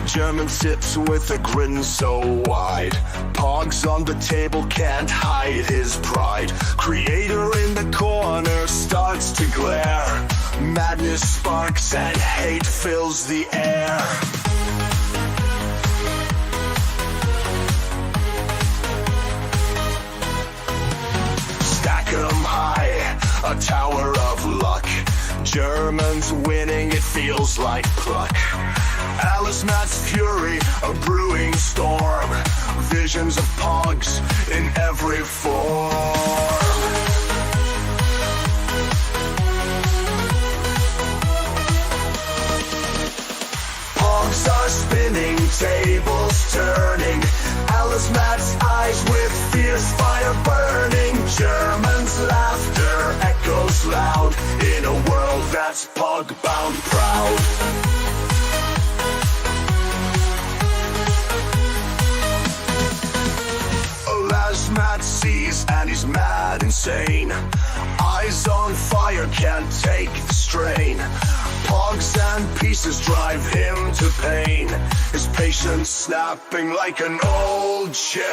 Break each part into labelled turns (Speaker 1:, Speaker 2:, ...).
Speaker 1: German sips with a grin so wide. Pogs on the table can't hide his pride. Creator in the corner starts to glare. Madness sparks and hate fills the air. Stack 'em high, a tower of luck. Germans winning, it feels like pluck. Alice Matt's fury, a brewing storm. Visions of pogs in every form. Pogs are spinning, tables turning. Alice Matt's eyes with fierce fire burning. Germans' laughter echoes loud in a world that's pog-bound proud. Matt sees and he's mad insane. Eyes on fire, can't take the strain. Pogs and pieces drive him to pain. His patience snapping like an old chain.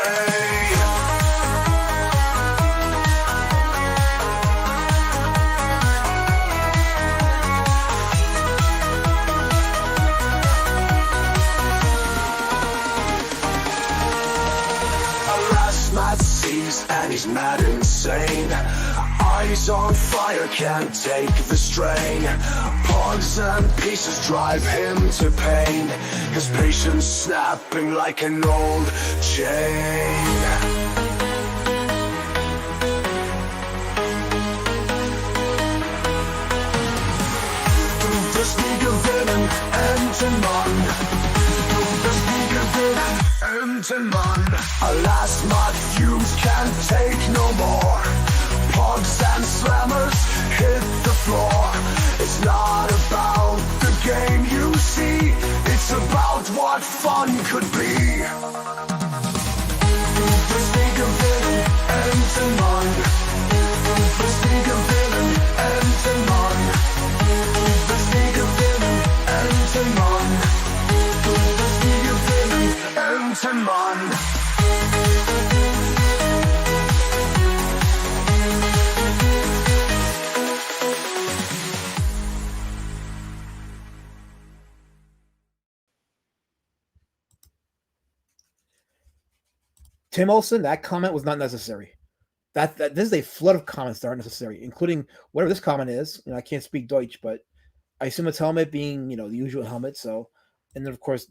Speaker 1: And he's mad insane. Eyes on fire, can't take the strain. Pogs and pieces drive him to pain. His patience snapping like an old chain. Das nie gewinnen, enden Mann. Das nie gewinnen, enden Mann. Alas, my fumes can't take no more. Pogs and slammers hit the floor. It's not about the game you see. It's about what fun could be. Das nie gewinnen, enden Mann. Das nie gewinnen, enden Mann. Das nie gewinnen, enden Mann. Das nie gewinnen, enden Mann.
Speaker 2: Tim Olson, that comment was not necessary. That this is a flood of comments that aren't necessary, including whatever this comment is. I can't speak Deutsch, but I assume it's helmet being, the usual helmet. So, and then of course,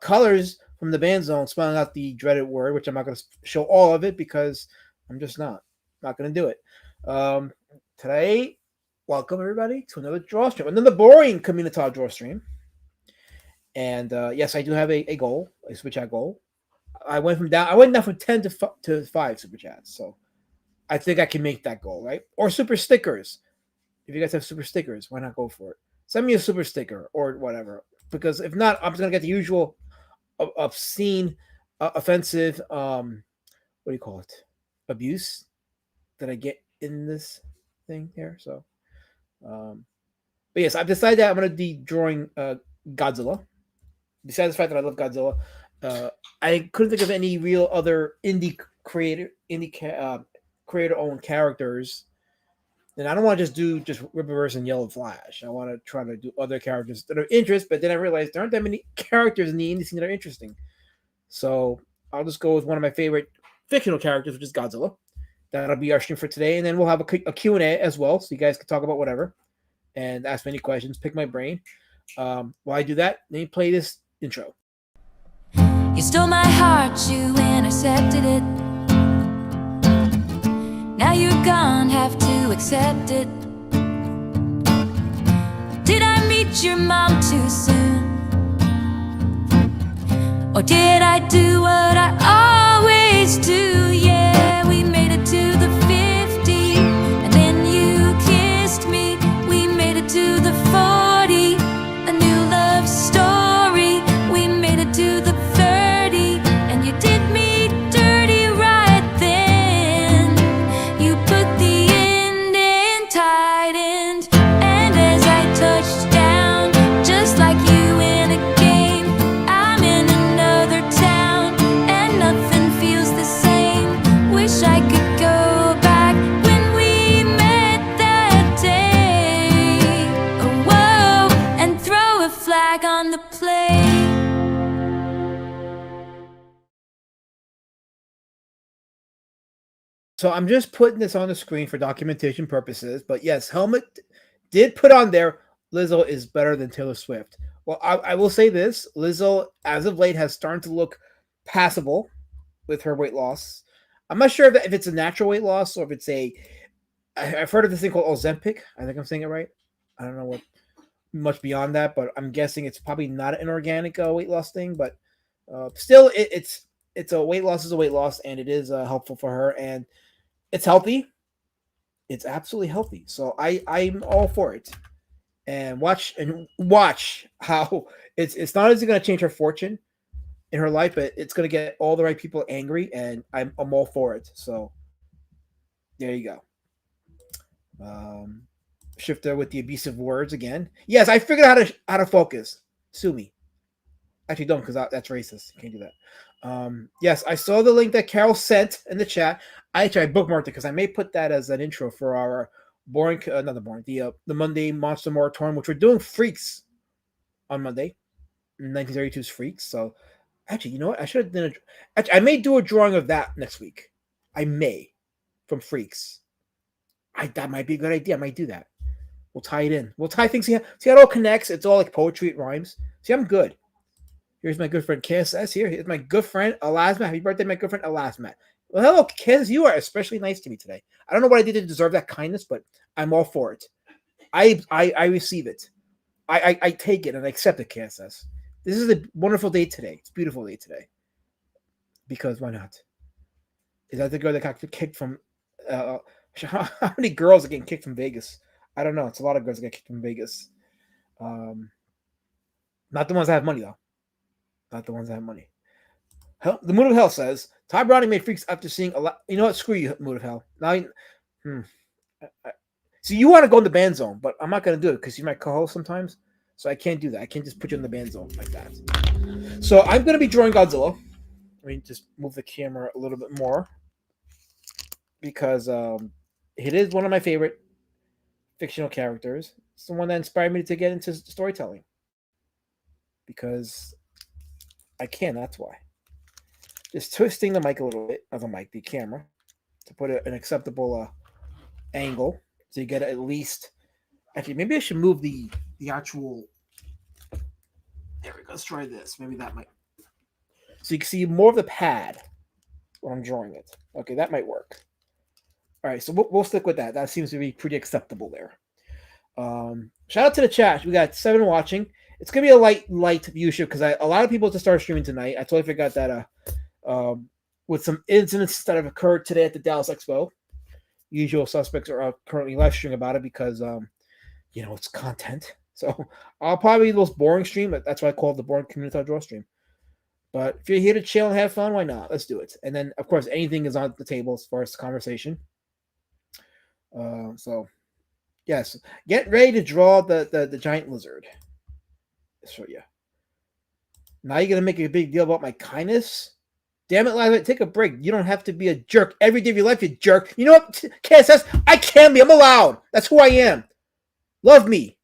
Speaker 2: colors from the band zone spelling out the dreaded word, which I'm not going to show all of it because I'm just not going to do it. Today, welcome everybody to another draw stream, another boring Communitah draw stream. And yes, I do have a goal, a super chat goal. I went down from 10 to 5 super chats. So I think I can make that goal, right? Or super stickers. If you guys have super stickers, why not go for it? Send me a super sticker or whatever. Because if not, I'm just going to get the usual obscene, offensive, what do you call it? Abuse that I get in this thing here. So, but yes, I've decided that I'm going to be drawing Godzilla. Besides the fact that I love Godzilla, I couldn't think of any real other indie creator-owned characters. And I don't want to just do Ripperverse and Yellow Flash. I want to try to do other characters that are interesting, but then I realized there aren't that many characters in the indie scene that are interesting. So I'll just go with one of my favorite fictional characters, which is Godzilla. That'll be our stream for today. And then we'll have a Q&A as well, so you guys can talk about whatever and ask me any questions, pick my brain. While I do that, let me play this intro.
Speaker 3: You stole my heart, you intercepted it. Now you're gone, have to accept it. Did I meet your mom too soon? Or did I do what I always do? Yeah, we made it to the 50, and then you kissed me. We made it to the 40, a new love story. We made it to the 30, and you did me
Speaker 2: So I'm just putting this on the screen for documentation purposes. But yes, Helmet did put on there Lizzo is better than Taylor Swift. Well, I will say this. Lizzo, as of late, has started to look passable with her weight loss. I'm not sure if it's a natural weight loss or if it's I've heard of this thing called Ozempic. I think I'm saying it right. I don't know what much beyond that, but I'm guessing it's probably not an organic weight loss thing. But still, it's a weight loss is a weight loss, and it is helpful for her, and it's healthy. It's absolutely healthy. So I'm all for it. And watch how it's not only going to change her fortune in her life, but it's going to get all the right people angry, and I'm all for it. So there you go. Shifter with the abusive words again. Yes, I figured out how to focus. Sue me. Actually, don't, because that's racist. You can't do that. Yes, I saw the link that Carol sent in the chat. I bookmarked it because I may put that as an intro for our the Monday Monster Moratorium, which we're doing Freaks on Monday, 1932's Freaks. So actually, you know what? I should have done I may do a drawing of that next week. I may, from Freaks. That might be a good idea. I might do that. We'll tie it in. We'll tie things here. See how it all connects? It's all like poetry. It rhymes. See, I'm good. Here's my good friend KSS. Here's my good friend Elasmat. Happy birthday, my good friend Elasmat. Well, hello, Kez. You are especially nice to me today. I don't know what I did to deserve that kindness, but I'm all for it. I receive it. I take it and I accept it, KSS. This is a wonderful day today. It's a beautiful day today. Because why not? Is that the girl that got kicked from... how many girls are getting kicked from Vegas? I don't know. It's a lot of girls that get kicked from Vegas. Not the ones that have money, though. Not the ones that have money. The Mood of Hell says, Ty Browning made Freaks after seeing a lot. You know what? Screw you, Mood of Hell. Now, see, you want to go in the ban zone, but I'm not going to do it because you're my co-host sometimes. So I can't do that. I can't just put you in the ban zone like that. So I'm going to be drawing Godzilla. Let me just move the camera a little bit more. Because it is one of my favorite fictional characters. It's the one that inspired me to get into storytelling. Because I can, that's why. Just twisting the mic a little bit, not the camera, to put an acceptable angle. So you get at least... Actually, maybe I should move the actual... There we go, let's try this. Maybe that might... So you can see more of the pad when I'm drawing it. Okay, that might work. All right, so we'll stick with that. That seems to be pretty acceptable there. Shout out to the chat. We got 7 watching. It's gonna be a light viewership because a lot of people just started streaming tonight. I totally forgot that with some incidents that have occurred today at the Dallas Expo. Usual suspects are currently live streaming about it because it's content. So I'll probably be the most boring stream. But that's why I call it the boring Communitah draw stream. But if you're here to chill and have fun, why not? Let's do it. And then of course anything is on the table as far as the conversation. So yes, get ready to draw the giant lizard. I'll show you. Now you're gonna make a big deal about my kindness? Damn it, Lazarus, take a break. You don't have to be a jerk every day of your life, you jerk. You know what, KSS? I can be. I'm allowed. That's who I am. Love me.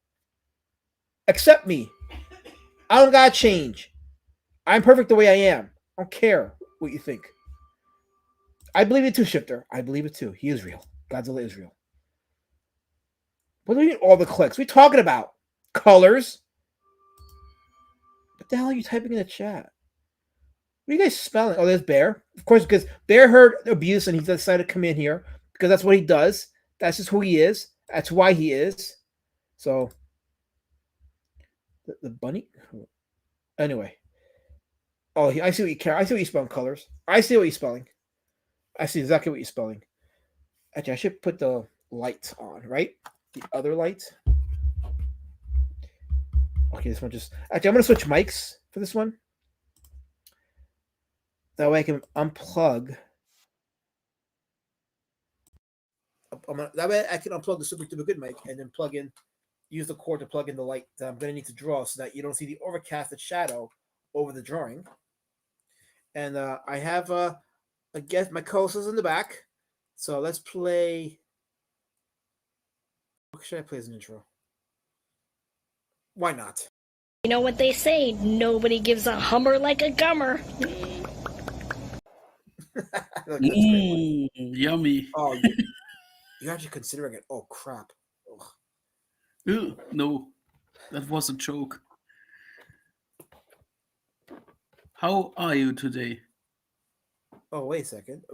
Speaker 2: Accept me. I don't gotta change. I'm perfect the way I am. I don't care what you think. I believe it too, Shifter. I believe it too. He is real. Godzilla is real. What do you mean all the clicks? What are we talking about? Colors? What the hell are you typing in the chat? What are you guys spelling? Oh, there's Bear. Of course, because Bear heard abuse and he decided to come in here because that's what he does. That's just who he is. That's why he is. So, the bunny? Anyway. Oh, I see what you care. I see what you're spelling colors. I see what you're spelling. I see exactly what you're spelling. Actually, I should put the lights on, right? The other light. Okay, this one just... Actually, I'm going to switch mics for this one. That way I can unplug. That way I can unplug the super duper good mic and then plug in, use the cord to plug in the light that I'm going to need to draw so that you don't see the overcasted shadow over the drawing. And I have a guest, my co-host is in the back. So let's play. What should I play as an intro? Why not?
Speaker 4: You know what they say, nobody gives a hummer like a gummer.
Speaker 2: Look, that's great.
Speaker 4: Yummy.
Speaker 2: Oh, you're actually considering it. Oh crap. Ugh.
Speaker 4: Ew, no, that was a joke. How are you today?
Speaker 2: Oh, wait a second.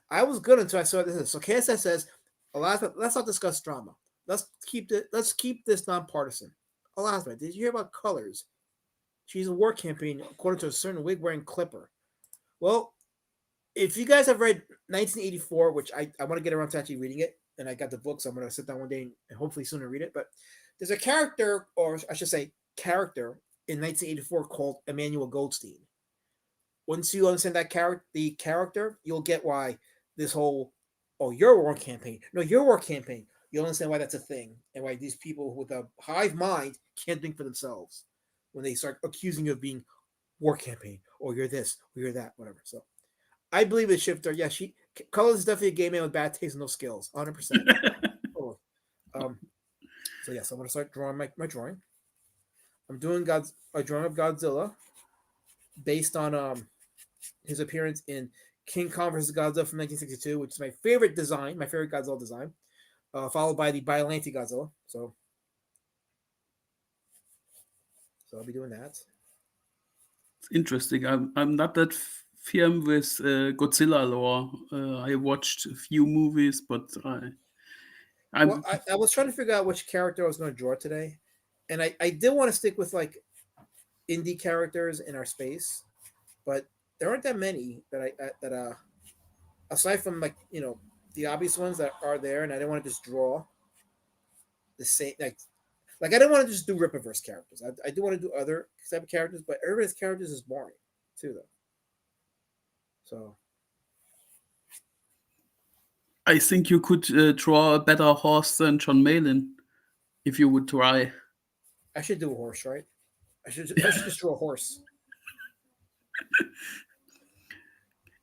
Speaker 2: I was good until I saw this. So KSS says, let's not discuss drama. Let's keep this nonpartisan. Alasma, did you hear about Colors? She's a war campaign according to a certain wig wearing clipper. Well, if you guys have read 1984, which I want to get around to actually reading it, and I got the book, so I'm going to sit down one day and hopefully soon to read it. But there's a character, or I should say, character in 1984 called Emmanuel Goldstein. Once you understand the character, you'll get why this whole your war campaign. No, your war campaign. You'll understand why that's a thing and why these people with a hive mind can't think for themselves when they start accusing you of being war campaign or you're this or you're that, whatever. So I believe in Shifter. Yeah, Colors is definitely a gay man with bad taste and no skills, 100%. Oh, so yes, I'm gonna start drawing my drawing. I'm doing a drawing of Godzilla based on his appearance in King Kong vs. Godzilla from 1962, which is my favorite design, my favorite Godzilla design, followed by the Biollante Godzilla. So I'll be doing that.
Speaker 4: It's interesting. I'm not that firm with Godzilla lore. I watched a few movies, but
Speaker 2: Well,
Speaker 4: I'm
Speaker 2: I was trying to figure out which character I was going to draw today, and I did want to stick with like indie characters in our space, but there aren't that many that aside from like the obvious ones that are there, and I didn't want to just draw the same like I didn't want to just do Rippaverse characters. I do want to do other type of characters, but everybody's characters is boring too, though. So
Speaker 4: I think you could draw a better horse than John Malin if you would try.
Speaker 2: I should do a horse, right? I should just draw a horse.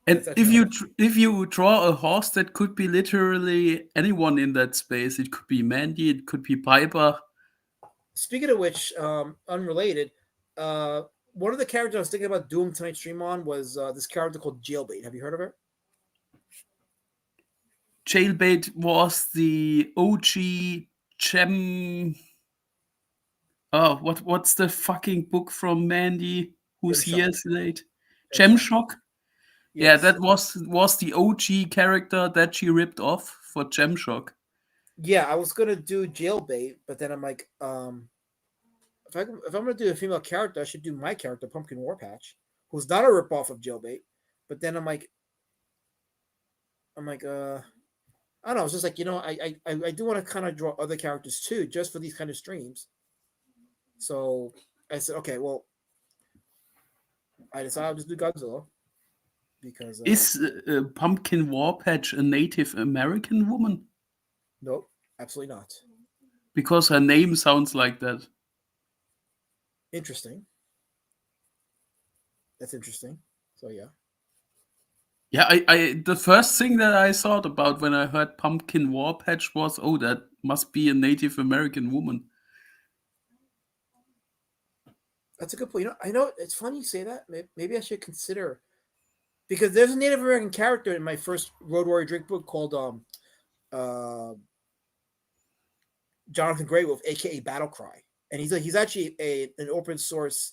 Speaker 4: And if you draw a horse, that could be literally anyone in that space. It could be Mandy, it could be Piper.
Speaker 2: Speaking of which, unrelated, one of the characters I was thinking about doing tonight's stream on was this character called Jailbait. Have you heard of her?
Speaker 4: Jailbait was the OG gem. Oh, what's the fucking book from Mandy? Who's
Speaker 2: Gem
Speaker 4: years
Speaker 2: Shock.
Speaker 4: late?
Speaker 2: Gem
Speaker 4: Gem
Speaker 2: Shock.
Speaker 4: Shock. Yeah,
Speaker 2: Yes.
Speaker 4: that was the OG character that she ripped off for Gem Shock.
Speaker 2: Yeah, I was gonna do Jailbait, but then I'm like, if I'm gonna do a female character, I should do my character, Pumpkin Warpatch, who's not a ripoff of Jailbait. But then I'm like, I don't know. It's just like I do want to kind of draw other characters too, just for these kind of streams. So I said, okay, well, I decided I'll just do Godzilla because
Speaker 4: Is Pumpkin Warpatch a Native American woman?
Speaker 2: nope, absolutely not.
Speaker 4: Because her name sounds like that.
Speaker 2: Interesting. That's interesting. So yeah.
Speaker 4: Yeah, I the first thing that I thought about when I heard Pumpkin Warpatch was, oh, that must be a Native American woman.
Speaker 2: That's a good point. I know it's funny you say that. Maybe I should consider because there's a Native American character in my first Road Warrior Drake book called Jonathan Greywolf, aka Battlecry, and he's actually an open source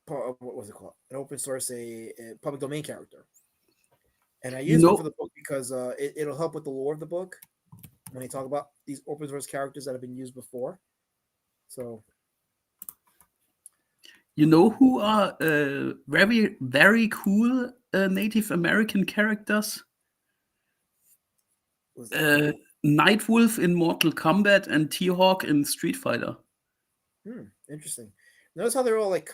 Speaker 2: what was it called? An open source a public domain character, and I use it for the book because it'll help with the lore of the book when they talk about these open source characters that have been used before. So,
Speaker 4: you know who are very, very cool Native American characters? Nightwolf in Mortal Kombat and T-Hawk in Street Fighter.
Speaker 2: Interesting. Notice how they're all like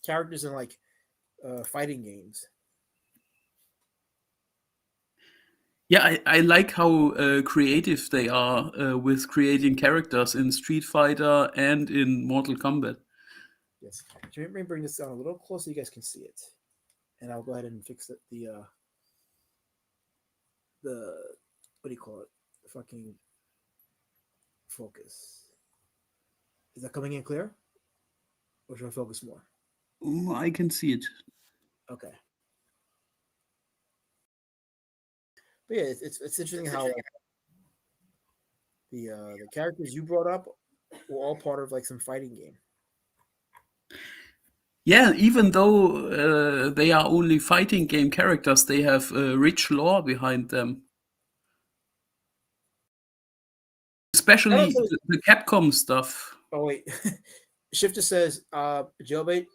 Speaker 2: characters in like fighting games.
Speaker 4: Yeah, I like how creative they are with creating characters in Street Fighter and in Mortal Kombat.
Speaker 2: Yes. Let me bring this down a little closer so you guys can see it. And I'll go ahead and fix it. The what do you call it? The fucking focus. Is that coming in clear? Or should I focus more?
Speaker 4: I can see it.
Speaker 2: Okay. But yeah, it's interesting how the characters you brought up were all part of like some fighting game.
Speaker 4: Yeah, even though they are only fighting game characters, they have rich lore behind them.
Speaker 2: I don't
Speaker 4: Especially
Speaker 2: know.
Speaker 4: the Capcom stuff.
Speaker 2: Oh wait, Shifter says, jailbait.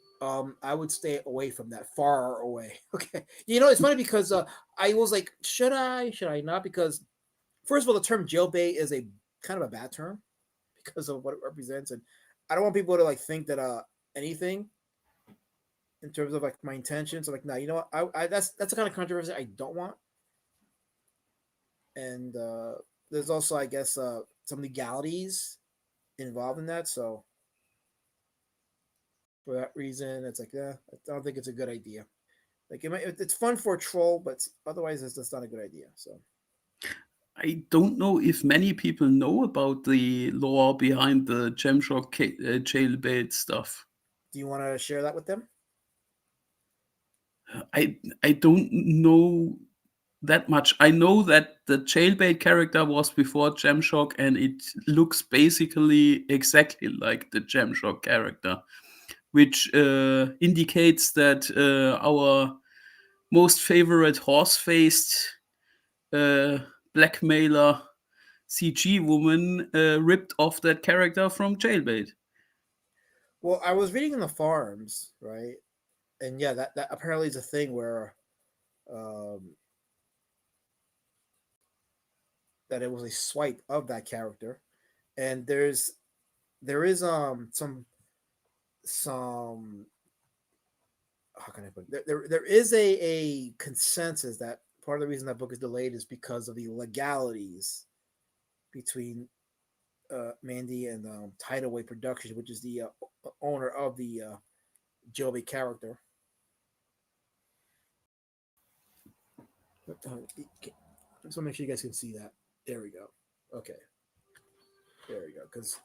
Speaker 2: I would stay away from that, far away. Okay, it's funny because I was like, should I not? Because first of all, the term jailbait is a kind of a bad term because of what it represents, and I don't want people to like think that anything in terms of like my intentions. So like, no, you know what? I that's the kind of controversy I don't want. And there's also, I guess, some legalities involved in that. So for that reason, it's like, yeah, I don't think it's a good idea. Like, it's fun for a troll, but otherwise, it's just not a good idea. So,
Speaker 4: I don't know if many people know about the lore behind the Gemshock jailbait stuff.
Speaker 2: do you want to share that with them?
Speaker 4: I don't know that much. I know that the jailbait character was before Gemshock, and it looks basically exactly like the Gemshock character, which indicates that our most favorite horse-faced uh, blackmailer CG woman ripped off that character from jailbait.
Speaker 2: Well, I was reading in the forums, right? And yeah, that apparently is a thing where um, that it was a swipe of that character, and there is some how can I put it? There is a consensus that part of the reason that book is delayed is because of the legalities between Mandy and Tidal Productions, which is the owner of the Joby character. But, just want to make sure you guys can see that. There we go. Okay, there we go. Because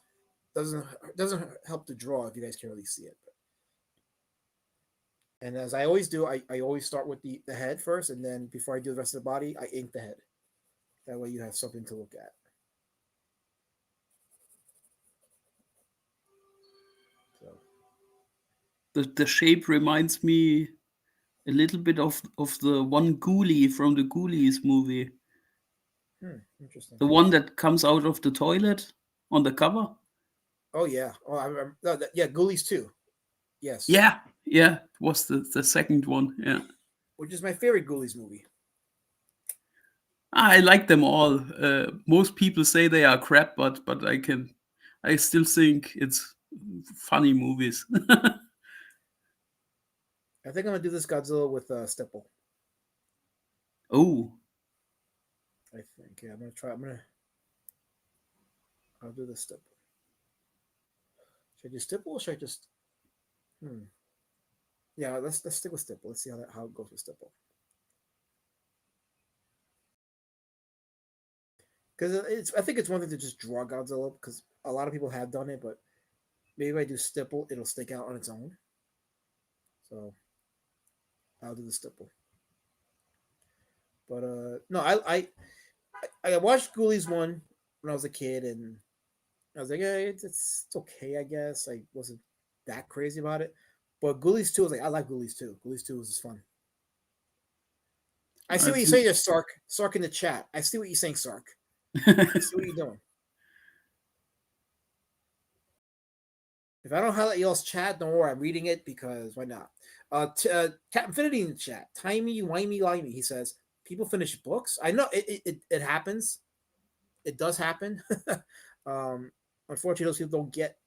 Speaker 2: doesn't help to draw if you guys can't really see it. And as I always do, I always start with the head first, and then before I do the rest of the body, I ink the head. That way you have something to look at. So.
Speaker 4: The shape reminds me a little bit of the one Ghoulie from the Ghoulies movie.
Speaker 2: Interesting.
Speaker 4: The one that comes out of the toilet on the cover.
Speaker 2: Oh yeah. Oh, I remember. No, yeah, Ghoulies 2. Yes.
Speaker 4: Yeah, it was the second one. Yeah,
Speaker 2: Which is my favorite Ghoulies movie.
Speaker 4: I like them all. Most people say they are crap, but I still think it's funny movies.
Speaker 2: I think I'm gonna do this Godzilla with Stipple.
Speaker 4: Oh,
Speaker 2: I think. Yeah, I'm gonna try. I'll do the Stipple. Should I do Stipple or should I just? Yeah, let's stick with Stipple. Let's see how it goes with Stipple. Because I think it's one thing to just draw Godzilla because a lot of people have done it, but maybe if I do Stipple, it'll stick out on its own. So I'll do the Stipple. But no, I watched Ghoulies 1 when I was a kid, and I was like, yeah, it's okay, I guess. I wasn't that crazy about it. But Ghoulies 2 was like, I like Ghoulies 2. Ghoulies 2 was just fun. I see what you're saying there, Sark. Sark in the chat. I see what you're saying, Sark. I see what you're doing. If I don't highlight y'all's chat, don't worry. I'm reading it because why not? Cat Infinity in the chat. Timey, wimey, limey. He says, people finish books. I know it happens. It does happen. Unfortunately, those people don't get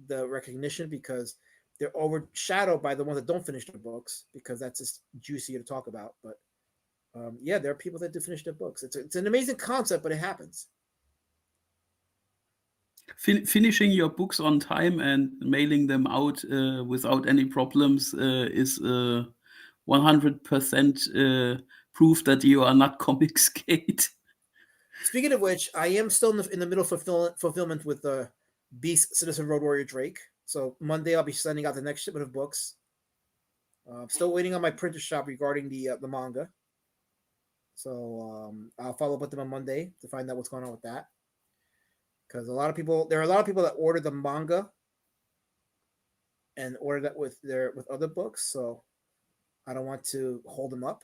Speaker 2: the recognition because they're overshadowed by the ones that don't finish their books because that's just juicier to talk about. But yeah, there are people that do finish their books. It's an amazing concept, but it happens.
Speaker 4: Finishing your books on time and mailing them out without any problems is 100% proof that you are not Comicsgate.
Speaker 2: Speaking of which, I am still in the middle of fulfillment with Beast Citizen Road Warrior Drake. So Monday I'll be sending out the next shipment of books. Still waiting on my printer shop regarding the manga. So I'll follow up with them on Monday to find out what's going on with that. Because there are a lot of people that order the manga and order that with other books. So I don't want to hold them up.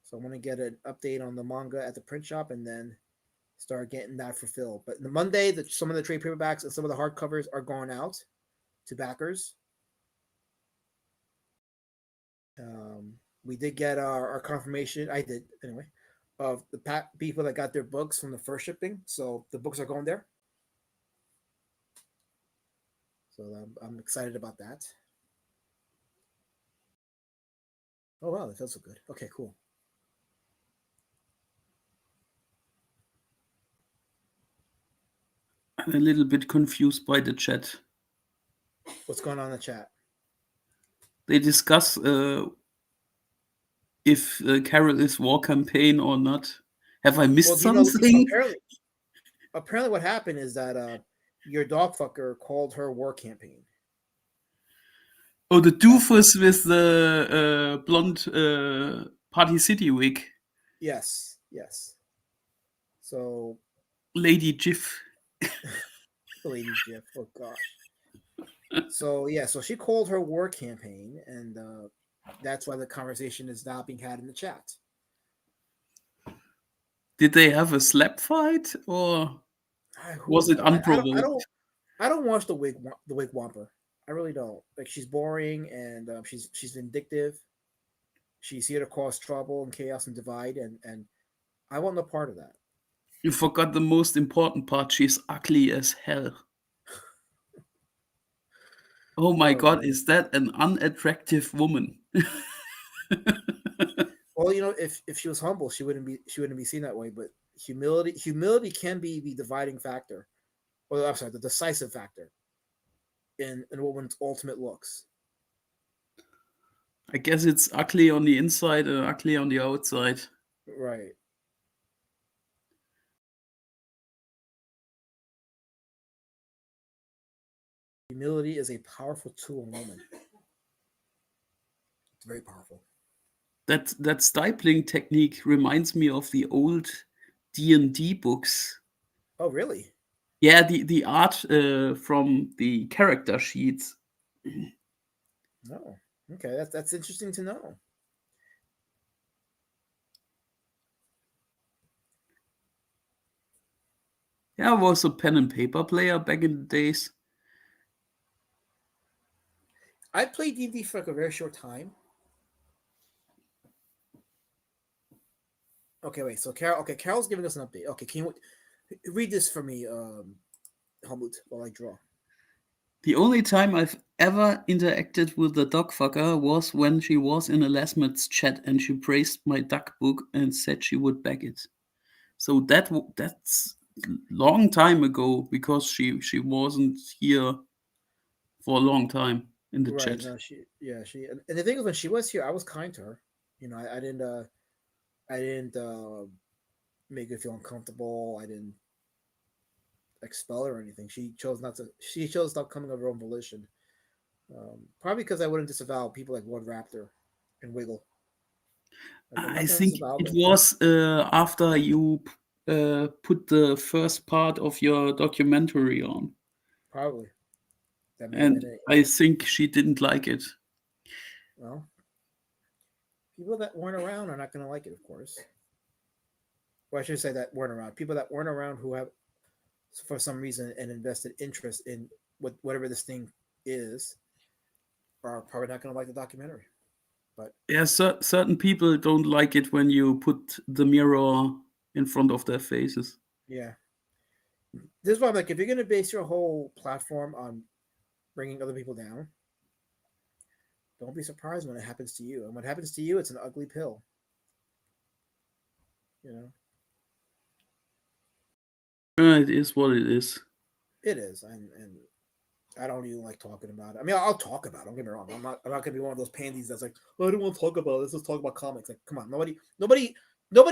Speaker 2: So I'm gonna get an update on the manga at the print shop and then start getting that fulfilled. But the Monday, some of the trade paperbacks and some of the hardcovers are going out to backers. We did get our confirmation. I did anyway, of the people that got their books from the first shipping. So the books are going there. So I'm excited about that. Oh wow, that feels so good. Okay, cool.
Speaker 4: I'm a little bit confused by the chat.
Speaker 2: What's going on in the chat?
Speaker 4: They discuss if Carol is war campaign or not. Have I missed something?
Speaker 2: Apparently, what happened is that your dog fucker called her war campaign.
Speaker 4: Oh, the doofus with the blonde Party City wig.
Speaker 2: Yes. So,
Speaker 4: Lady Jiff.
Speaker 2: Lady Jiff. Oh gosh. So yeah, so she called her war campaign, and that's why the conversation is now being had in the chat.
Speaker 4: Did they have a slap fight, or was it unprovoked?
Speaker 2: I don't watch the wig whomper. I really don't. Like, she's boring, and she's vindictive. She's here to cause trouble and chaos and divide, and I want no part of that.
Speaker 4: You forgot the most important part. She's ugly as hell. Oh my God, is that an unattractive woman?
Speaker 2: Well, if she was humble, she wouldn't be seen that way. But humility can be the dividing factor, or I'm sorry, the decisive factor in a woman's ultimate looks.
Speaker 4: I guess it's ugly on the inside and ugly on the outside.
Speaker 2: Right. Humility is a powerful tool in woman. It's very powerful.
Speaker 4: That stipling technique reminds me of the old D&D books.
Speaker 2: Oh, really?
Speaker 4: Yeah, the art from the character sheets.
Speaker 2: Oh, okay. That's interesting to know.
Speaker 4: Yeah, I was a pen and paper player back in the days.
Speaker 2: I played D&D for like a very short time. Okay, wait. So Carol's giving us an update. Okay, can you read this for me, Helmut, while I draw?
Speaker 4: The only time I've ever interacted with the dog fucker was when she was in a last chat and she praised my duck book and said she would back it. So that's long time ago, because she wasn't here for a long time in the chat.
Speaker 2: No, she and the thing is, when she was here, I was kind to her. I didn't make her feel uncomfortable. I didn't expel her or anything. She chose not coming of her own volition. Probably because I wouldn't disavow people like Lord Raptor and Wiggle.
Speaker 4: I think it was after you put the first part of your documentary on.
Speaker 2: Probably.
Speaker 4: And I think she didn't like it.
Speaker 2: Well, people that weren't around are not going to like it, of course. Well, I should say that weren't around. People that weren't around who have, for some reason, an invested interest in whatever this thing is, are probably not going to like the documentary. But
Speaker 4: yeah, certain people don't like it when you put the mirror in front of their faces.
Speaker 2: Yeah. This is why I'm like, if you're going to base your whole platform on bringing other people down, don't be surprised when it happens to you. And when it happens to you, it's an ugly pill.
Speaker 4: It is what it is.
Speaker 2: It is, and I don't even like talking about it. I mean, I'll talk about it. Don't get me wrong. I'm not gonna be one of those pansies that's like, oh, I don't want to talk about this. Let's talk about comics. Like, come on, nobody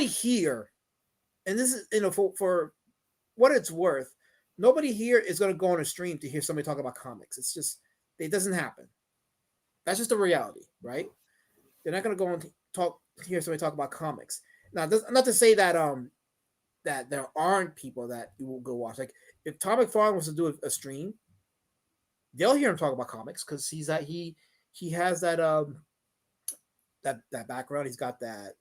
Speaker 2: here, and this is for what it's worth. Nobody here is gonna go on a stream to hear somebody talk about comics. It's just, it doesn't happen. That's just the reality, right? They're not gonna go and talk hear somebody talk about comics. Now, not to say that there aren't people that you will go watch. Like if Tom McFarlane wants to do a stream, they'll hear him talk about comics because he has that background. He's got that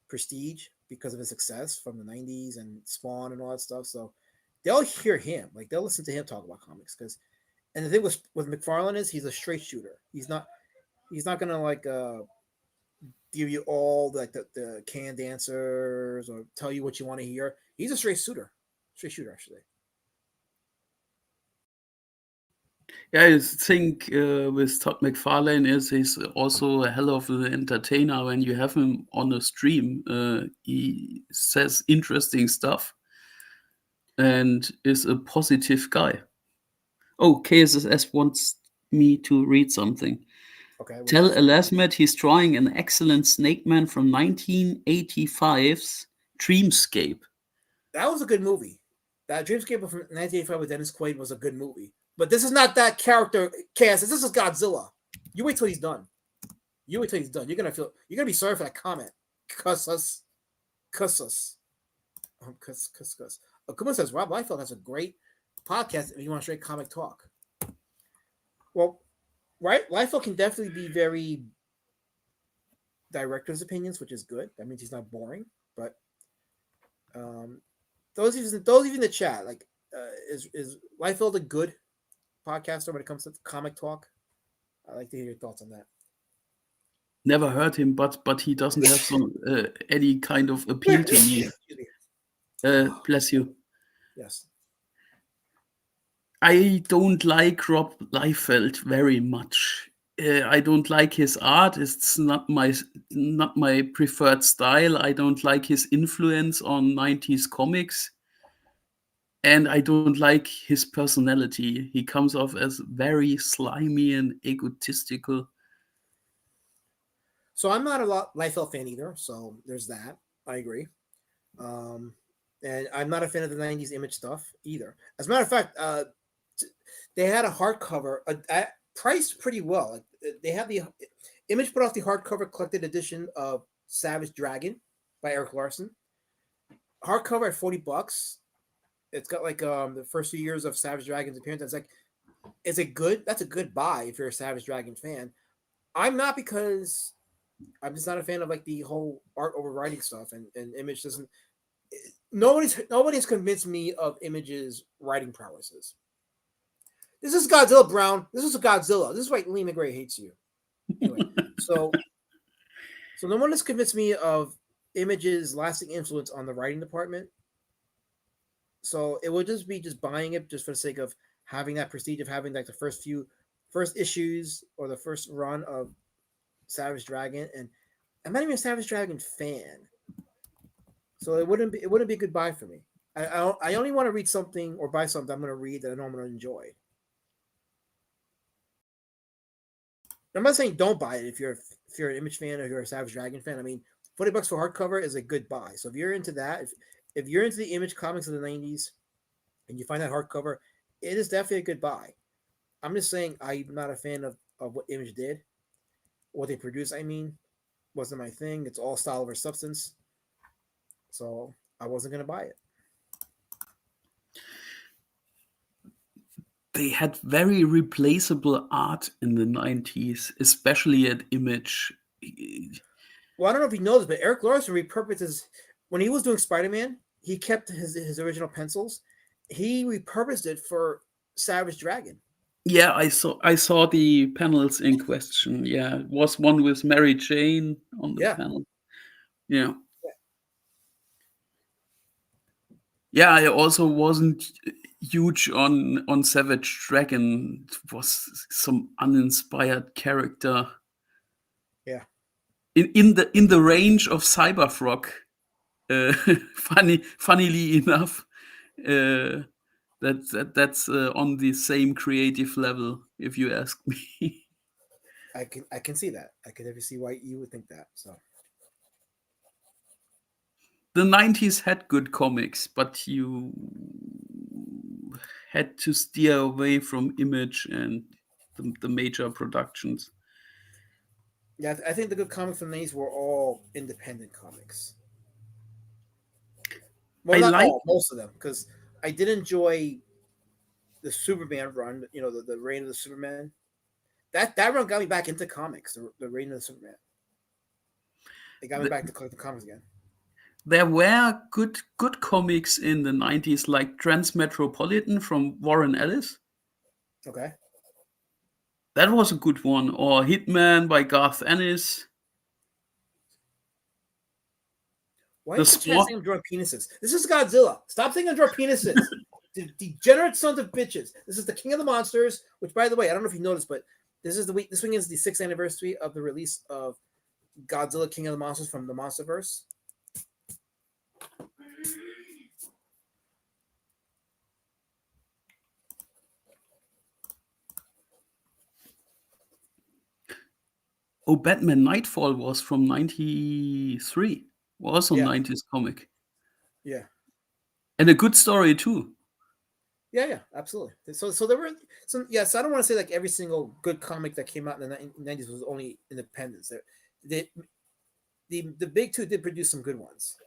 Speaker 2: prestige because of his success from the '90s and Spawn and all that stuff. So they'll hear him. Like they'll listen to him talk about comics because. And the thing with McFarlane is he's a straight shooter. He's not gonna like give you all the canned answers or tell you what you want to hear. He's a straight shooter actually.
Speaker 4: Yeah, I think with Todd McFarlane is he's also a hell of an entertainer. When you have him on a stream, he says interesting stuff and is a positive guy. Oh, KSS wants me to read something.
Speaker 2: Okay.
Speaker 4: Tell Elasmet he's drawing an excellent Snake Man from 1985's Dreamscape.
Speaker 2: That was a good movie. That Dreamscape from 1985 with Dennis Quaid was a good movie. But this is not that character cast. This is Godzilla. You wait till he's done. You're gonna be sorry for that comment. Cuss us. Cuss. Akuma says Rob Liefeld has a great podcast if you want straight comic talk. Well, right, Liefeld can definitely be very direct with his opinions, which is good. That means he's not boring. But those of you in the chat, like, is Liefeld a good podcaster when it comes to comic talk? I'd like to hear your thoughts on that.
Speaker 4: Never heard him, but he doesn't have some any kind of appeal to me. Bless you.
Speaker 2: Yes.
Speaker 4: I don't like Rob Liefeld very much. I don't like his art. It's not my preferred style. I don't like his influence on 90s comics. And I don't like his personality. He comes off as very slimy and egotistical.
Speaker 2: So I'm not a Liefeld fan either. So there's that. I agree. And I'm not a fan of the 90s Image stuff either. As a matter of fact, they had a hardcover priced pretty well. Like, they have the Image put off the hardcover collected edition of Savage Dragon by Eric Larson. Hardcover at $40. It's got like the first few years of Savage Dragon's appearance. That's a good buy if you're a Savage Dragon fan. I'm not, because I'm just not a fan of like the whole art over writing stuff, and Image doesn't. Nobody's convinced me of Image's writing prowesses. This is Godzilla, Brown. This is a Godzilla. This is why Lee McGray hates you. Anyway, so no one has convinced me of Image's lasting influence on the writing department. So it would just be buying it just for the sake of having that prestige of having like the first issues or the first run of Savage Dragon. And I'm not even a Savage Dragon fan, so it wouldn't be a good buy for me. I only want to read something or buy something I'm going to read that I know I'm going to enjoy. I'm not saying don't buy it if you're an Image fan or if you're a Savage Dragon fan. I mean, $40 for hardcover is a good buy. So if you're into that, if you're into the Image comics of the 90s and you find that hardcover, it is definitely a good buy. I'm just saying I'm not a fan of what Image did. What they produced, I mean, wasn't my thing. It's all style over substance. So I wasn't going to buy it.
Speaker 4: They had very replaceable art in the 90s, especially at Image.
Speaker 2: Well, I don't know if you know this, but Eric Larson repurposed when he was doing Spider-Man, he kept his original pencils. He repurposed it for Savage Dragon.
Speaker 4: Yeah, I saw the panels in question. Yeah, it was one with Mary Jane on the panel. Yeah. Yeah, I also wasn't huge on Savage Dragon. It was some uninspired character.
Speaker 2: Yeah.
Speaker 4: In the range of Cyberfrog. Funnily enough, that's on the same creative level, if you ask me.
Speaker 2: I can see that. I can never see why you would think that. So
Speaker 4: the 90s had good comics, but you had to steer away from Image and the major productions.
Speaker 2: Yeah, I think the good comics from the 90s were all independent comics. Well,
Speaker 4: I
Speaker 2: not
Speaker 4: like
Speaker 2: all, most of them, because I did enjoy the Superman run. The Reign of the Superman. That run got me back into comics. The Reign of the Superman. It got me back to collecting comics again.
Speaker 4: there were good comics in the 90s, like Transmetropolitan from Warren Ellis.
Speaker 2: Okay.
Speaker 4: That was a good one. Or Hitman by Garth Ennis.
Speaker 2: Why
Speaker 4: The
Speaker 2: is the chat
Speaker 4: Swamp.
Speaker 2: saying I'm drawing penises? This is Godzilla. Stop saying I'm drawing penises. Degenerate sons of bitches. This is the King of the Monsters, which, by the way, I don't know if you noticed, but this is the week. This week is the 6th anniversary of the release of Godzilla, King of the Monsters from the MonsterVerse.
Speaker 4: Oh, Batman Nightfall was from 93. Was a
Speaker 2: Yeah,
Speaker 4: 90s comic.
Speaker 2: yeah,
Speaker 4: And a good story, too.
Speaker 2: yeah, absolutely. So there were some. Yes, I don't want to say like every single good comic that came out in the 90s was only independence. The big two did produce some good ones.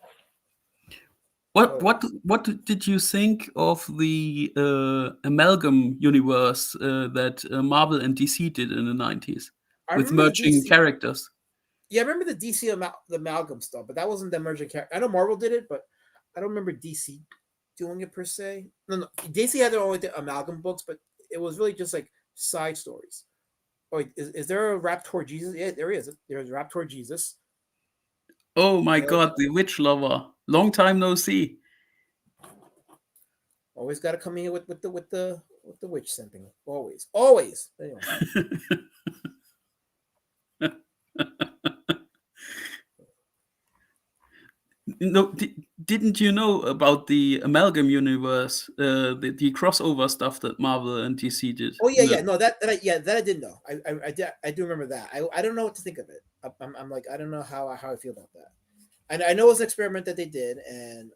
Speaker 4: What
Speaker 2: But
Speaker 4: what what did you think of the amalgam universe that Marvel and DC did in the 90s
Speaker 2: I
Speaker 4: with
Speaker 2: remember the
Speaker 4: merging
Speaker 2: DC.
Speaker 4: characters?
Speaker 2: Yeah, I remember the DC the amalgam stuff, but that wasn't the emerging character. I know Marvel did it, but I don't remember DC doing it per se. No, DC had their own amalgam books, but it was really just like side stories. Oh, wait, is there a Raptor Jesus? Yeah, there is. There's Raptor Jesus.
Speaker 4: Oh my
Speaker 2: They always,
Speaker 4: God, the Witch Lover. Long time no see.
Speaker 2: always got to come here with the witch simping. Always. Anyway,
Speaker 4: No, didn't you know about the amalgam universe, the crossover stuff that Marvel and DC did?
Speaker 2: oh yeah. No, that I did know. I do remember that. I don't know what to think of it. I'm like I don't know how I feel about that. I know it was an experiment that they did, and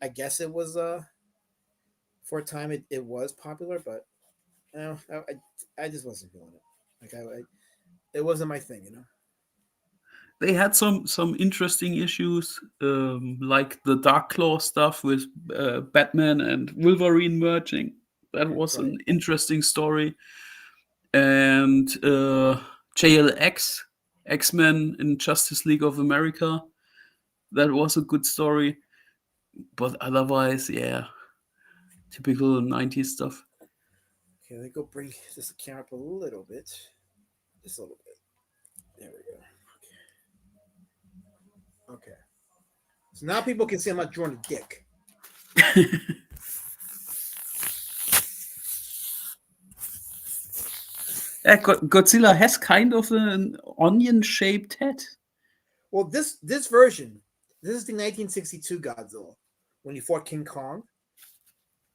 Speaker 2: I guess it was for a time it was popular, but you know, I just wasn't feeling it. Like it wasn't my thing, you know.
Speaker 4: They had some interesting issues, like the Dark Claw stuff with Batman and Wolverine merging. That was
Speaker 2: Right.
Speaker 4: an interesting story. And JLX, X Men in Justice League of America. That was a good story. But otherwise, yeah, typical 90s stuff.
Speaker 2: Okay, let me go bring this camera up a little bit, just a little bit. There we go. Okay. So now people can see I'm not drawing a dick.
Speaker 4: Yeah, Godzilla has kind of an onion shaped head.
Speaker 2: Well, this version, this is the 1962 Godzilla when he fought King Kong,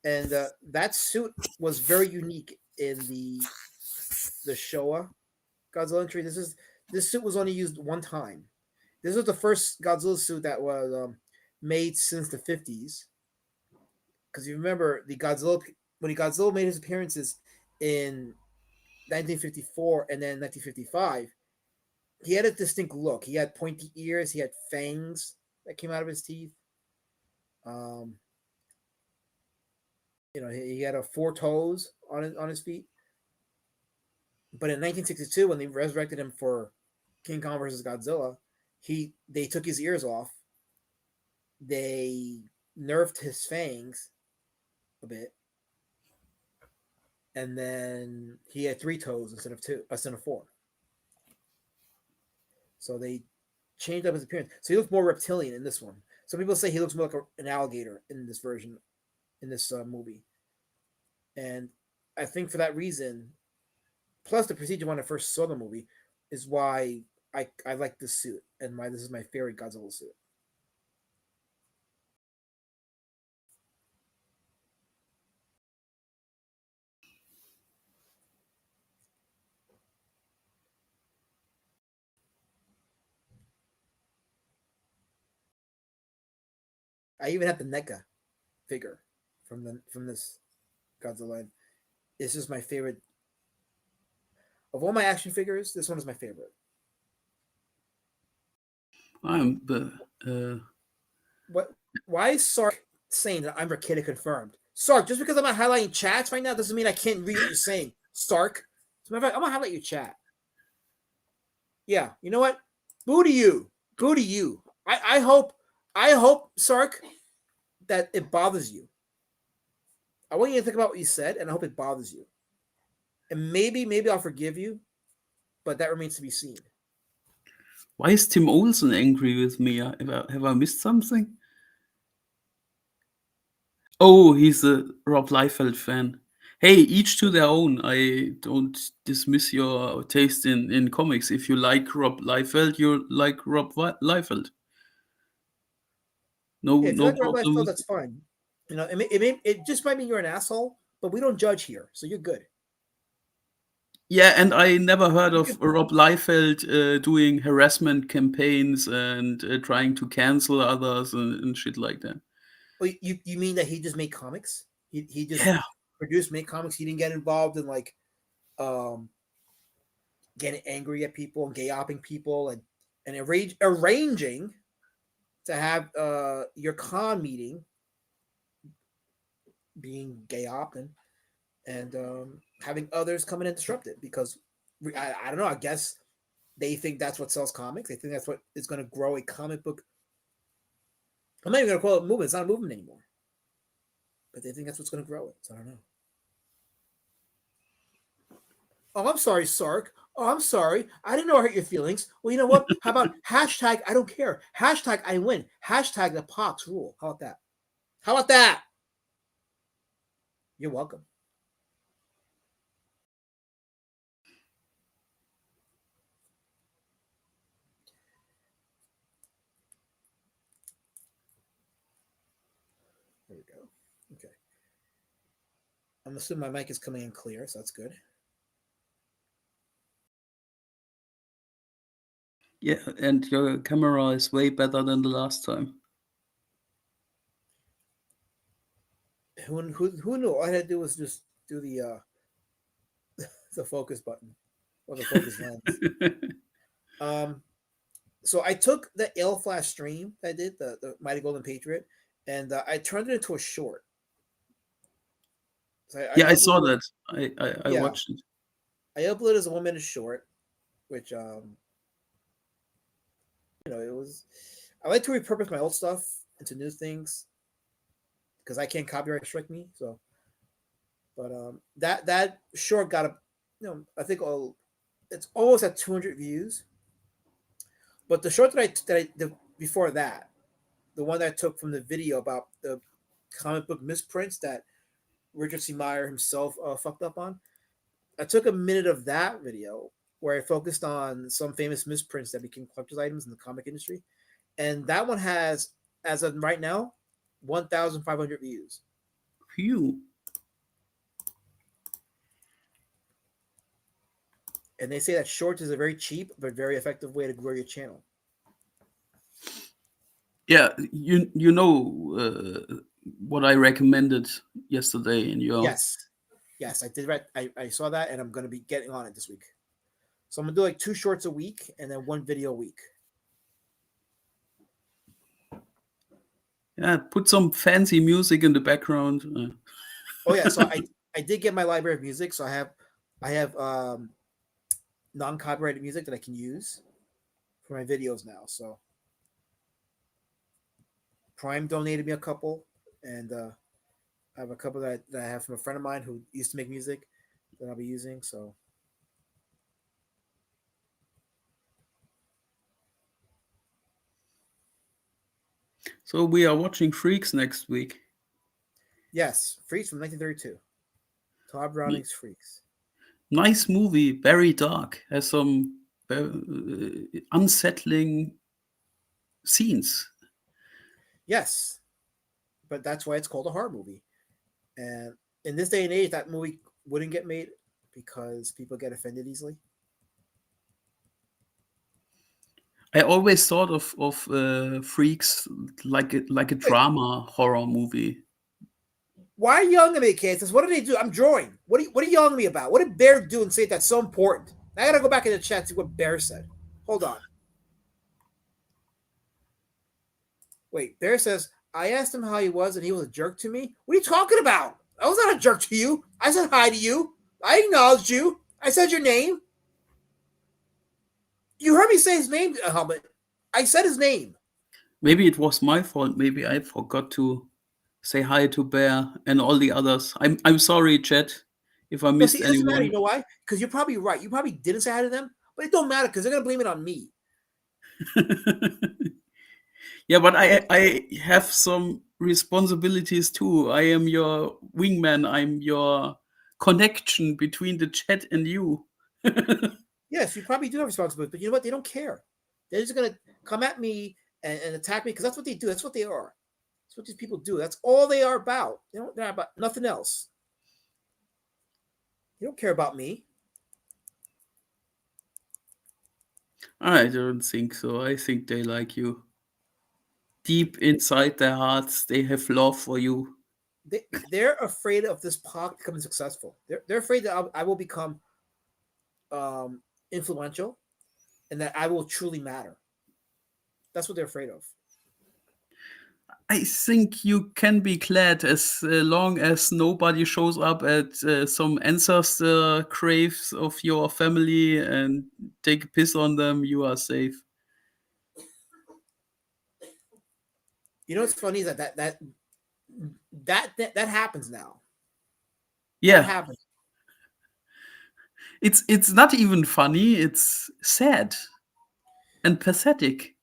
Speaker 2: and that suit was very unique in the Showa Godzilla entry. This suit was only used one time. This was the first Godzilla suit that was made since the 50s. Because you remember the Godzilla when Godzilla made his appearances in 1954 and then 1955, he had a distinct look. He had pointy ears. He had fangs that came out of his teeth. Um, he had 4 toes on his feet. But in 1962, when they resurrected him for King Kong versus Godzilla, they took his ears off. They nerfed his fangs a bit, and then he had 3 toes instead of 4. So they changed up his appearance. So he looks more reptilian in this one. Some people say he looks more like an alligator in this version, in this movie. And I think for that reason, plus the procedure when I first saw the movie, is why I like this suit and why this is my favorite Godzilla suit. I even have the NECA figure from this Godzilla. This is my favorite of all my action figures. This one is my favorite.
Speaker 4: I'm the.
Speaker 2: What? Why is Sark saying that I'm Rakita confirmed? Sark, just because I'm not highlighting chats right now doesn't mean I can't read what you're saying. Sark. As a matter of fact, I'm gonna highlight your chat. Yeah, you know what? Boo to you. Boo to you. I hope, Sark, that it bothers you. I want you to think about what you said, and I hope it bothers you. And maybe I'll forgive you, but that remains to be seen.
Speaker 4: Why is Tim Olsen angry with me? Have I missed something? Oh, he's a Rob Liefeld fan. Hey, each to their own. I don't dismiss your taste in comics. If you like Rob Liefeld, you like Rob Liefeld. No,
Speaker 2: Yeah, if you
Speaker 4: no
Speaker 2: like Rob
Speaker 4: problem
Speaker 2: Liefeld,
Speaker 4: with
Speaker 2: that's fine. You know, it just might mean you're an asshole, but we don't judge here, so you're good.
Speaker 4: Yeah, and I never heard
Speaker 2: You
Speaker 4: of
Speaker 2: can-
Speaker 4: Rob Liefeld doing harassment campaigns and trying to cancel others and shit like that.
Speaker 2: Oh, you mean that he just made comics? He just
Speaker 4: Yeah.
Speaker 2: produced, made comics. He didn't get involved in like um getting angry at people and gay-opping people and arranging to have your con meeting being gay-opped and having others come in and disrupt it because I don't know. I guess they think that's what sells comics. They think that's what is going to grow a comic book. I'm not even going to call it a movement. It's not a movement anymore. But they think that's what's going to grow it. So I don't know. Oh, I'm sorry, Sark. Oh, I'm sorry. I didn't know I hurt your feelings. Well, you know what? How about hashtag I don't care? Hashtag I win. Hashtag the Pox rule. How about that? How about that? You're welcome. There we go. Okay. I'm assuming my mic is coming in clear, so that's good.
Speaker 4: Yeah, and your camera is way better than the last time.
Speaker 2: Who knew? All I had to do was just do the the focus button or the focus lens. So I took the Ale Flash stream I did, the Mighty Golden Patriot, and I turned it into a short. So
Speaker 4: I saw that. I
Speaker 2: Yeah.
Speaker 4: watched it.
Speaker 2: I uploaded as a 1 minute short, which it was. I like to repurpose my old stuff into new things because I can't copyright strike me. So, but that short got I think it's almost at 200 views. But the short that I did before that, the one that I took from the video about the comic book misprints that Richard C. Meyer himself fucked up on, I took a minute of that video where I focused on some famous misprints that became collector's items in the comic industry, and that one has, as of right now, 1,500 views.
Speaker 4: Phew.
Speaker 2: And they say that shorts is a very cheap but very effective way to grow your channel.
Speaker 4: Yeah, you know what I recommended yesterday in your.
Speaker 2: Yes, I did. I saw that, and I'm going to be getting on it this week. So I'm going to do like 2 shorts a week and then 1 video a week.
Speaker 4: Yeah, put some fancy music in the background.
Speaker 2: Oh yeah, so I did get my library of music, so I have non-copyrighted music that I can use for my videos now. So Prime donated me a couple, and I have a couple that I have from a friend of mine who used to make music that I'll be using.
Speaker 4: So we are watching Freaks next week.
Speaker 2: Yes, Freaks from 1932. Todd Browning's Freaks.
Speaker 4: Nice movie, very dark. Has some unsettling scenes.
Speaker 2: Yes, but that's why it's called a horror movie. And in this day and age, that movie wouldn't get made because people get offended easily.
Speaker 4: I always thought of Freaks like a drama horror movie.
Speaker 2: Why are you yelling at me, kids? What did they do? I'm drawing. What are you yelling at me about? What did Bear do and say that's so important? I gotta go back in the chat and see what Bear said. Hold on. Wait, Bear says, I asked him how he was and he was a jerk to me. What are you talking about? I was not a jerk to you. I said hi to you. I acknowledged you. I said your name. You heard me say his name, Helmet. I said his name.
Speaker 4: Maybe it was my fault. Maybe I forgot to say hi to Bear and all the others. I'm sorry, chat, if I
Speaker 2: No, see,
Speaker 4: missed
Speaker 2: it doesn't matter. You
Speaker 4: anyone.
Speaker 2: know why? Because you're probably right. You probably didn't say hi to them, but it don't matter because they're gonna blame it on me.
Speaker 4: Yeah, but I have some responsibilities too. I am your wingman. I'm your connection between the chat and you.
Speaker 2: Yes, you probably do have responsibility, but you know what? They don't care. They're just gonna come at me and attack me because that's what they do. That's what they are. That's what these people do. That's all they are about. They're about nothing else. They don't care about me.
Speaker 4: I don't think so. I think they like you. Deep inside their hearts, they have love for you.
Speaker 2: They're afraid of this pod becoming successful. They're afraid that I will become influential and that I will truly matter. That's what they're afraid of.
Speaker 4: I think you can be glad as long as nobody shows up at some ancestor graves of your family and take a piss on them. You are safe.
Speaker 2: You know what's funny is that happens now. That
Speaker 4: Yeah,
Speaker 2: happens.
Speaker 4: it's not even funny. It's sad and pathetic.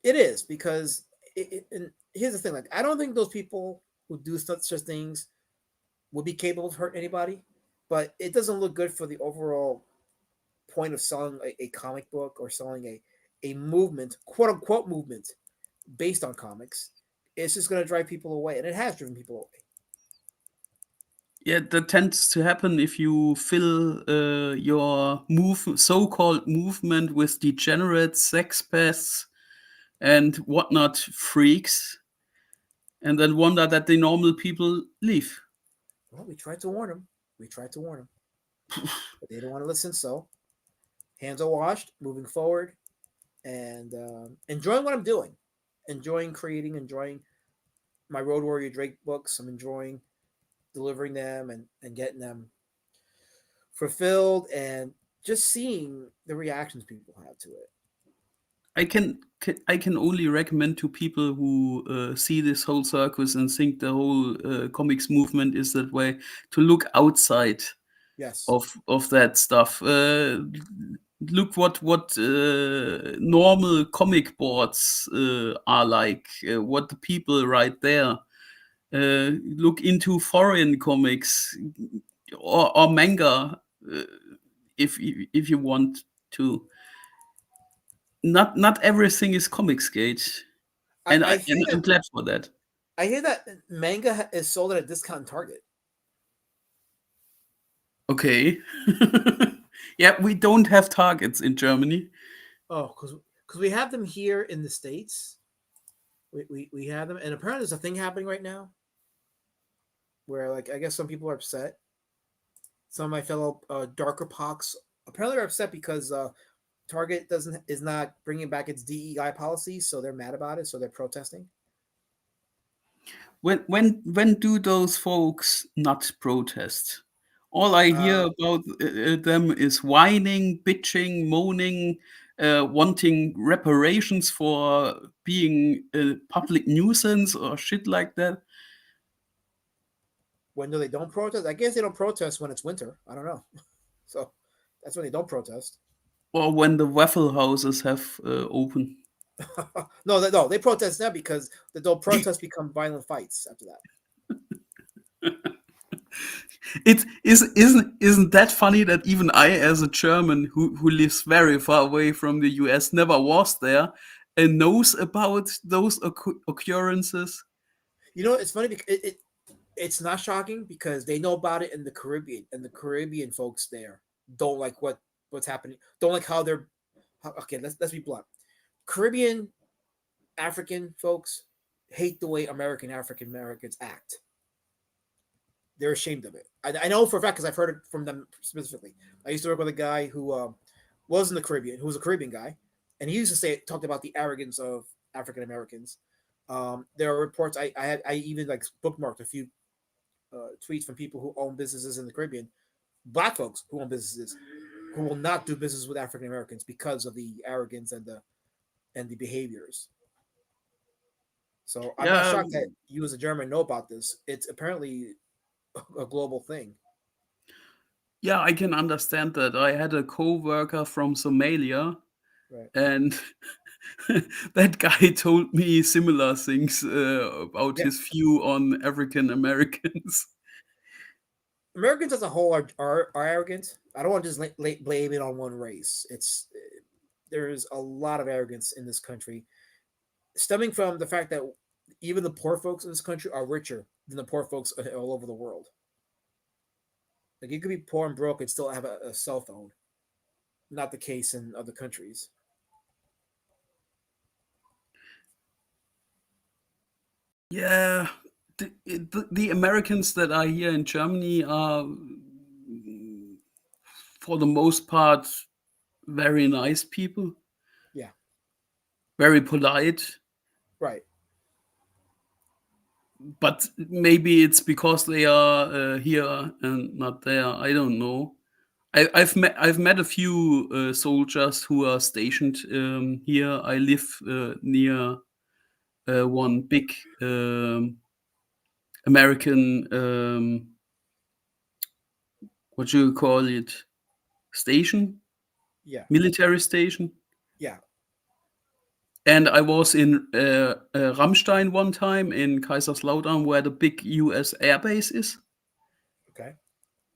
Speaker 2: It is because and here's the thing: like I don't think those people who do such things would be capable of hurting anybody, but it doesn't look good for the overall point of selling a comic book or selling a movement, quote unquote movement, based on comics. It's just going to drive people away, and it has driven people away.
Speaker 4: Yeah, that tends to happen if you fill your so-called movement with degenerate sex pests and whatnot freaks, and then wonder that the normal people leave.
Speaker 2: Well, we tried to warn them. We tried to warn them, but they don't want to listen. So hands are washed, moving forward, and enjoying what I'm doing, enjoying creating, enjoying my Road Warrior Drake books. I'm enjoying delivering them and getting them fulfilled and just seeing the reactions people have to it.
Speaker 4: I can only recommend to people who see this whole circus and think the whole comics movement is that way to look outside
Speaker 2: Yes.
Speaker 4: of that stuff. Look what normal comic boards are like. What the people write there. Look into foreign comics or manga if you want to. Not everything is Comicsgate,
Speaker 2: I,
Speaker 4: and
Speaker 2: I hear
Speaker 4: I'm
Speaker 2: that
Speaker 4: glad for that.
Speaker 2: I hear that manga is sold at a discount in Target.
Speaker 4: Okay. Yeah, we don't have targets in Germany.
Speaker 2: Oh, because we have them here in the States. We have them, and apparently there's a thing happening right now where, like, I guess some people are upset. Some of my fellow darker pox apparently are upset because Target is not bringing back its DEI policies, so they're mad about it. So they're protesting.
Speaker 4: When do those folks not protest? All I hear
Speaker 2: Uh,
Speaker 4: about them is whining, bitching, moaning, wanting reparations for being a public nuisance or shit like that.
Speaker 2: when do they don't protest? I guess they don't protest when it's winter. I don't know. So that's when they don't protest.
Speaker 4: Or when the waffle houses have open.
Speaker 2: No, they protest now because the don't protest become violent fights after that.
Speaker 4: Isn't that funny that even I, as a German who lives very far away from the US, never was there, and knows about those occurrences?
Speaker 2: You know, it's funny because it's not shocking because they know about it in the Caribbean, and the Caribbean folks there don't like what's happening. Don't like how they're. Okay, let's be blunt. Caribbean African folks hate the way African Americans act. They're ashamed of it. I know for a fact because I've heard it from them specifically. I used to work with a guy who was in the Caribbean, who was a Caribbean guy, and he used to talked about the arrogance of African Americans. There are reports. I even like bookmarked a few tweets from people who own businesses in the Caribbean, black folks who own businesses, who will not do business with African Americans because of the arrogance and the behaviors. So I'm not
Speaker 4: Yeah,
Speaker 2: shocked that you as a German know about this. It's apparently a global thing.
Speaker 4: yeah, I can understand that. I had a coworker from Somalia,
Speaker 2: Right.
Speaker 4: and that guy told me similar things about
Speaker 2: Yeah.
Speaker 4: his view on African Americans.
Speaker 2: Americans as a whole are arrogant. I don't want to just blame it on one race. It's there's a lot of arrogance in this country, stemming from the fact that even the poor folks in this country are richer than the poor folks all over the world. Like you could be poor and broke and still have a cell phone. Not the case in other countries.
Speaker 4: Yeah, the Americans that are here in Germany are, for the most part, very nice people,
Speaker 2: Yeah.
Speaker 4: very polite.
Speaker 2: Right.
Speaker 4: But maybe it's because they are here and not there. I don't know. I've met a few soldiers who are stationed here. I live near one big American, what do you call it, station,
Speaker 2: Yeah.
Speaker 4: military station.
Speaker 2: Yeah.
Speaker 4: And I was in Ramstein one time in Kaiserslautern, where the big U.S. airbase is,
Speaker 2: Okay.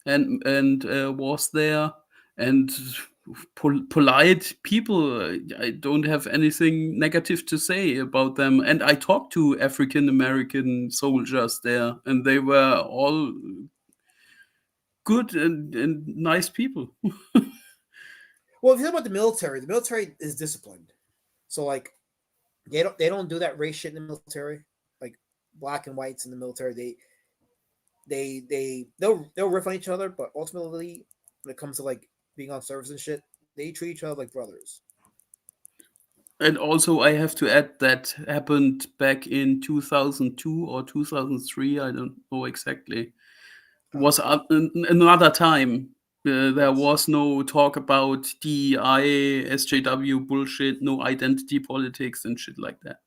Speaker 4: and was there, and polite people. I don't have anything negative to say about them. And I talked to African American soldiers there, and they were all good and nice people.
Speaker 2: Well, if you think about the military is disciplined. So like they don't do that race shit in the military. Like black and whites in the military, they'll riff on each other, but ultimately when it comes to like being on service and shit, they treat each other like brothers.
Speaker 4: And also, I have to add that happened back in 2002 or 2003. I don't know exactly. It
Speaker 2: Uh,
Speaker 4: was another time. There
Speaker 2: yes.
Speaker 4: was no talk about DEI, SJW bullshit, no identity politics and shit like that.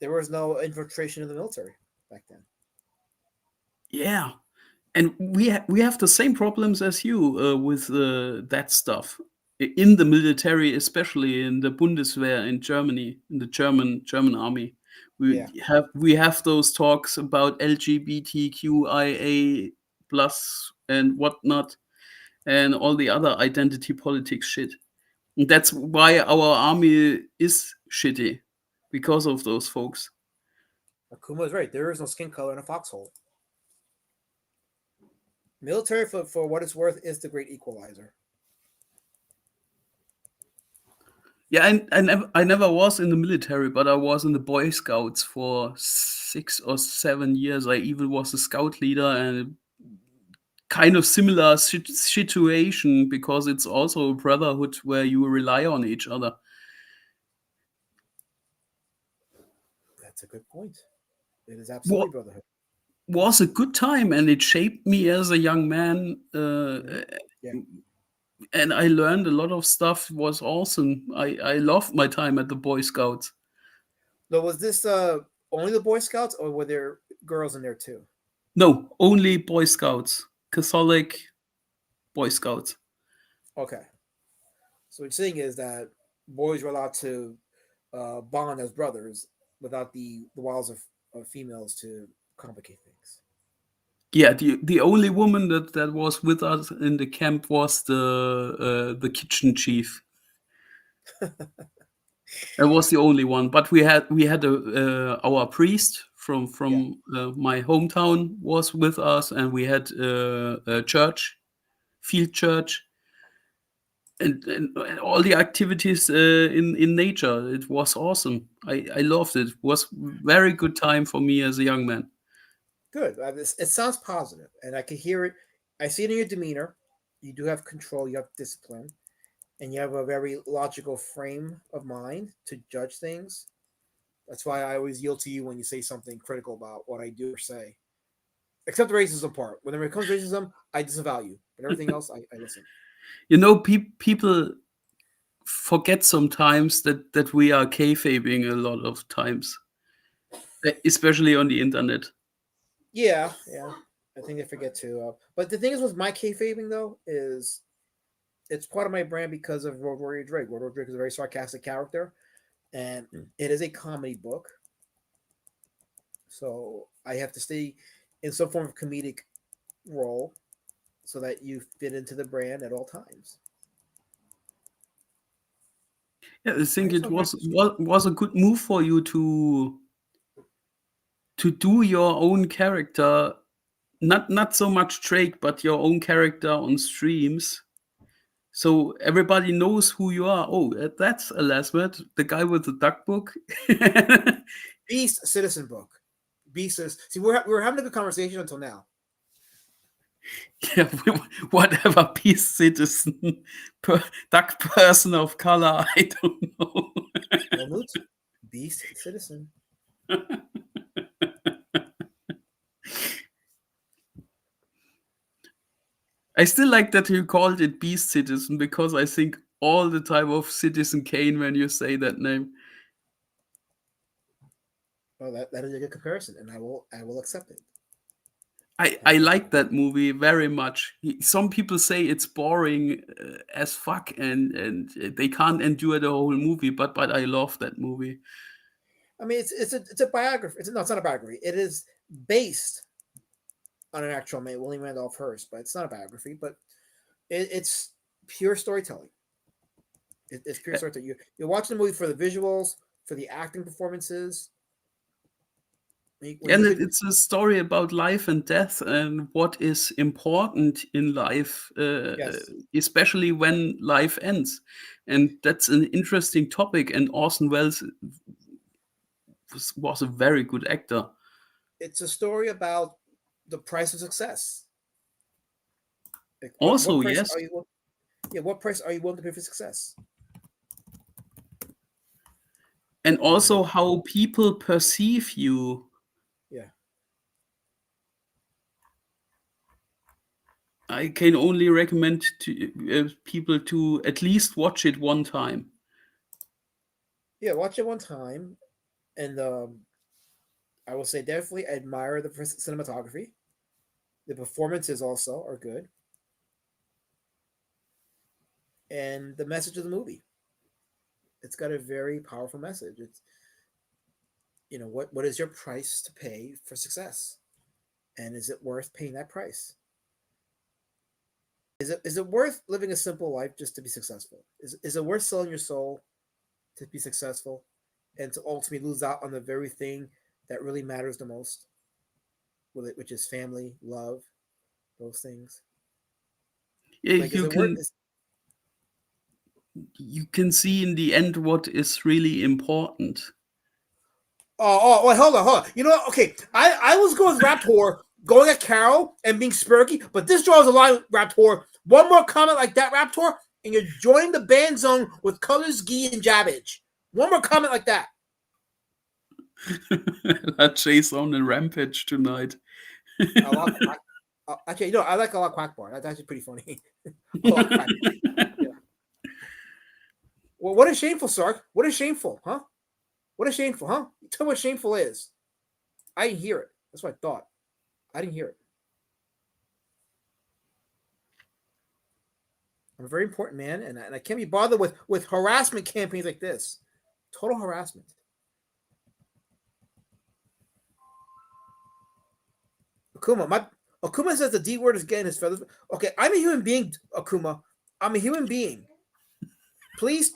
Speaker 2: There was no infiltration in the military back then.
Speaker 4: Yeah, and we have the same problems as you with that stuff in the military, especially in the Bundeswehr in Germany, in the German army.
Speaker 2: Yeah.
Speaker 4: We have those talks about LGBTQIA plus and whatnot, and all the other identity politics shit. And that's why our army is shitty, because of those folks.
Speaker 2: Akuma is right. There is no skin color in a foxhole. Military, for what it's worth, is the great equalizer.
Speaker 4: Yeah, I never was in the military, but I was in the Boy Scouts for 6 or 7 years. I even was a scout leader, and kind of similar situation, because it's also a brotherhood where you rely on each other.
Speaker 2: That's a good point. It is absolutely
Speaker 4: What
Speaker 2: brotherhood.
Speaker 4: was a good time, and it shaped me as a young man.
Speaker 2: Mhm. Yeah.
Speaker 4: And I learned a lot of stuff. It was awesome. I loved my time at the Boy Scouts.
Speaker 2: So was this only the Boy Scouts, or were there girls in there too?
Speaker 4: No, only Boy Scouts, Catholic Boy Scouts.
Speaker 2: Okay. So what you're saying is that boys were allowed to bond as brothers without the walls of females to complicate things.
Speaker 4: Yeah, the only woman that was with us in the camp was the kitchen chief. That was the only one. But we had our priest
Speaker 2: Yeah.
Speaker 4: from my hometown was with us, and we had a church, field church, and all the activities in nature. It was awesome. I loved it. It was very good time for me as a young man.
Speaker 2: Good. It sounds positive, and I can hear it. I see it in your demeanor. You do have control. You have discipline, and you have a very logical frame of mind to judge things. That's why I always yield to you when you say something critical about what I do or say. Except the racism part. Whenever it comes to racism, I disavow you. But everything else, I listen.
Speaker 4: People forget sometimes that we are kayfabing a lot of times, especially on the internet.
Speaker 2: Yeah. I think they forget to. But the thing is with my kayfabing, though, is it's part of my brand because of Road Warrior Drake. Road Warrior Drake is a very sarcastic character, and it is a comedy book. So I have to stay in some form of comedic role so that you fit into the brand at all times.
Speaker 4: Yeah, I think
Speaker 2: Right?
Speaker 4: it
Speaker 2: So
Speaker 4: was a good move for you to do your own character, not so much Drake, but your own character on streams. So everybody knows who you are. Oh, that's Elasmet, the guy with the duck book.
Speaker 2: Beast Citizen book. Beast is see we were having a good conversation until now.
Speaker 4: Yeah, whatever peace citizen, duck person of color, I don't know.
Speaker 2: Helmut, Beast Citizen.
Speaker 4: I still like that you called it Beast Citizen because I think all the time of Citizen Kane when you say that name.
Speaker 2: Oh, that is a good comparison, and I will accept it.
Speaker 4: I like that movie very much. Some people say it's boring as fuck and they can't endure the whole movie, but I love that movie.
Speaker 2: I mean, it's a biography. It's not a biography. It is based on an actual man, William Randolph Hearst, but it's not a biography. But it's pure storytelling. It's pure storytelling. You're watching the movie for the visuals, for the acting performances.
Speaker 4: And it's a story about life and death and what is important in life,
Speaker 2: Yes.
Speaker 4: especially when life ends. And that's an interesting topic. And Orson Welles was a very good actor.
Speaker 2: It's a story about the price of success. Like,
Speaker 4: Also,
Speaker 2: what price
Speaker 4: yes.
Speaker 2: are you? Yeah, what price are you willing to pay for success?
Speaker 4: And also how people perceive you.
Speaker 2: Yeah.
Speaker 4: I can only recommend to people to at least watch it one time.
Speaker 2: Yeah, watch it one time, and I will say definitely admire the cinematography. The performances also are good, and the message of the movie. It's got a very powerful message. It's what is your price to pay for success, and is it worth paying that price? Is it worth living a simple life just to be successful? Is it worth selling your soul to be successful, and to ultimately lose out on the very thing that really matters the most, which is family, love, those things?
Speaker 4: Yeah,
Speaker 2: Like, is it worth?
Speaker 4: you can see in the end what is really important.
Speaker 2: Wait, hold on. You know what? Okay, I was going with Raptor, going at Carol and being spurky, but this draws a line, Raptor. One more comment like that, Raptor, and you're joining the band zone with Colors, Gee, and Jabbage. One more comment like that.
Speaker 4: That chase on a rampage tonight.
Speaker 2: Actually, I like a lot of Quackbar. That's actually pretty funny. A lot of Quackbar. Yeah. Well, what is shameful, Sark? What is shameful, huh? What is shameful, huh? Tell me what shameful is. I didn't hear it. That's what I thought. I didn't hear it. I'm a very important man, and I can't be bothered with harassment campaigns like this. Total harassment. Akuma says the D word is getting his feathers. Okay, I'm a human being, Akuma. I'm a human being. Please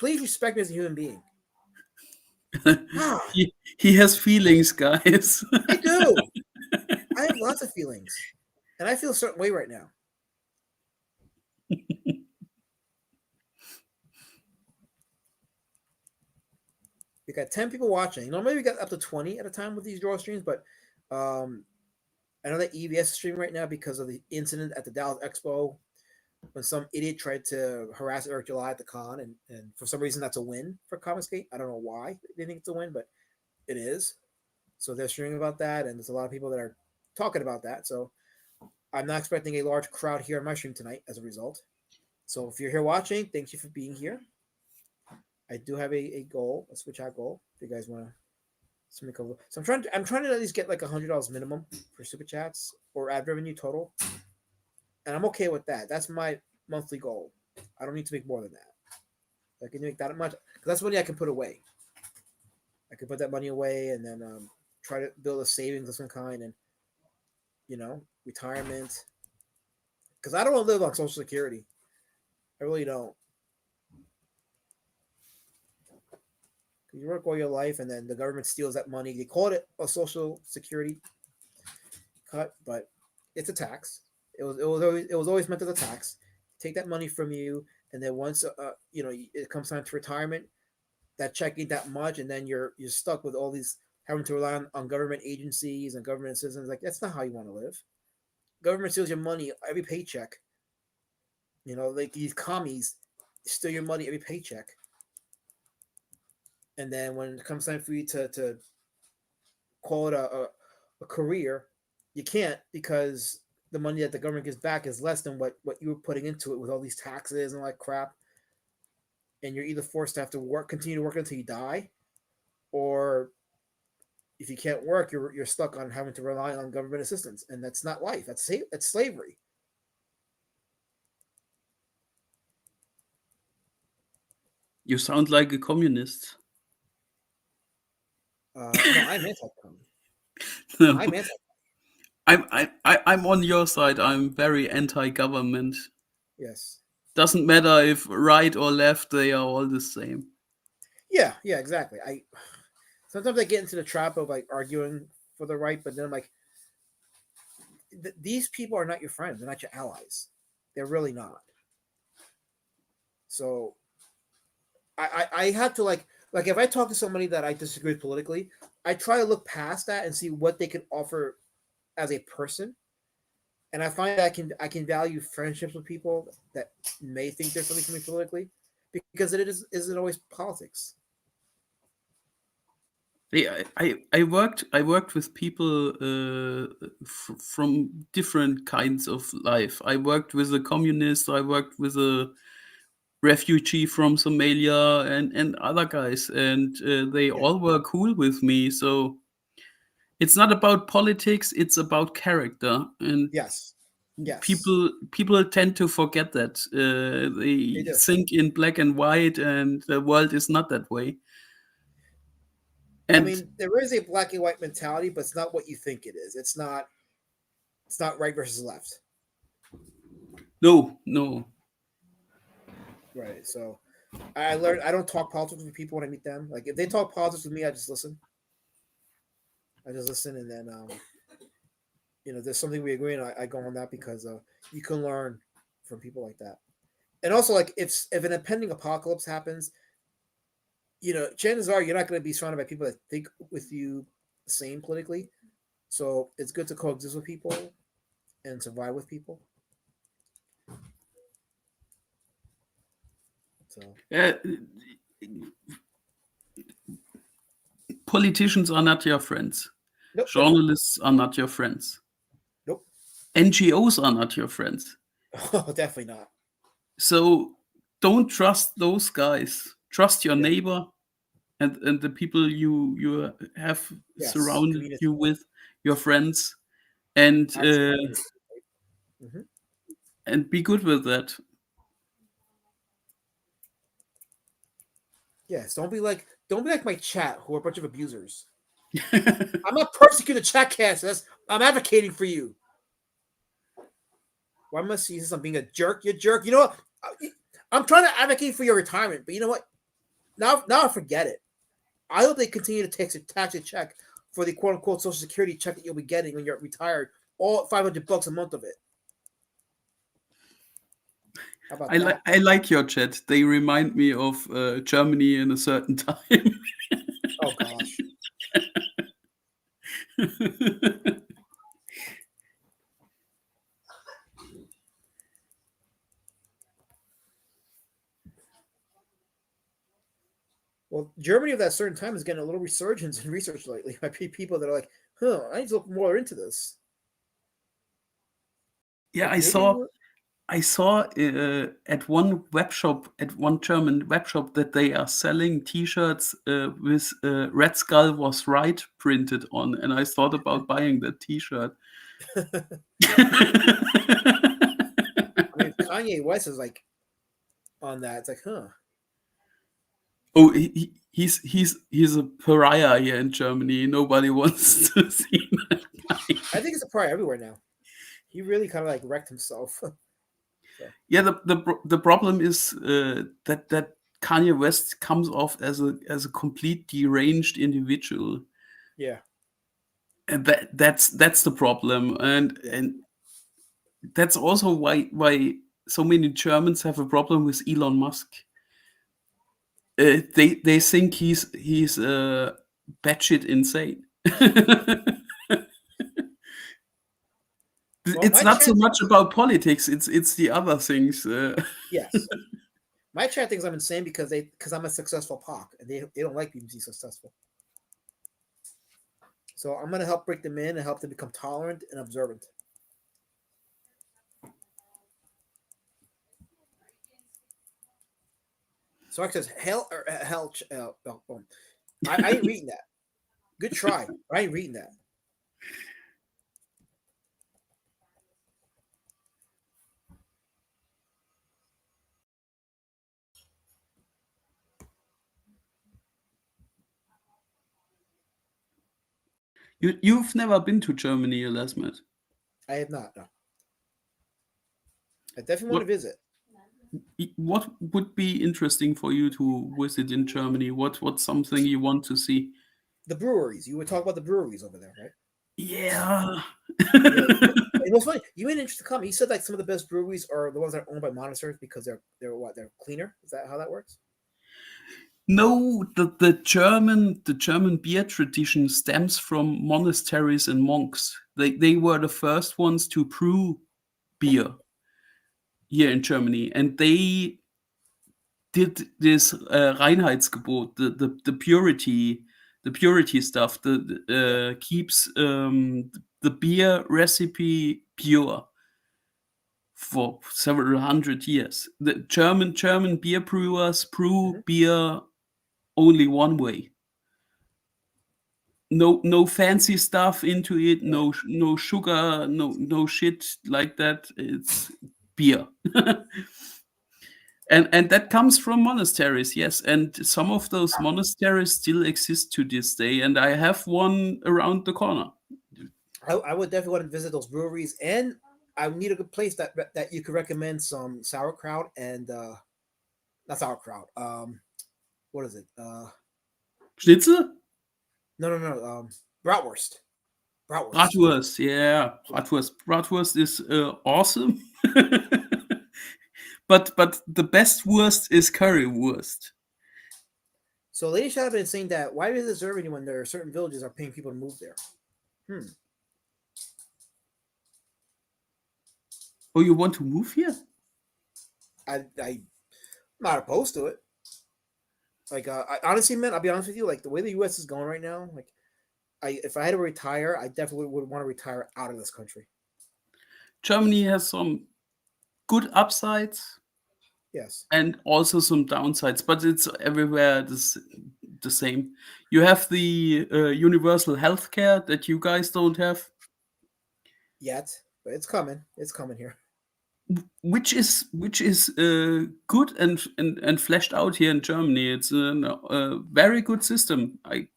Speaker 2: respect me as a human being.
Speaker 4: he has feelings, guys.
Speaker 2: I do. I have lots of feelings, and I feel a certain way right now. We got 10 people watching. Normally we got up to 20 at a time with these draw streams, but I know that EVS is streaming right now because of the incident at the Dallas Expo when some idiot tried to harass Eric July at the con, and for some reason that's a win for Comicsgate. I don't know why they think it's a win, but it is. So they're streaming about that, and there's a lot of people that are talking about that. So I'm not expecting a large crowd here on my stream tonight as a result. So if you're here watching, thank you for being here. I do have a goal, a switch out goal. If you guys want to submit a goal. So I'm trying to at least get like $100 minimum for super chats or ad revenue total. And I'm okay with that. That's my monthly goal. I don't need to make more than that. I can make that much because that's money I can put away. I can put that money away and then try to build a savings of some kind and, retirement. Because I don't want to live on Social Security. I really don't. You work all your life and then the government steals that money. They call it a Social Security cut, but it's a tax. It was always meant as a tax. Take that money from you, and then once it comes time to retirement, that check ain't that much, and then you're stuck with all these having to rely on government agencies and government assistance. Like that's not how you want to live. Government steals your money every paycheck. Like these commies steal your money every paycheck. And then when it comes time for you to call it a career, you can't because the money that the government gives back is less than what you were putting into it with all these taxes and all that crap. And you're either forced to have to continue to work until you die, or if you can't work, you're stuck on having to rely on government assistance, and that's not life. That's slavery.
Speaker 4: You sound like a communist.
Speaker 2: No, I'm anti-communist.
Speaker 4: No.
Speaker 2: I'm anti.
Speaker 4: I'm on your side. I'm very anti-government.
Speaker 2: Yes.
Speaker 4: Doesn't matter if right or left, they are all the same.
Speaker 2: Yeah, exactly. Sometimes I get into the trap of like arguing for the right, but then I'm like, these people are not your friends. They're not your allies. They're really not. So I have to like if I talk to somebody that I disagree with politically, I try to look past that and see what they can offer as a person. And I find that I can value friendships with people that may think differently from me politically, because it isn't always politics.
Speaker 4: Yeah, I worked with people from different kinds of life. I worked with a communist. I worked with a refugee from Somalia and other guys, and they all were cool with me. So it's not about politics; it's about character. And
Speaker 2: Yes.
Speaker 4: people tend to forget that. They
Speaker 2: do.
Speaker 4: think in black and white, and the world is not that way.
Speaker 2: And I mean, there is a black and white mentality, but it's not what you think it is. It's not right versus left.
Speaker 4: No.
Speaker 2: Right. So I learned I don't talk politics with people when I meet them. Like if they talk politics with me, I just listen. And then there's something we agree on. I go on that because you can learn from people like that. And also, like if an impending apocalypse happens, chances are you're not going to be surrounded by people that think with you the same politically. So it's good to coexist with people and survive with people. So
Speaker 4: politicians are not your friends.
Speaker 2: Nope,
Speaker 4: Journalists are not your friends.
Speaker 2: Nope.
Speaker 4: NGOs are not your friends.
Speaker 2: Oh, definitely not.
Speaker 4: So don't trust those guys. Trust your neighbor and the people you have surrounded
Speaker 2: community.
Speaker 4: you with, your friends, and and be good with that.
Speaker 2: Yes, don't be like my chat, who are a bunch of abusers. I'm not persecuting the chat cast. I'm advocating for you. Why must you say I'm being a jerk? You jerk. You know what? I'm trying to advocate for your retirement, but you know what? Now I forget it. I hope they continue to tax a check for the quote unquote Social Security check that you'll be getting when you're retired, all $500 a month of it. How about that?
Speaker 4: I like your chat. They remind me of Germany in a certain time.
Speaker 2: Oh gosh. Well, Germany at that certain time is getting a little resurgence in research lately by people that are like, huh, I need to look more into this.
Speaker 4: Yeah,
Speaker 2: Like
Speaker 4: I
Speaker 2: maybe
Speaker 4: saw I saw at one web shop, at one German web shop, that they are selling T-shirts with "Red Skull was right" printed on, and I thought about buying that T-shirt.
Speaker 2: I mean, if Kanye West is like on that, it's like, huh.
Speaker 4: Oh, he's a pariah here in Germany. Nobody wants to see that guy.
Speaker 2: I think it's a prior everywhere now. He really kind of like wrecked himself.
Speaker 4: Yeah, the problem is that Kanye West comes off as a complete deranged individual,
Speaker 2: Yeah.
Speaker 4: and that's the problem, and that's also why so many Germans have a problem with Elon Musk. They think he's batshit insane.
Speaker 2: Well,
Speaker 4: It's
Speaker 2: my
Speaker 4: not so
Speaker 2: chat
Speaker 4: much
Speaker 2: thinks
Speaker 4: about politics. It's the other things.
Speaker 2: yes. My chat thinks I'm insane because I'm a successful POC and they don't like being successful. So I'm gonna help break them in and help them become tolerant and observant. So I says hell or hell. I ain't reading that. Good try. I ain't reading that.
Speaker 4: You've never been to Germany, Elasmet.
Speaker 2: I have not. No. I definitely want
Speaker 4: What
Speaker 2: to visit
Speaker 4: what would be interesting for you to visit in Germany? What's something you want to see?
Speaker 2: the breweries. You would talk about the breweries over there, right?
Speaker 4: Yeah.
Speaker 2: Yeah. It was funny. You made an interesting comment. You said like some of the best breweries are the ones that are owned by monasteries because they're cleaner. Is that how that works?
Speaker 4: No, the German beer tradition stems from monasteries and monks. They were the first ones to brew beer here in Germany, and they did this Reinheitsgebot, the purity stuff, keeps the beer recipe pure for several hundred years. The German beer brewers brew
Speaker 2: Mm-hmm.
Speaker 4: beer only one way. No fancy stuff into it.
Speaker 2: Right.
Speaker 4: No sugar. No shit like that. It's beer. And that comes from monasteries, yes. And some of those monasteries still exist to this day. And I have one around the corner.
Speaker 2: I would definitely want to visit those breweries, and I would need a good place that you could recommend some sauerkraut and not sauerkraut. What is it?
Speaker 4: Schnitzel?
Speaker 2: No. Bratwurst. Bratwurst.
Speaker 4: Bratwurst, yeah. Bratwurst is awesome. but the best wurst is currywurst.
Speaker 2: So ladies have been saying that why visit Germany when there are certain villages are paying people to move there?
Speaker 4: Oh, you want to move here?
Speaker 2: I'm not opposed to it. Like honestly, man, I'll be honest with you. Like the way the U.S. is going right now, like if I had to retire, I definitely would want to retire out of this country.
Speaker 4: Germany has some good upsides.
Speaker 2: Yes.
Speaker 4: And also some downsides, but it's everywhere the same. You have the universal healthcare that you guys don't have,
Speaker 2: Yet, but it's coming. It's coming here.
Speaker 4: which is good and fleshed out here in Germany. It's a very good system. I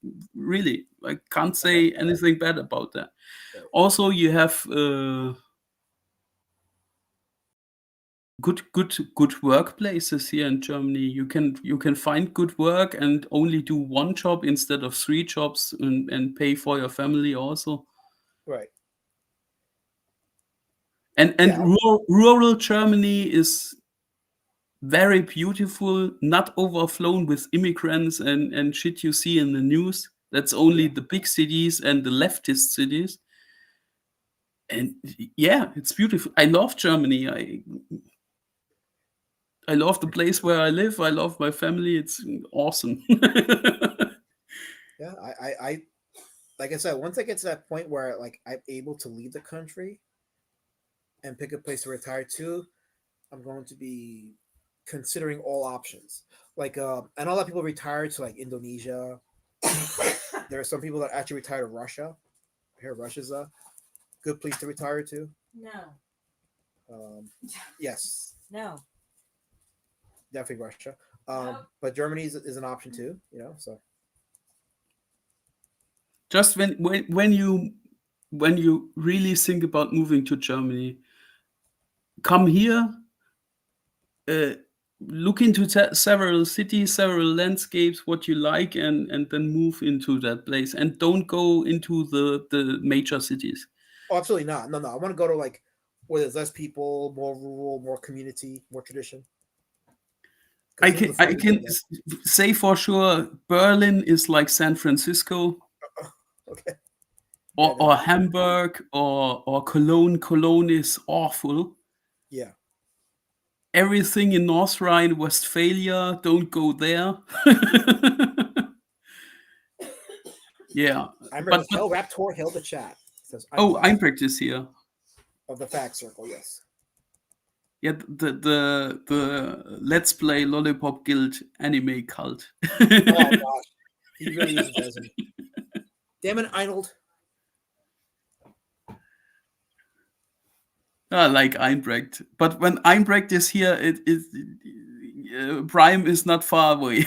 Speaker 4: can't say anything bad about that.
Speaker 2: Right.
Speaker 4: Also, you have good workplaces here in Germany. You can find good work and only do one job instead of three jobs and pay for your family also.
Speaker 2: Right.
Speaker 4: And
Speaker 2: Yeah.
Speaker 4: rural Germany is very beautiful, not overflown with immigrants and shit you see in the news. That's only the big cities and the leftist cities. And yeah, it's beautiful. I love Germany. I love the place where I live. I love my family. It's awesome.
Speaker 2: Yeah, I like I said, once I get to that point where like I'm able to leave the country and pick a place to retire to, I'm going to be considering all options. Like, I know a lot of people retire to like Indonesia. There are some people that actually retire to Russia. I hear Russia's a good place to retire to.
Speaker 5: No,
Speaker 2: Yes,
Speaker 5: no.
Speaker 2: definitely Russia.
Speaker 5: No.
Speaker 2: But Germany is an option too. You know, so
Speaker 4: Just when you really think about moving to Germany, come here, uh, look into several cities, several landscapes, what you like, and then move into that place. And don't go into the major cities.
Speaker 2: oh, absolutely not. No, no. I want to go to like where there's less people, more rural, more community, more tradition. 'Cause
Speaker 4: I
Speaker 2: those are
Speaker 4: can
Speaker 2: the
Speaker 4: I
Speaker 2: fun
Speaker 4: can
Speaker 2: ones.
Speaker 4: say for sure Berlin is like San Francisco
Speaker 2: Okay.
Speaker 4: or,
Speaker 2: Yeah, no,
Speaker 4: or Hamburg or Cologne. Cologne is awful.
Speaker 2: yeah.
Speaker 4: Everything in North Rhine-Westphalia, don't go there. Yeah,
Speaker 2: I'm ready.
Speaker 4: but
Speaker 2: Hell Raptor, hail the chat. Says I'm
Speaker 4: oh,
Speaker 2: glad
Speaker 4: Einbrecht is here.
Speaker 2: of the fact circle. Yes.
Speaker 4: Yeah, the Let's Play Lollipop Guild anime cult.
Speaker 2: Oh gosh, he really is, doesn't he? Damn it, Arnold.
Speaker 4: Like Einbrecht. But when Einbrecht is here, it is Prime is not far away.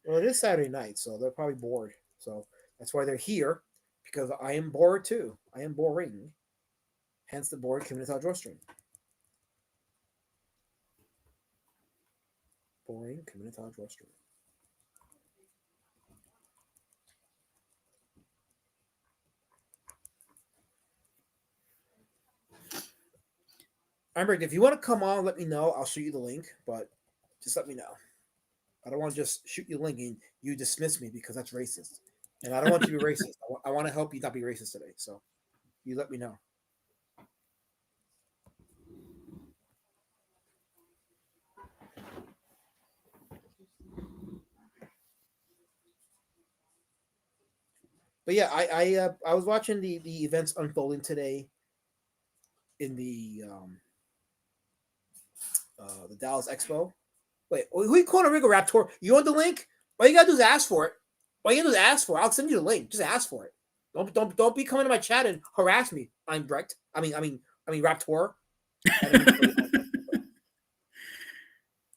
Speaker 2: Well, it is Saturday night, so they're probably bored. So that's why they're here, because I am bored too. I am boring. Hence the bored Communitah draw stream. Boring Communitah draw stream. Einberg, if you want to come on, let me know. I'll shoot you the link, but just let me know. I don't want to just shoot you a link and you dismiss me because that's racist. And I don't want you to be racist. I want to help you not be racist today. So you let me know. But yeah, I was watching the events unfolding today in the Dallas Expo. Wait, who you calling a Rigo Raptor? You want the link? All you gotta do is ask for it. All you gotta do is ask for it. I'll send you the link. Just ask for it. Don't be coming to my chat and harass me. I'm Brecht. I mean Raptor.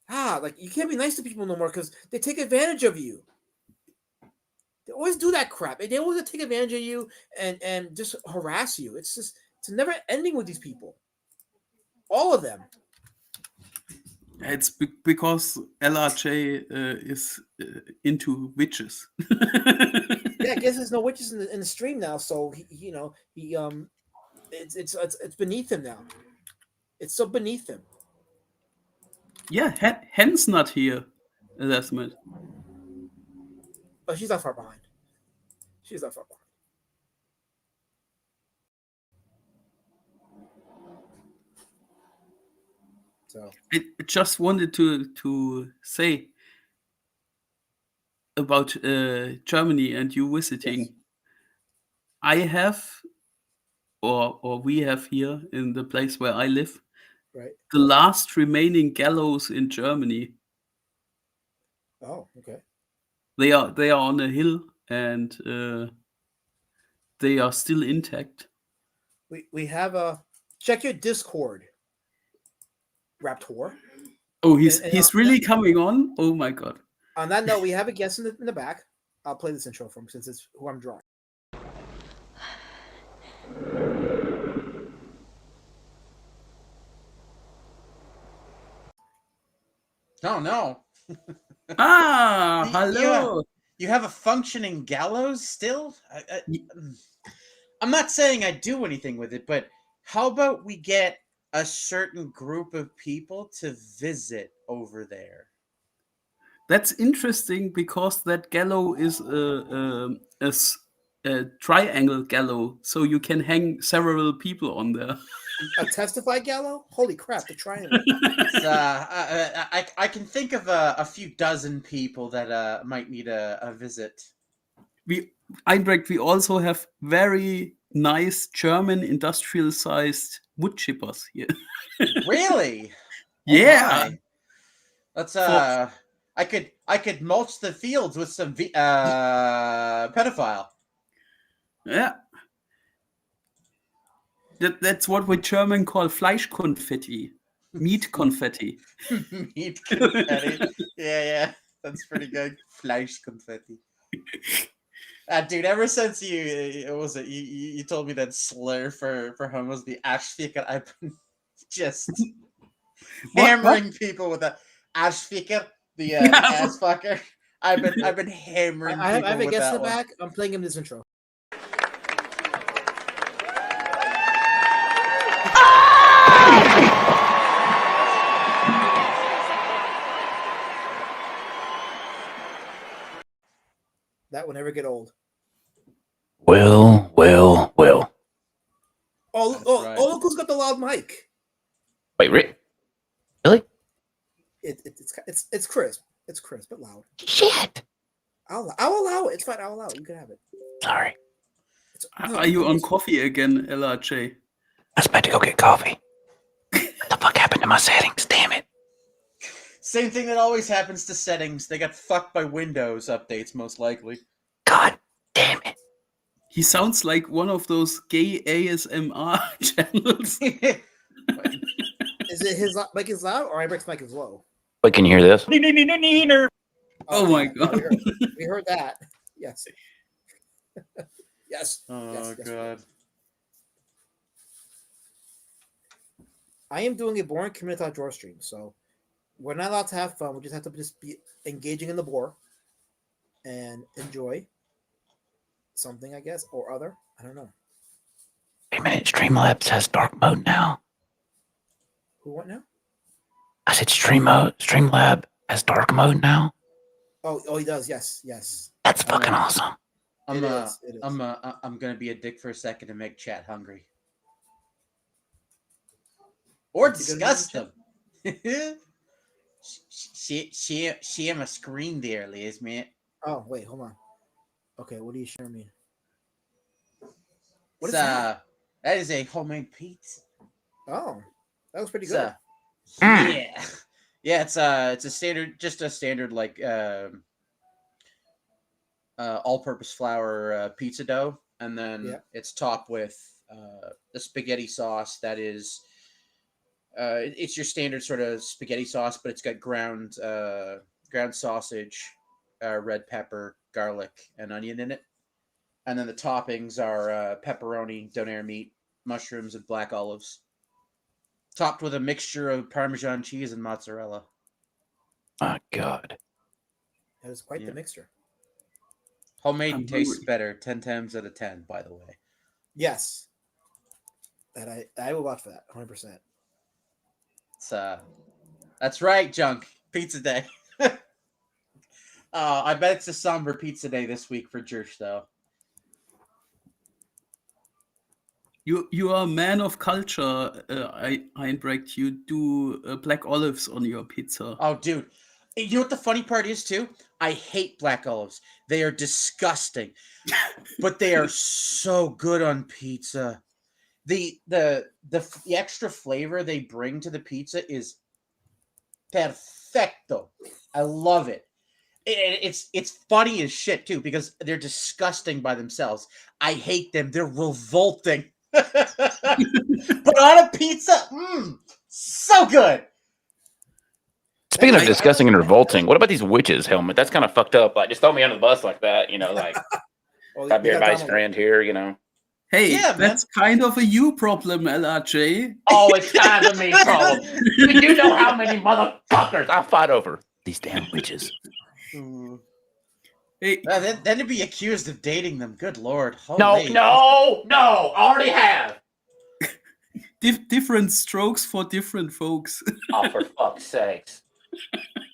Speaker 2: Like you can't be nice to people no more because they take advantage of you. They always do that crap. They always take advantage of you and just harass you. It's never ending with these people. All of them.
Speaker 4: It's because LRJ is into witches.
Speaker 2: Yeah, I guess there's no witches in the stream now, so it's beneath him now. It's so beneath him.
Speaker 4: Yeah, Hen's not here. That's it.
Speaker 2: Oh, she's not far behind. She's not far behind. So
Speaker 4: I just wanted to say about Germany and you visiting.
Speaker 2: Yes.
Speaker 4: I have, or we have here in the place where I live,
Speaker 2: right.
Speaker 4: the last remaining gallows in Germany.
Speaker 2: Oh, okay.
Speaker 4: They are on a hill and they are still intact.
Speaker 2: We have a check your Discord, Raptor.
Speaker 4: Oh, he's really coming on. Oh my god.
Speaker 2: On that note, we have a guest in the back. I'll play this intro for him since it's who I'm drawing.
Speaker 6: Oh no.
Speaker 4: Hello.
Speaker 6: You have a functioning gallows still? I'm not saying I do anything with it, but how about we get a certain group of people to visit over there?
Speaker 4: That's interesting because that gallow is a triangle gallow, so you can hang several people on there.
Speaker 2: A testified gallows? Holy crap! The triangle.
Speaker 6: I can think of a few dozen people that might need a visit.
Speaker 4: Einbrecht, we also have very nice German industrial-sized wood chippers here.
Speaker 6: Really?
Speaker 4: Yeah.
Speaker 6: my. Let's I could mulch the fields with some pedophile.
Speaker 4: Yeah. That's what we German call Fleischkonfetti. Meat confetti.
Speaker 6: Meat confetti. Yeah, that's pretty good. Fleischkonfetti. Dude, ever since you told me that slur for homos, the Ashficker, I've been just hammering people with that Ashficker, the ass fucker. I've been hammering
Speaker 2: I
Speaker 6: people
Speaker 2: have a
Speaker 6: with
Speaker 2: guest
Speaker 6: that
Speaker 2: in the
Speaker 6: one.
Speaker 2: back. I'm playing him this intro. That will never get old.
Speaker 5: Well.
Speaker 2: Oh,
Speaker 6: right.
Speaker 2: look who's got the loud mic.
Speaker 5: Wait, really?
Speaker 2: It's crisp. It's crisp but loud.
Speaker 5: Shit.
Speaker 2: I'll allow it. It's fine. I'll allow it. You can have it.
Speaker 5: Sorry.
Speaker 4: Are you on coffee again, LRJ?
Speaker 5: I was about to go get coffee. What the fuck happened to my settings? Damn it.
Speaker 6: Same thing that always happens to settings. They got fucked by Windows updates, most likely.
Speaker 5: God damn it.
Speaker 4: He sounds like one of those gay ASMR channels.
Speaker 2: Is it his mic is loud or Ibrecht's mic is low?
Speaker 5: Wait, can you hear this?
Speaker 4: Oh my
Speaker 2: yeah,
Speaker 4: God.
Speaker 2: we heard that. Yes. Yes.
Speaker 6: Oh
Speaker 2: yes,
Speaker 6: god.
Speaker 2: I am doing a boring Communitah draw stream, so we're not allowed to have fun. We just have to be engaging in the board and enjoy something, I guess, or other. I don't know.
Speaker 5: Wait a minute, Streamlabs has dark mode now.
Speaker 2: Who what now?
Speaker 5: I said Streamlab has dark mode now.
Speaker 2: Oh, he does. Yes.
Speaker 5: That's fucking awesome.
Speaker 6: I'm
Speaker 2: It is.
Speaker 6: I'm gonna be a dick for a second and make chat hungry. Or disgust them. Share my screen there, Liz, man.
Speaker 2: Oh, wait, hold on. Okay, what do you share me? What
Speaker 6: It's,
Speaker 2: is that?
Speaker 6: that is a homemade pizza.
Speaker 2: Oh, that was pretty
Speaker 6: It's,
Speaker 2: good.
Speaker 6: yeah, it's a standard like all-purpose flour pizza dough, and then it's topped with the spaghetti sauce that is it's your standard sort of spaghetti sauce, but it's got ground sausage, red pepper, garlic, and onion in it. And then the toppings are pepperoni, donair meat, mushrooms, and black olives, topped with a mixture of Parmesan cheese and mozzarella.
Speaker 5: My God.
Speaker 2: That is quite the mixture.
Speaker 6: Homemade
Speaker 4: I'm
Speaker 6: tastes
Speaker 4: hungry.
Speaker 6: better 10 times out of 10, by the way.
Speaker 2: Yes. That I will watch for that 100%.
Speaker 6: It's that's right, Junk. Pizza day. I bet it's a somber pizza day this week for Jersh, though.
Speaker 4: You are a man of culture, Einbrecht. You do black olives on your pizza.
Speaker 6: Oh, dude. You know what the funny part is, too? I hate black olives. They are disgusting. But they are so good on pizza. The extra flavor they bring to the pizza is perfecto. I love it. It's funny as shit, too, because they're disgusting by themselves. I hate them. They're revolting. But on a pizza, so good.
Speaker 5: Speaking of disgusting and revolting, what about these witches helmet? That's kind of fucked up. Like, just throw me under the bus like that, like
Speaker 2: Well,
Speaker 5: I'd be
Speaker 2: you got
Speaker 5: everybody's
Speaker 2: Donald.
Speaker 5: friend here.
Speaker 4: Hey,
Speaker 6: Yeah, man.
Speaker 4: that's kind of a you problem, LRJ.
Speaker 5: Oh, it's kind of a me problem. You know how many motherfuckers I fight over these damn witches.
Speaker 4: Hey,
Speaker 6: Then to be accused of dating them, good lord.
Speaker 5: No,
Speaker 6: Holy.
Speaker 5: already have.
Speaker 4: different strokes for different folks.
Speaker 5: Oh, for fuck's sakes.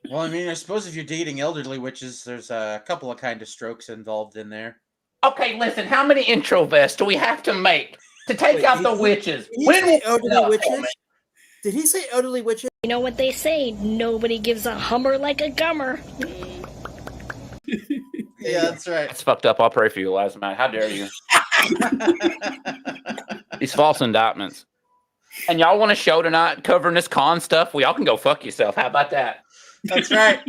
Speaker 6: Well, I mean, I suppose if you're dating elderly witches, there's a couple of kind of strokes involved in there.
Speaker 5: Okay, listen, how many intro vests do we have to make? to take
Speaker 7: Wait,
Speaker 5: out the witches.
Speaker 7: Did he
Speaker 5: When
Speaker 7: say
Speaker 5: will
Speaker 7: elderly
Speaker 5: enough,
Speaker 7: witches?
Speaker 5: Helmet?
Speaker 7: Did he say elderly witches?
Speaker 8: You know what they say, nobody gives a hummer like a gummer.
Speaker 6: Yeah, that's right.
Speaker 5: That's fucked up. I'll pray for you, last man. How dare you? These false indictments. And y'all want a show tonight covering this con stuff? Well, y'all can go fuck yourself. How about that?
Speaker 6: That's right.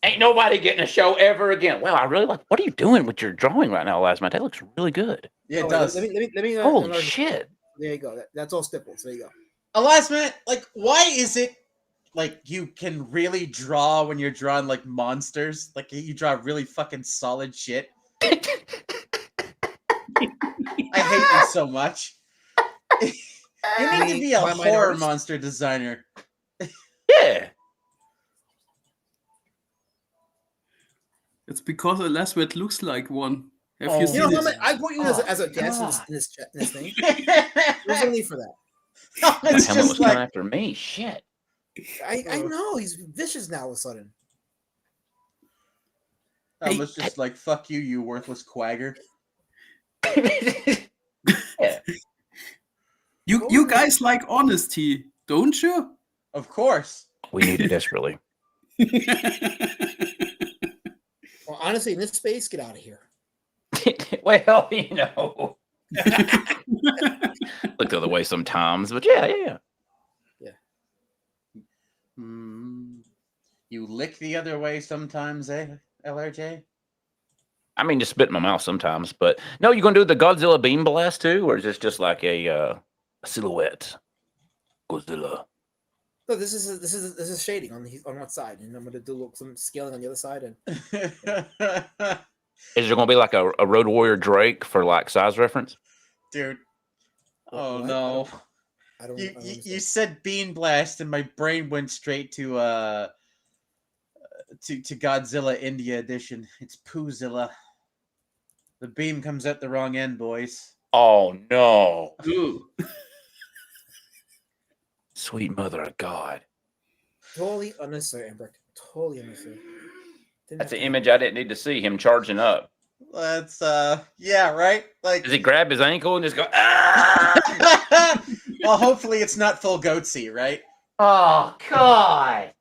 Speaker 5: Ain't nobody getting a show ever again. Well, I really like. What are you doing with your drawing right now, last man? That looks really good.
Speaker 6: Yeah, it
Speaker 7: Oh,
Speaker 6: does.
Speaker 7: Let me
Speaker 5: Holy
Speaker 7: enlarge-
Speaker 5: shit!
Speaker 7: There you go. That's all stipples. There you go.
Speaker 6: Last minute, like, why is it like you can really draw when you're drawing like monsters? Like you draw really fucking solid shit. I hate you so much. You need to be a
Speaker 7: Why am I an
Speaker 6: horror
Speaker 7: artist?
Speaker 6: monster designer.
Speaker 5: Yeah.
Speaker 4: It's because Elaswet looks like one. Have
Speaker 6: Oh.
Speaker 4: you
Speaker 7: You
Speaker 4: seen
Speaker 7: know,
Speaker 4: it?
Speaker 7: Helmet, I put you as a guest in
Speaker 6: God.
Speaker 7: this thing. There's no need for that.
Speaker 6: It's
Speaker 5: Helmet was
Speaker 6: just
Speaker 5: coming
Speaker 6: like,
Speaker 5: after me. Shit.
Speaker 7: I know he's vicious now all of a sudden.
Speaker 6: I was just like, fuck you, you worthless quagger.
Speaker 5: Yeah.
Speaker 4: You guys like honesty, don't you?
Speaker 6: Of course.
Speaker 5: We need it desperately.
Speaker 7: Well, honestly, in this space, get out of here.
Speaker 5: Well, you know. Look the other way sometimes, but yeah.
Speaker 6: You lick the other way sometimes, eh, LRJ?
Speaker 5: I mean, just spit in my mouth sometimes, but no, you gonna do the Godzilla beam blast too, or is this just like a silhouette? Godzilla.
Speaker 7: No, this is shading on one side, and I'm gonna do some scaling on the other side. And
Speaker 5: Is there gonna be like a Road Warrior Drake for like size reference?
Speaker 6: Dude. Oh
Speaker 7: What?
Speaker 6: no.
Speaker 7: I don't.
Speaker 6: You,
Speaker 7: I don't
Speaker 6: you
Speaker 7: understand.
Speaker 6: said bean blast and my brain went straight to Godzilla India edition. It's Poozilla. The beam comes out the wrong end, boys.
Speaker 5: Oh no!
Speaker 4: Ooh.
Speaker 5: Sweet mother of God!
Speaker 7: Totally unnecessary, Amber. Totally unnecessary. Didn't
Speaker 5: That's
Speaker 7: have
Speaker 5: an
Speaker 7: to-
Speaker 5: image I didn't need to see. Him charging up.
Speaker 6: That's yeah, right? Like
Speaker 5: Does he grab his ankle and just go? Ah!
Speaker 6: well, hopefully it's not full goatsy, right?
Speaker 5: Oh God!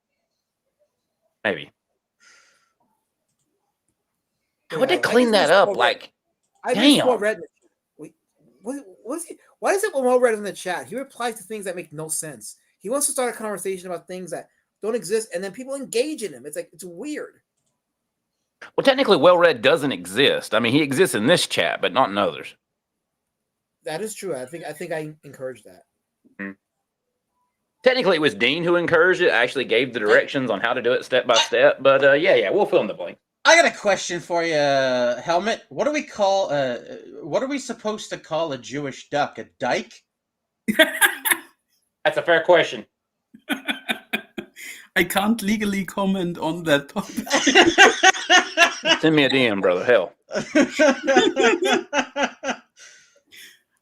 Speaker 5: Maybe. How would
Speaker 7: Yeah,
Speaker 5: they clean that up? Like,
Speaker 7: I
Speaker 5: damn.
Speaker 7: miss Will Red. Wait, what is he? Why is it when Will Red in the chat? He replies to things that make no sense. He wants to start a conversation about things that don't exist, and then people engage in him. It's like it's weird.
Speaker 5: well, technically, Well Read doesn't exist. I mean, he exists in this chat, but not in others.
Speaker 7: That is true. I think I encourage that.
Speaker 5: Technically, it was Dean who encouraged it. Actually, gave the directions on how to do it step by step. But yeah, we'll fill in the blank.
Speaker 6: I got a question for you, Helmet. What do we call what are we supposed to call a Jewish duck? A dyke?
Speaker 5: That's a fair question.
Speaker 4: I can't legally comment on that topic.
Speaker 5: Send me a DM, brother. Hell.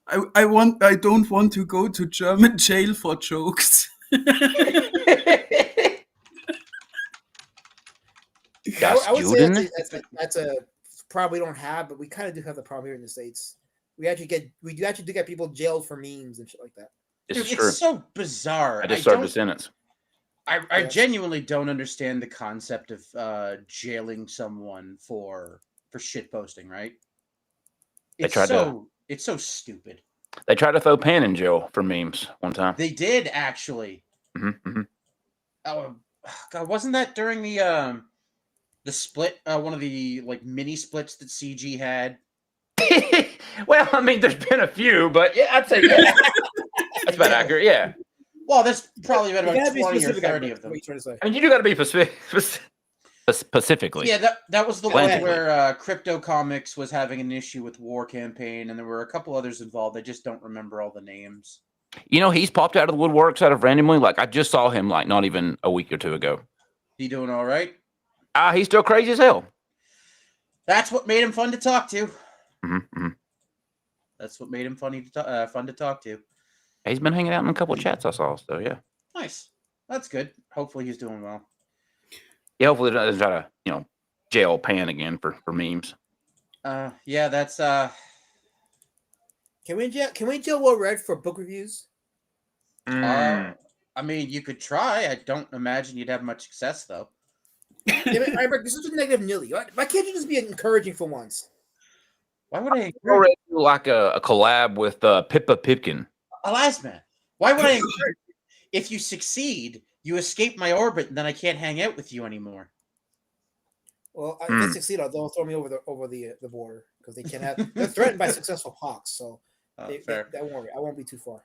Speaker 4: I don't want to go to German jail for jokes.
Speaker 7: I would say
Speaker 5: Juden?
Speaker 7: that's a problem we don't have, but we kind of do have the problem here in the States. We do actually get people jailed for memes and shit like that.
Speaker 5: This
Speaker 6: Dude,
Speaker 5: is
Speaker 6: it's
Speaker 5: true.
Speaker 6: so bizarre.
Speaker 5: I just served a sentence.
Speaker 6: I
Speaker 7: Yeah.
Speaker 6: genuinely don't understand the concept of jailing someone for shit posting, right?
Speaker 5: They
Speaker 6: It's
Speaker 5: tried to-
Speaker 6: it's so stupid.
Speaker 5: They tried to throw Pan in jail for memes one time.
Speaker 6: They did actually.
Speaker 5: Mm-hmm.
Speaker 6: Oh God, wasn't that during the split? One of the like mini splits that CG had.
Speaker 5: Well, I mean, there's been a few, but yeah, I'd say yeah. That's about accurate. Yeah.
Speaker 6: Well, there's probably been
Speaker 7: You
Speaker 6: about
Speaker 7: gotta be
Speaker 6: 20 or
Speaker 7: specific,
Speaker 6: 30
Speaker 7: Amber.
Speaker 6: of them.
Speaker 7: What are you trying to say?
Speaker 5: I mean, you got to be specifically.
Speaker 6: Yeah, that was the one
Speaker 5: Plenty.
Speaker 6: where Crypto Comics was having an issue with War Campaign, and there were a couple others involved. I just don't remember all the names.
Speaker 5: You know, he's popped out of the woodworks out of randomly. Like, I just saw him like not even a week or two ago.
Speaker 6: He doing all right?
Speaker 5: He's still crazy as hell.
Speaker 6: That's what made him fun to talk to.
Speaker 5: Mm-hmm.
Speaker 6: That's what made him fun to talk to.
Speaker 5: He's been hanging out in a couple of chats I saw. So yeah.
Speaker 6: Nice. That's good. Hopefully he's doing well.
Speaker 5: Yeah, hopefully he doesn't try to, jail Pan again for memes.
Speaker 6: Yeah, that's
Speaker 7: Can we jail Will Red for book reviews?
Speaker 5: Mm.
Speaker 6: I mean, you could try. I don't imagine you'd have much success, though.
Speaker 7: Damn it, Ironberg, this is a negative nilly. Why can't you just be encouraging for once?
Speaker 6: Why would I
Speaker 5: Already
Speaker 6: encourage
Speaker 5: do like a collab with Pippa Pipkin.
Speaker 6: Alasma? Why would I encourage you? If you succeed, you escape my orbit, and then I can't hang out with you anymore.
Speaker 7: Well, if they succeed, they'll throw me over the border because they can't have. They're threatened by successful hawks, so
Speaker 6: Fair.
Speaker 7: don't worry, I won't be too far.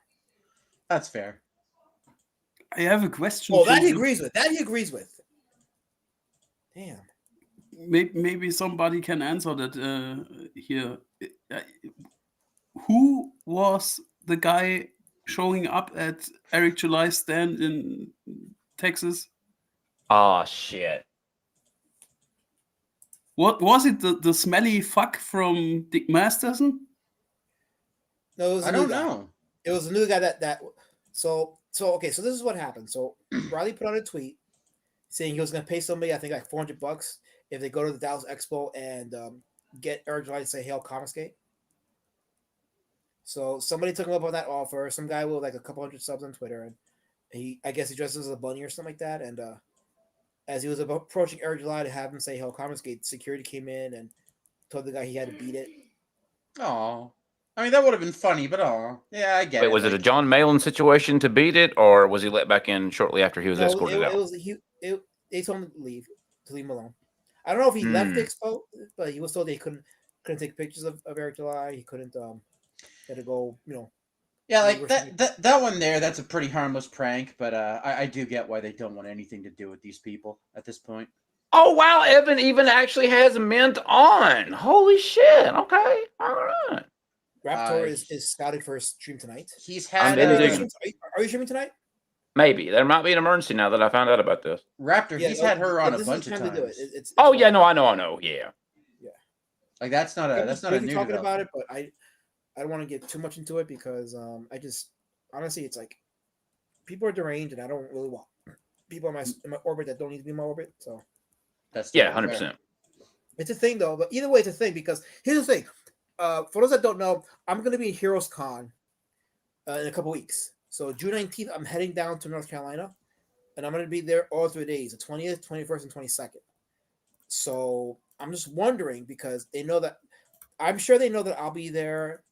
Speaker 6: That's fair.
Speaker 4: I have a question.
Speaker 7: Oh,
Speaker 4: for
Speaker 7: that he
Speaker 4: you.
Speaker 7: agrees with. That he agrees with. Damn.
Speaker 4: Maybe somebody can answer that here. Who was the guy showing up at Eric July's stand in Texas?
Speaker 5: Oh shit.
Speaker 4: What was it? The smelly fuck from Dick Masterson?
Speaker 7: No, it was a
Speaker 6: I
Speaker 7: new
Speaker 6: don't
Speaker 7: guy.
Speaker 6: know.
Speaker 7: It was a new guy that. So okay. So this is what happened. So Riley put out a tweet saying he was going to pay somebody, I think like $400 if they go to the Dallas Expo and get Eric July to say "Hail Comicsgate." So somebody took him up on that offer. Some guy with like a couple hundred subs on Twitter, and I guess he dresses as a bunny or something like that. And as he was approaching Eric July to have him say "Hail Comicsgate," security came in and told the guy he had to beat it.
Speaker 6: Oh, I mean that would have been funny, but yeah, I get it.
Speaker 5: Wait, was it a John Malin situation to beat it, or was he let back in shortly after he was escorted out?
Speaker 7: They told him to leave him alone. I don't know if he left the expo, but he was told they couldn't take pictures of Eric July. He couldn't had to go,
Speaker 6: Yeah, like that one there. That's a pretty harmless prank, but I do get why they don't want anything to do with these people at this point.
Speaker 5: Oh wow, Evan even actually has mint on. Holy shit! Okay, all right.
Speaker 7: Raptor is scouting for his stream tonight.
Speaker 6: He's had.
Speaker 7: Are you streaming tonight?
Speaker 5: Maybe there might be an emergency now that I found out about this.
Speaker 6: Raptor, he's had her on a bunch of times.
Speaker 7: To do it. It's
Speaker 5: yeah, no, I know. Yeah.
Speaker 6: Like that's not a new
Speaker 7: talking about it, but I don't want to get too much into it because I just honestly it's like people are deranged and I don't really want people in my orbit that don't need to be in my orbit. So
Speaker 6: that's
Speaker 5: 100%.
Speaker 7: It's a thing though, but either way it's a thing because here's the thing. For those that don't know, I'm gonna be in Heroes Con in a couple weeks. So June 19th, I'm heading down to North Carolina, and I'm gonna be there all 3 days: the 20th, 21st, and 22nd. So I'm just wondering because they know that I'm sure they know that I'll be there.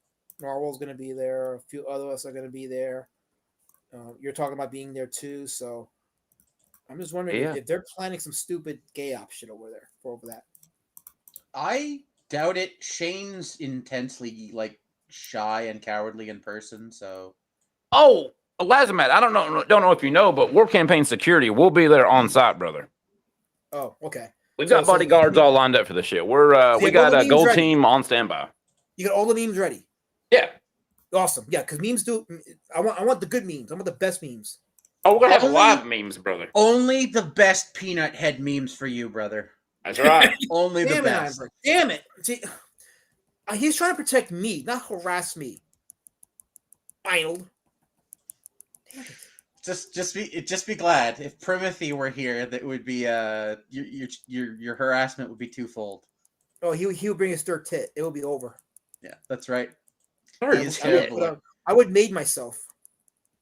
Speaker 7: Narwhal's gonna be there. A few other of us are gonna be there. You're talking about being there too, so I'm just wondering if they're planning some stupid gay op shit over there for over that.
Speaker 6: I doubt it. Shane's intensely like shy and cowardly in person, so.
Speaker 5: Oh, Lazamat, I don't know if you know, but War Campaign Security will be there on site, brother.
Speaker 7: Oh, okay.
Speaker 5: We've got bodyguards all lined up for this shit. We got a gold team on standby.
Speaker 7: You got all the memes ready.
Speaker 5: Yeah.
Speaker 7: Awesome. Yeah, because memes do. I want the good memes. I want the best memes.
Speaker 5: Oh, we're gonna have live memes, brother.
Speaker 6: Only the best peanut head memes for you, brother.
Speaker 5: That's right.
Speaker 6: Only the best.
Speaker 7: Damn it! See, he's trying to protect me, not harass me. Idle. Damn it.
Speaker 6: Just be glad if Primothy were here, that would be your harassment would be twofold.
Speaker 7: Oh, he would bring his third tit. It would be over.
Speaker 6: Yeah, that's right.
Speaker 7: I would made myself.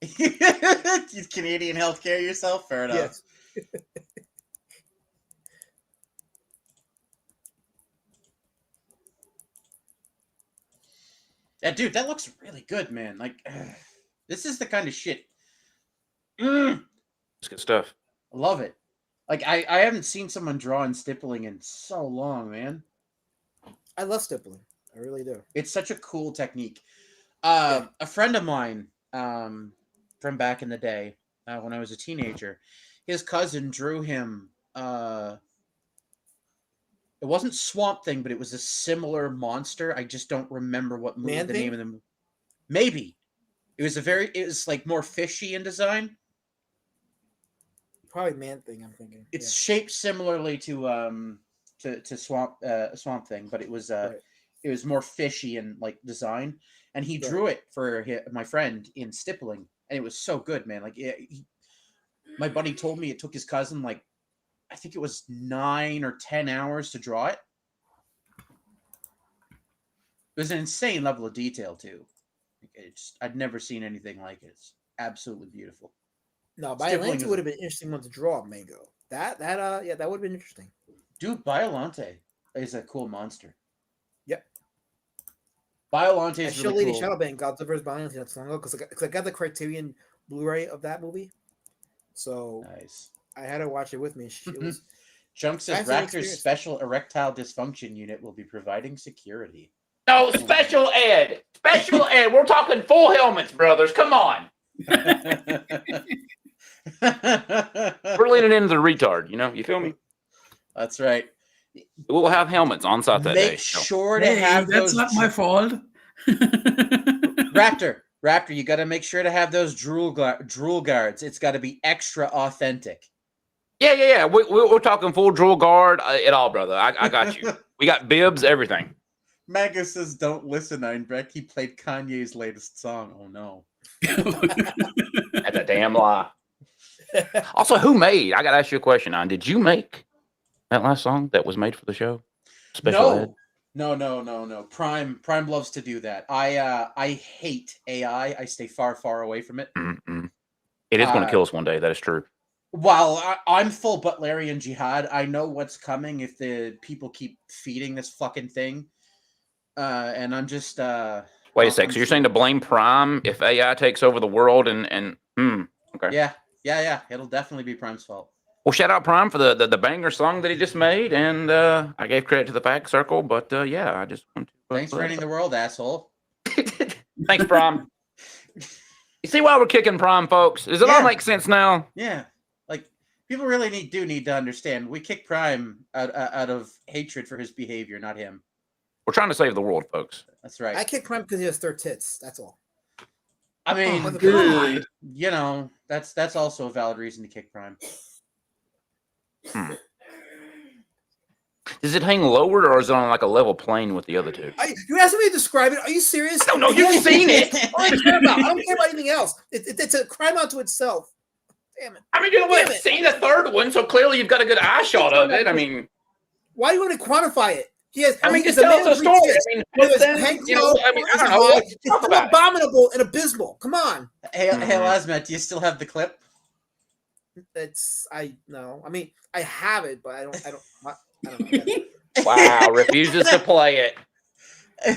Speaker 6: Use Canadian healthcare yourself? Fair enough.
Speaker 7: Yes.
Speaker 6: Yeah, dude, that looks really good, man. Like, this is the kind of shit.
Speaker 5: It's good stuff.
Speaker 6: I love it. Like, I haven't seen someone draw in stippling in so long, man.
Speaker 7: I love stippling. I really do.
Speaker 6: It's such a cool technique. A friend of mine from back in the day, when I was a teenager, his cousin drew him. It wasn't Swamp Thing, but it was a similar monster. I just don't remember what movie the name of them. Maybe it was like more fishy in design.
Speaker 7: Probably Man Thing. I'm thinking
Speaker 6: it's shaped similarly to Swamp Thing, but it was it was more fishy in like design. And he drew it for my friend in stippling, and it was so good, man. Like, my buddy told me it took his cousin like, I think it was 9 or 10 hours to draw it. It was an insane level of detail too. I'd never seen anything like it. It's absolutely beautiful.
Speaker 7: No,
Speaker 6: Stippling
Speaker 7: Biolante
Speaker 6: is
Speaker 7: would
Speaker 6: a-
Speaker 7: have been an interesting one to draw, Mango. That would have been interesting.
Speaker 6: Dude, Biolante is a cool monster.
Speaker 7: Yep.
Speaker 6: Biolante
Speaker 7: I
Speaker 6: is
Speaker 7: showed
Speaker 6: really
Speaker 7: Lady
Speaker 6: cool.
Speaker 7: Shadowbang Godzilla vs. Biolante not so long ago because I got the Criterion Blu-ray of that movie, so
Speaker 6: Nice.
Speaker 7: I had her watch it with me. It was
Speaker 6: Chunk says
Speaker 7: fascinating
Speaker 6: Raptor's
Speaker 7: experience.
Speaker 6: special erectile dysfunction unit will be providing security.
Speaker 5: No, special ed. Special ed. We're talking full helmets, brothers. Come on. We're leaning into the retard, you feel me?
Speaker 6: That's right.
Speaker 5: We'll have helmets on site that day.
Speaker 6: Make sure to
Speaker 4: Hey,
Speaker 6: have
Speaker 4: that's
Speaker 6: those.
Speaker 4: not my fault.
Speaker 6: Raptor, you got to make sure to have those drool guards. It's got to be extra authentic.
Speaker 5: Yeah. We're talking full drill guard at all, brother. I got you. We got bibs, everything.
Speaker 6: Maga says, "Don't listen, Einbeck. He played Kanye's latest song." Oh no.
Speaker 5: That's a damn lie. Also, who made? I got to ask you a question, on. Did you make that last song that was made for the show? Special ed?
Speaker 6: No. Prime loves to do that. I hate AI. I stay far away from it.
Speaker 5: Mm-mm. It is going to kill us one day. That is true.
Speaker 6: While I'm full Butlerian jihad, I know what's coming if the people keep feeding this fucking thing. And I'm just
Speaker 5: Wait a sec. So you're saying to blame Prime if AI takes over the world and okay.
Speaker 6: Yeah. It'll definitely be Prime's fault.
Speaker 5: Well, shout out Prime for the banger song that he just made, and I gave credit to the Fact Circle, but yeah, I just want to.
Speaker 6: Thanks for ending the world, asshole.
Speaker 5: Thanks, Prime. You see why we're kicking Prime, folks? Does it all make sense now?
Speaker 6: Yeah, like people really do need to understand. We kick Prime out of hatred for his behavior, not him.
Speaker 5: We're trying to save the world, folks.
Speaker 6: That's right.
Speaker 7: I kicked Prime because he has third tits. That's all.
Speaker 6: I mean,
Speaker 4: good.
Speaker 6: That's also a valid reason to kick Prime.
Speaker 5: Does it hang lower, or is it on like a level plane with the other two?
Speaker 7: You asked me to describe it. Are you serious?
Speaker 5: I don't know. You've seen it.
Speaker 7: I don't care about anything else. It's a crime unto itself. Damn it.
Speaker 5: I mean, you're the one that's seen the third one, so clearly you've got a good eye shot of it. I mean,
Speaker 7: why do you want to quantify it? He has.
Speaker 5: just tell us a story. I mean, I don't know.
Speaker 7: It's abominable and abysmal. Come on.
Speaker 6: Hey, Lasmet, do you still have the clip?
Speaker 7: No. I mean, I have it, but I don't know.
Speaker 5: Wow, refuses to play it.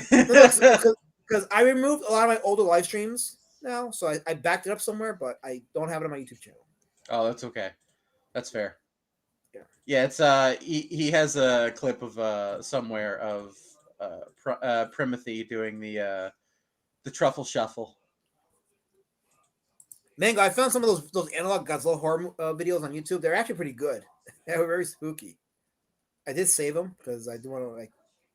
Speaker 7: Because I removed a lot of my older live streams now, so I backed it up somewhere, but I don't have it on my YouTube channel.
Speaker 6: Oh, that's okay. That's fair. Yeah, it's he has a clip of somewhere of Primothy doing the truffle shuffle.
Speaker 7: Mango, I found some of those analog Godzilla horror videos on YouTube. They're actually pretty good. They were very spooky. I did save them because I do want to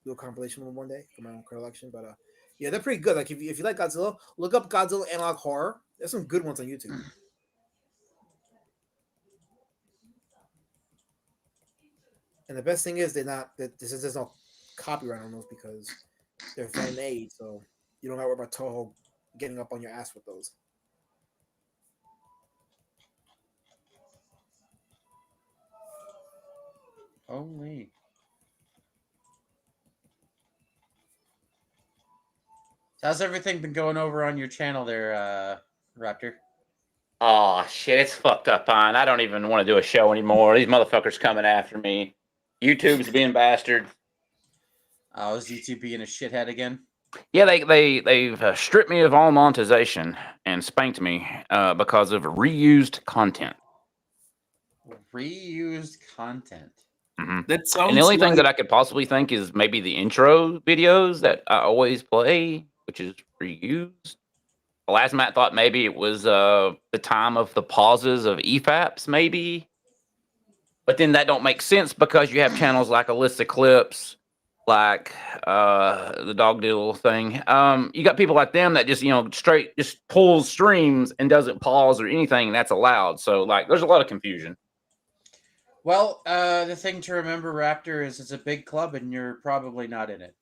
Speaker 7: do a compilation of them one day for my own collection. But yeah, they're pretty good. Like if you like Godzilla, look up Godzilla analog horror. There's some good ones on YouTube. And the best thing is there's no copyright on those because they're fan made, so you don't have to worry about Toho getting up on your ass with those.
Speaker 6: Holy. How's everything been going over on your channel there, Raptor?
Speaker 5: Oh shit, it's fucked up, Pine. I don't even want to do a show anymore. These motherfuckers coming after me. YouTube's being bastard.
Speaker 6: Oh, is YouTube being a shithead again?
Speaker 5: Yeah, they've stripped me of all monetization and spanked me because of reused content.
Speaker 6: Reused content.
Speaker 5: Mm-hmm.
Speaker 4: That sounds.
Speaker 5: And the only thing that I could possibly think is maybe the intro videos that I always play, which is reused. The last Matt thought maybe it was the time of the pauses of EFAPs, maybe. But then that don't make sense because you have channels like Alyssa Clips, like the Dog Diddle thing. You got people like them that just straight just pulls streams and doesn't pause or anything, and that's allowed. So there's a lot of confusion.
Speaker 6: Well, the thing to remember, Raptor, is it's a big club and you're probably not in it.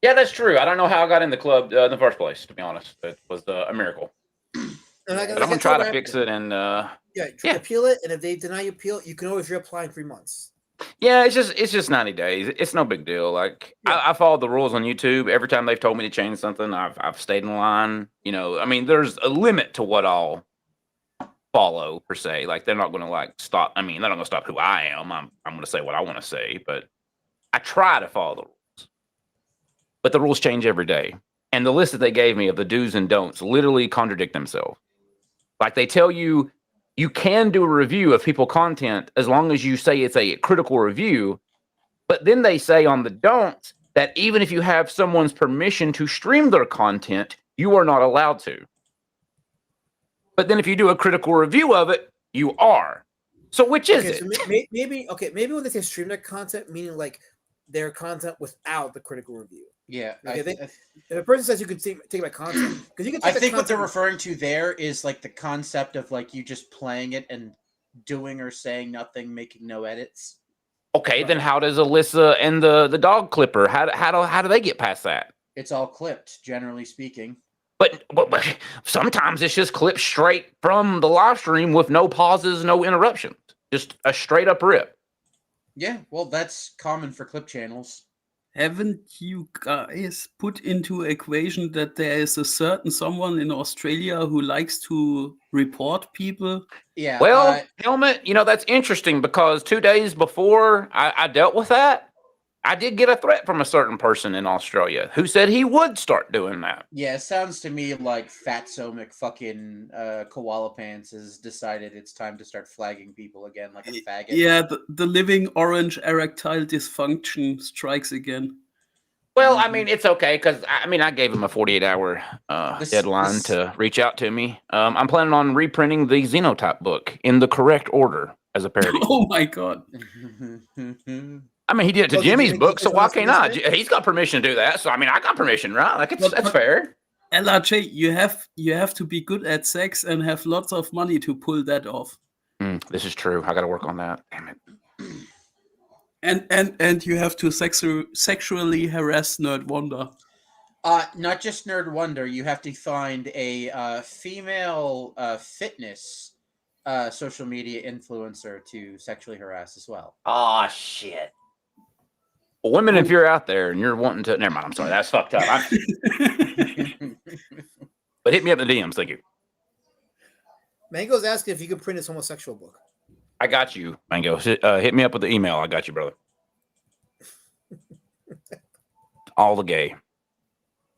Speaker 5: Yeah, that's true. I don't know how I got in the club in the first place, to be honest. It was a miracle. But I'm going to try to fix it and...
Speaker 7: appeal it, and if they deny you appeal, you can always reapply in 3 months.
Speaker 5: Yeah, it's just 90 days. It's no big deal. Like I followed the rules on YouTube. Every time they've told me to change something, I've stayed in line. You know, I mean, there's a limit to what I'll follow per se. Like they're not going to like stop. I mean, they're not going to stop who I am. I'm going to say what I want to say, but I try to follow the rules. But the rules change every day, and the list that they gave me of the do's and don'ts literally contradict themselves. Like they tell you you can do a review of people content as long as you say it's a critical review. But then they say on the don'ts that even if you have someone's permission to stream their content, you are not allowed to. But then if you do a critical review of it, you are. So which is it?
Speaker 7: So maybe when they say stream their content, meaning like their content without the critical review.
Speaker 6: Yeah.
Speaker 7: If a person says you can take my content, because you can.
Speaker 6: I think what they're referring to there is like the concept of like you just playing it and doing or saying nothing, making no edits.
Speaker 5: Okay, then how does Alyssa and the dog clipper? How do they get past that?
Speaker 6: It's all clipped, generally speaking.
Speaker 5: But sometimes it's just clipped straight from the live stream with no pauses, no interruptions, just a straight up rip.
Speaker 6: Yeah, well, that's common for clip channels.
Speaker 4: Haven't you guys put into equation that there is a certain someone in Australia who likes to report people?
Speaker 6: Yeah.
Speaker 5: Well, Helmet, you know, that's interesting because 2 days before I dealt with that, I did get a threat from a certain person in Australia who said he would start doing that.
Speaker 6: Yeah, it sounds to me like Fatso McFucking Koala Pants has decided it's time to start flagging people again like a faggot.
Speaker 4: Yeah, the living orange erectile dysfunction strikes again.
Speaker 5: Well, I mean, it's okay because I gave him a 48-hour deadline to reach out to me. I'm planning on reprinting the Xenotype book in the correct order as a parody.
Speaker 4: Oh my god.
Speaker 5: I mean, he did it to Jimmy's book, so why can't I? He's got permission to do that, so I mean, I got permission, right? Like that's fair.
Speaker 4: LRJ, you have to be good at sex and have lots of money to pull that off.
Speaker 5: This is true. I got to work on that. Damn it.
Speaker 4: And you have to sexually harass Nerd Wonder.
Speaker 6: Not just Nerd Wonder. You have to find a female fitness social media influencer to sexually harass as well.
Speaker 5: Oh shit. Well, women, if you're out there and you're wanting to, never mind. I'm sorry, that's fucked up. But hit me up in the DMs. Thank you.
Speaker 7: Mango's asking if you could print his homosexual book.
Speaker 5: I got you, Mango. Hit me up with the email. I got you, brother. All the gay.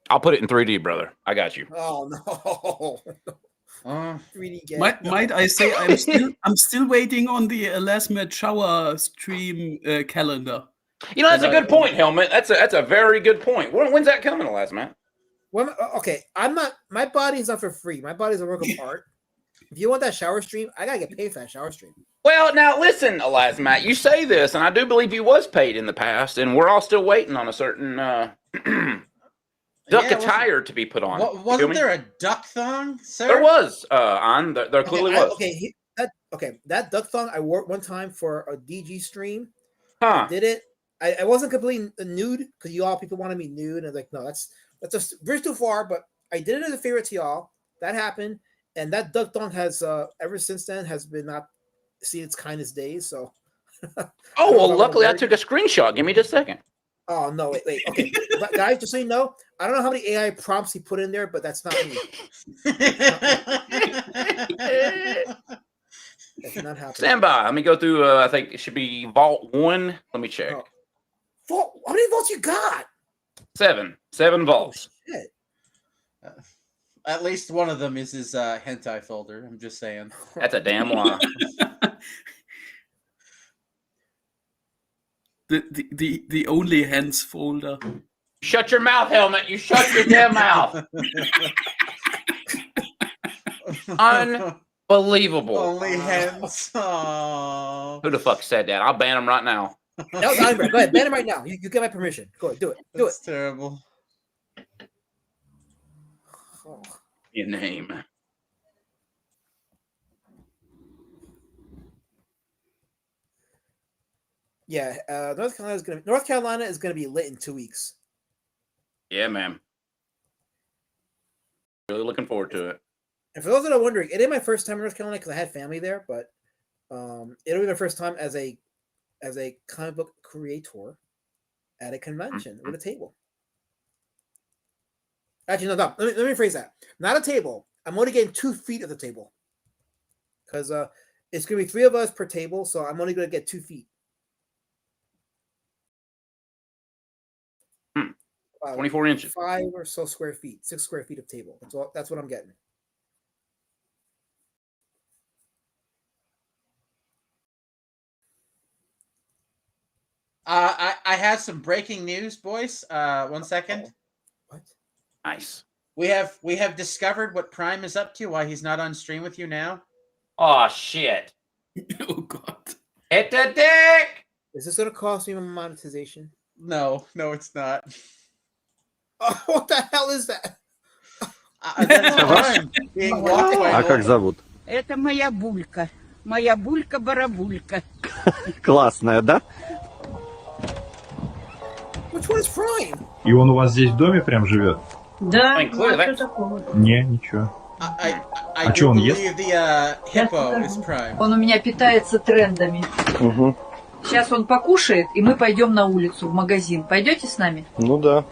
Speaker 5: I'll put it in 3D, brother. I got you.
Speaker 7: Oh no. 3D gay.
Speaker 4: Might I say I'm still waiting on the last match shower stream calendar.
Speaker 5: You know, that's a good point, Helmet. That's a very good point. When's that coming, last man?
Speaker 7: Well, okay, I'm not. My body's not for free. My body's a work of art. If you want that shower stream, I gotta get paid for that shower stream.
Speaker 5: Well, now listen, Elias Matt, you say this, and I do believe you was paid in the past, and we're all still waiting on a certain duck attire to be put on.
Speaker 6: Wasn't there a duck thong, sir?
Speaker 5: There was. There clearly was.
Speaker 7: That duck thong I wore one time for a DG stream.
Speaker 5: Huh?
Speaker 7: I did it. I wasn't completely nude because people wanted me nude, and I was like, no, that's just bridge too far. But I did it as a favor to y'all. That happened, and that duck thong has ever since then has been not seen its kindest days. So.
Speaker 5: Oh well, luckily I took a screenshot. Give me just a second.
Speaker 7: Oh no! Wait. Okay, but guys, just so you know, I don't know how many AI prompts he put in there, but that's not me. That's not happening.
Speaker 5: Stand by. Let me go through. I think it should be Vault 1. Let me check.
Speaker 7: Vault. How many vaults you got?
Speaker 5: 7 vaults.
Speaker 7: Oh, shit.
Speaker 6: At least one of them is his hentai folder. I'm just saying.
Speaker 5: That's a damn lie.
Speaker 4: The only hands folder.
Speaker 5: Shut your mouth, Helmet. You shut your damn mouth. Unbelievable.
Speaker 6: Only hands. Oh.
Speaker 5: Who the fuck said that? I'll ban him right now.
Speaker 7: That was Iron. Go ahead, ban him right now. You get my permission. Go ahead, do it. Do
Speaker 6: That's terrible.
Speaker 5: Oh. Your name.
Speaker 7: Yeah, North Carolina is gonna be lit in 2 weeks.
Speaker 5: Yeah, man. Really looking forward to it.
Speaker 7: And for those that are wondering, it ain't my first time in North Carolina because I had family there, but it'll be my first time as a as a comic book creator at a convention with a table. Actually, no. Let me rephrase that. Not a table. I'm only getting 2 feet of the table because it's gonna be 3 of us per table, so I'm only gonna get 2 feet.
Speaker 5: 24 inches.
Speaker 7: 5 or so square feet, 6 square feet of table. That's what I'm getting.
Speaker 6: I have some breaking news, boys. 1 second.
Speaker 7: What?
Speaker 5: Nice.
Speaker 6: We have discovered what Prime is up to. Why he's not on stream with you now.
Speaker 5: Oh shit!
Speaker 4: Oh god.
Speaker 5: Hit the dick.
Speaker 7: Is this gonna cost me monetization?
Speaker 6: No, it's not.
Speaker 7: Oh, what the hell is that?
Speaker 6: That's Prime being walked by.
Speaker 9: А как зовут?
Speaker 10: Это моя булька. Моя булька-барабулька.
Speaker 9: Классная, да?
Speaker 7: Which one is Prime?
Speaker 11: И он у вас здесь в доме прям живет?
Speaker 10: Да,
Speaker 5: Ой,
Speaker 10: ну, а
Speaker 5: Клэр,
Speaker 10: что такого?
Speaker 11: Не, ничего.
Speaker 6: I
Speaker 11: А чё он ест?
Speaker 6: believe the hippo is Prime.
Speaker 10: Он у меня питается трендами.
Speaker 9: Угу.
Speaker 10: Сейчас он покушает, и мы пойдем на улицу, в магазин. Пойдете с нами?
Speaker 9: Ну да.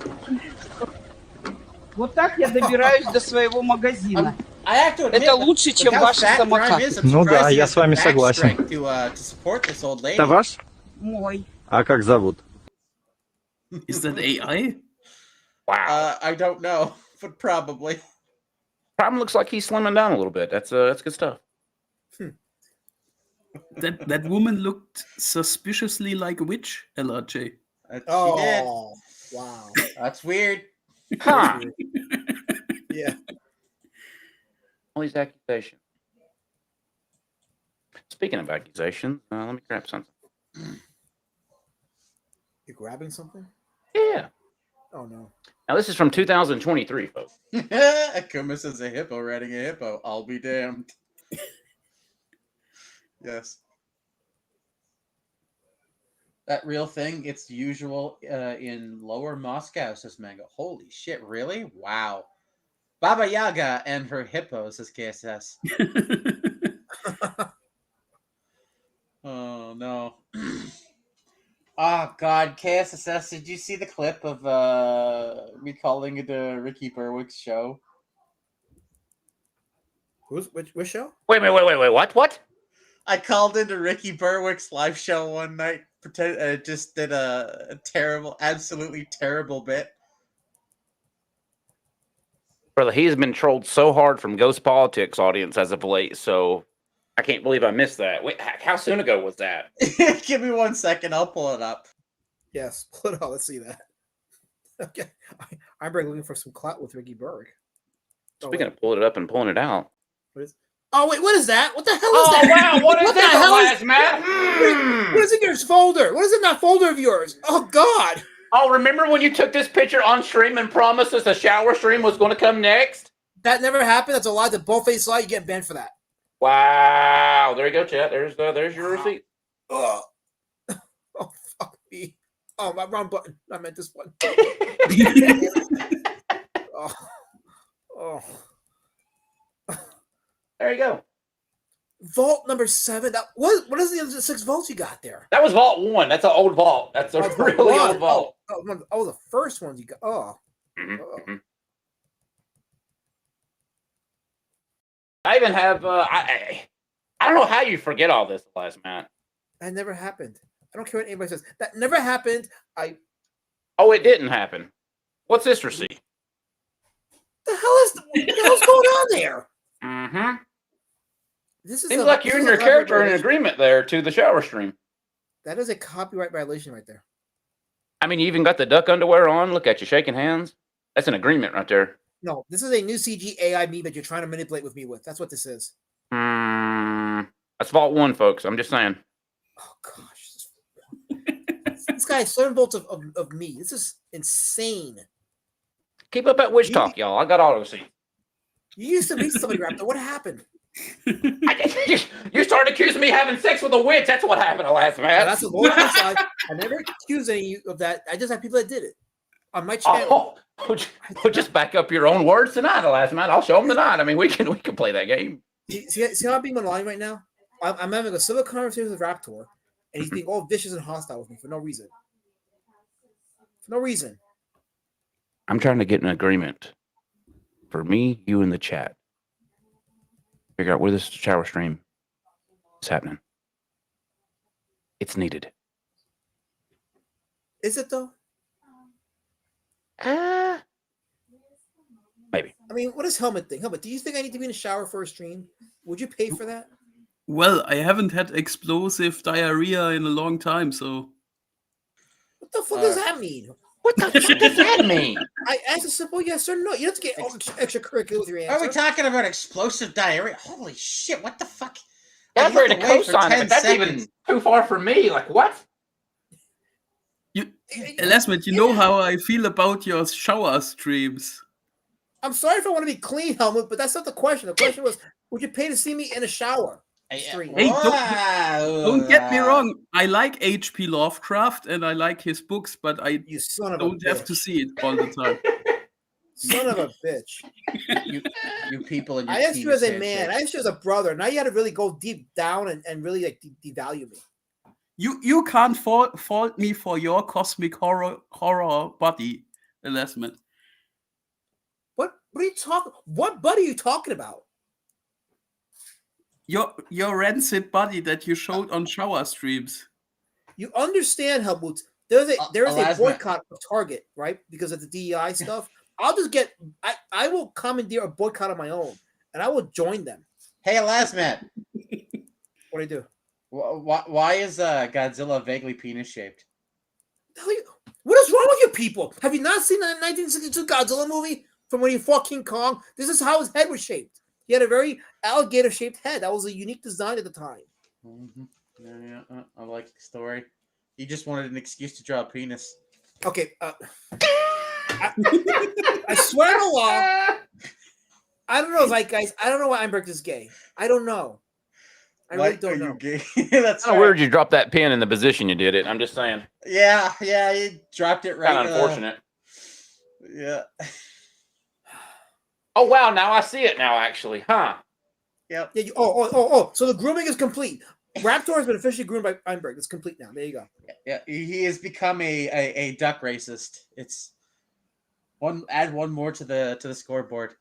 Speaker 10: Вот так я добираюсь до своего магазина.
Speaker 6: I have to admit,
Speaker 10: Это лучше,
Speaker 6: with
Speaker 10: чем
Speaker 6: how
Speaker 10: ваши
Speaker 6: fat Prime
Speaker 10: самокаты.
Speaker 6: is, I'm
Speaker 9: Ну да,
Speaker 6: surprised he
Speaker 9: я
Speaker 6: has
Speaker 9: с вами
Speaker 6: the back
Speaker 9: согласен.
Speaker 6: strength to support this old lady.
Speaker 9: Это ваш?
Speaker 10: Мой.
Speaker 9: А как зовут?
Speaker 4: Is that AI?
Speaker 5: Wow.
Speaker 6: I don't know, but probably.
Speaker 5: Prime looks like he's slimming down a little bit. That's good stuff.
Speaker 4: That woman looked suspiciously like a witch, LRJ.
Speaker 6: She did.
Speaker 7: Oh, wow.
Speaker 6: That's weird.
Speaker 5: Huh.
Speaker 7: Yeah.
Speaker 5: All these accusations. Speaking of accusations, let me grab something.
Speaker 7: You're grabbing something?
Speaker 5: Yeah.
Speaker 7: Oh no.
Speaker 5: Now this is from 2023, folks.
Speaker 6: Akuma says a hippo riding a hippo. I'll be damned. Yes. That real thing, it's usual in Lower Moscow, says Mango. Holy shit, really? Wow. Baba Yaga and her hippo, says KSS. Oh, no. Oh, God. KSSS, did you see the clip of me calling it a Ricky Berwick's show?
Speaker 7: Which show?
Speaker 5: Wait. What?
Speaker 6: I called into Ricky Berwick's live show one night. Just did a terrible, absolutely terrible bit.
Speaker 5: Brother, he's been trolled so hard from Ghost Politics audience as of late, so I can't believe I missed that. Wait, how soon ago was that?
Speaker 6: Give me 1 second. I'll pull it up.
Speaker 7: Yes, pull it out. Let's see that. Okay. I'm looking for some clout with Ricky Berg.
Speaker 5: Speaking of pulling it up and pulling it out.
Speaker 7: What is? Oh wait, what is that? What the hell is
Speaker 5: Oh,
Speaker 7: that?
Speaker 5: wow, what is
Speaker 7: the
Speaker 5: this,
Speaker 7: hell
Speaker 5: last man?
Speaker 7: What is in your folder? What is in that folder of yours? Oh God!
Speaker 5: Oh, remember when you took this picture on stream and promised us a shower stream was going to come next?
Speaker 7: That never happened. That's a lie. The bold-faced lie. You get banned for that.
Speaker 5: Wow. There you go, chat. There's your receipt.
Speaker 7: Oh, oh fuck me. Oh, my wrong button. I meant this one. Oh.
Speaker 5: There you go.
Speaker 7: Vault number 7. That what is the other 6 vaults you got there?
Speaker 5: That was Vault 1. That's an old vault. That's a really old vault.
Speaker 7: Oh, the first ones you got. Oh.
Speaker 5: Mm-hmm. I even have. I don't know how you forget all this, last man.
Speaker 7: That never happened. I don't care what anybody says. That never happened.
Speaker 5: Oh, it didn't happen. What's this receipt?
Speaker 7: What the hell's going on there?
Speaker 5: Mm-hmm.
Speaker 7: This is
Speaker 5: Seems like you and your character are in agreement there to the shower stream.
Speaker 7: That is a copyright violation right there.
Speaker 5: I mean, you even got the duck underwear on. Look at you shaking hands. That's an agreement right there.
Speaker 7: No, this is a new CG AI meme that you're trying to manipulate with me with. That's what this is.
Speaker 5: That's Vault 1, folks. I'm just saying.
Speaker 7: Oh gosh, this guy has 7 volts of me. This is insane.
Speaker 5: Keep up that witch talk, y'all. I got all those receipts.
Speaker 7: You used to meet somebody, Raptor. What happened?
Speaker 5: You started accusing me of having sex with a witch. That's what happened, last man.
Speaker 7: Now, that's the Lord's side. I never accused any of that. I just had people that did it on my channel.
Speaker 5: Oh, just back up your own words tonight, last man. I'll show them tonight. I mean, we can play that game.
Speaker 7: See how I'm being online right now? I'm having a civil conversation with Raptor, and he's being all vicious and hostile with me for no reason. For no reason.
Speaker 5: I'm trying to get an agreement for me, you, and the chat. Figure out where this shower stream is happening. It's needed.
Speaker 7: Is it though?
Speaker 5: Maybe.
Speaker 7: I mean, what is Helmet thing? Helmet, do you think I need to be in the shower for a stream? Would you pay for that?
Speaker 4: Well, I haven't had explosive diarrhea in a long time, so.
Speaker 7: What the fuck does that mean?
Speaker 5: What the fuck does that mean?
Speaker 7: I asked a simple yes or no. You have to get extracurricular with your answer.
Speaker 6: Are we talking about explosive diarrhea? Holy shit! What the fuck?
Speaker 5: I'm
Speaker 6: I
Speaker 5: ready
Speaker 6: looked
Speaker 5: to
Speaker 6: away for
Speaker 5: co-sign it,
Speaker 6: 10
Speaker 5: but that's
Speaker 6: seconds.
Speaker 5: even too far from me. Like, what?
Speaker 4: Elasmid, you know how I feel about your shower streams.
Speaker 7: I'm sorry if I want to be clean, Helmet, but that's not the question. The question was, would you pay to see me in a shower? Stream?
Speaker 4: Hey, don't get me wrong. I like H.P. Lovecraft and I like his books, but I
Speaker 7: You son of a
Speaker 4: don't have to
Speaker 7: bitch.
Speaker 4: see it all the time.
Speaker 7: Son of a bitch.
Speaker 6: You people in your
Speaker 7: I asked you as a
Speaker 6: penis
Speaker 7: man.
Speaker 6: handshake.
Speaker 7: I asked you as a brother. Now you had to really go deep down and really like devalue me.
Speaker 4: You can't fault me for your cosmic horror body, Elasmid.
Speaker 7: What are you talking? What buddy are you talking about?
Speaker 4: Your rancid body that you showed on shower streams.
Speaker 7: You understand, Helmut? There is a
Speaker 6: Elasmid.
Speaker 7: boycott of Target, right? Because of the DEI stuff. I'll just get. I will commandeer a boycott of my own, and I will join them.
Speaker 6: Hey, Elasmid,
Speaker 7: What do I do?
Speaker 6: why is Godzilla vaguely penis shaped?
Speaker 7: What is wrong with you people? Have you not seen the 1962 Godzilla movie from when he fought King Kong? This is how his head was shaped. He had a very alligator-shaped head. That was a unique design at the time.
Speaker 6: Yeah, I like the story. He just wanted an excuse to draw a penis.
Speaker 7: Okay. I swear to Allah, I don't know, guys. I don't know why Einberg is gay. I don't know. I really don't know.
Speaker 6: That's
Speaker 5: Kind of weird you dropped that pin in the position you did it. I'm just saying.
Speaker 6: Yeah, he dropped it right.
Speaker 5: Kind of unfortunate.
Speaker 6: Yeah.
Speaker 5: Oh wow! Now I see it. Now actually, huh?
Speaker 6: Yep.
Speaker 7: Yeah, oh. So the grooming is complete. Raptor has been officially groomed by Einberg. It's complete now. There you go.
Speaker 6: Yeah, he has become a duck racist. It's add one more to the scoreboard.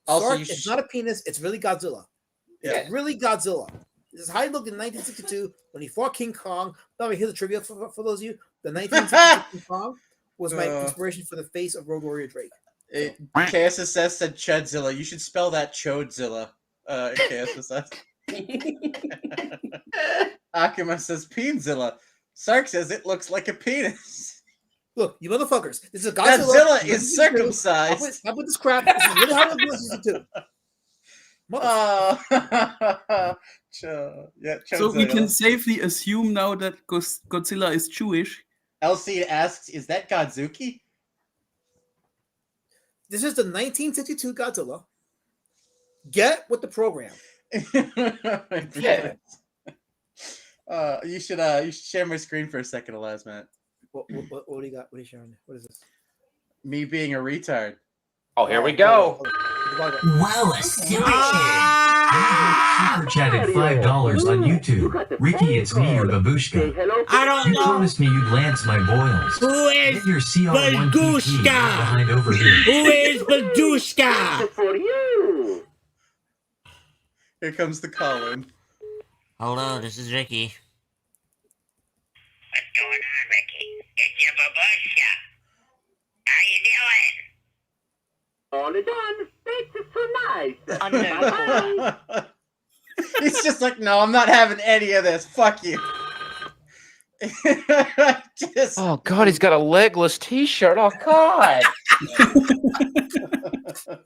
Speaker 6: Also,
Speaker 7: Sark, it's not a penis. It's really Godzilla. It's really Godzilla. This is how he looked in 1962 when he fought King Kong. By the way, here's a trivia for those of you. The 1962 King Kong was my inspiration for the face of Road Warrior Drake.
Speaker 6: KSSS said Chudzilla. You should spell that Chodzilla. KSSS. Akima says Peendzilla. Sark says it looks like a penis.
Speaker 7: Look, you motherfuckers. This is Godzilla.
Speaker 6: Godzilla is circumcised.
Speaker 7: I'll put this crap. This is really how it was in 1962.
Speaker 4: So we can safely assume now that Godzilla is Jewish.
Speaker 6: LC asks, is that Godzuki?
Speaker 7: This is the 1962 Godzilla. Get with the program.
Speaker 6: Yeah. You should share my screen for a second, Elasmid.
Speaker 7: What do you got? What are you sharing? What is this?
Speaker 6: Me being a retard.
Speaker 5: Oh, here we go.
Speaker 12: Wow, a super chatted $5 on YouTube. Ricky, it's me, your babushka.
Speaker 13: I don't
Speaker 12: You
Speaker 13: know.
Speaker 12: promised me you'd lance my boils.
Speaker 13: Who is
Speaker 12: Get your CR1 PP behind over here.
Speaker 13: Who is Badushka?
Speaker 6: For you. Here comes the call-in.
Speaker 13: Hello, this is Ricky.
Speaker 14: What's going on, Ricky? It's your babushka. How you doing? All done. Thanks, it's so nice.
Speaker 6: He's just like, no, I'm not having any of this. Fuck you.
Speaker 5: Oh God, he's got a legless T-shirt. Oh God,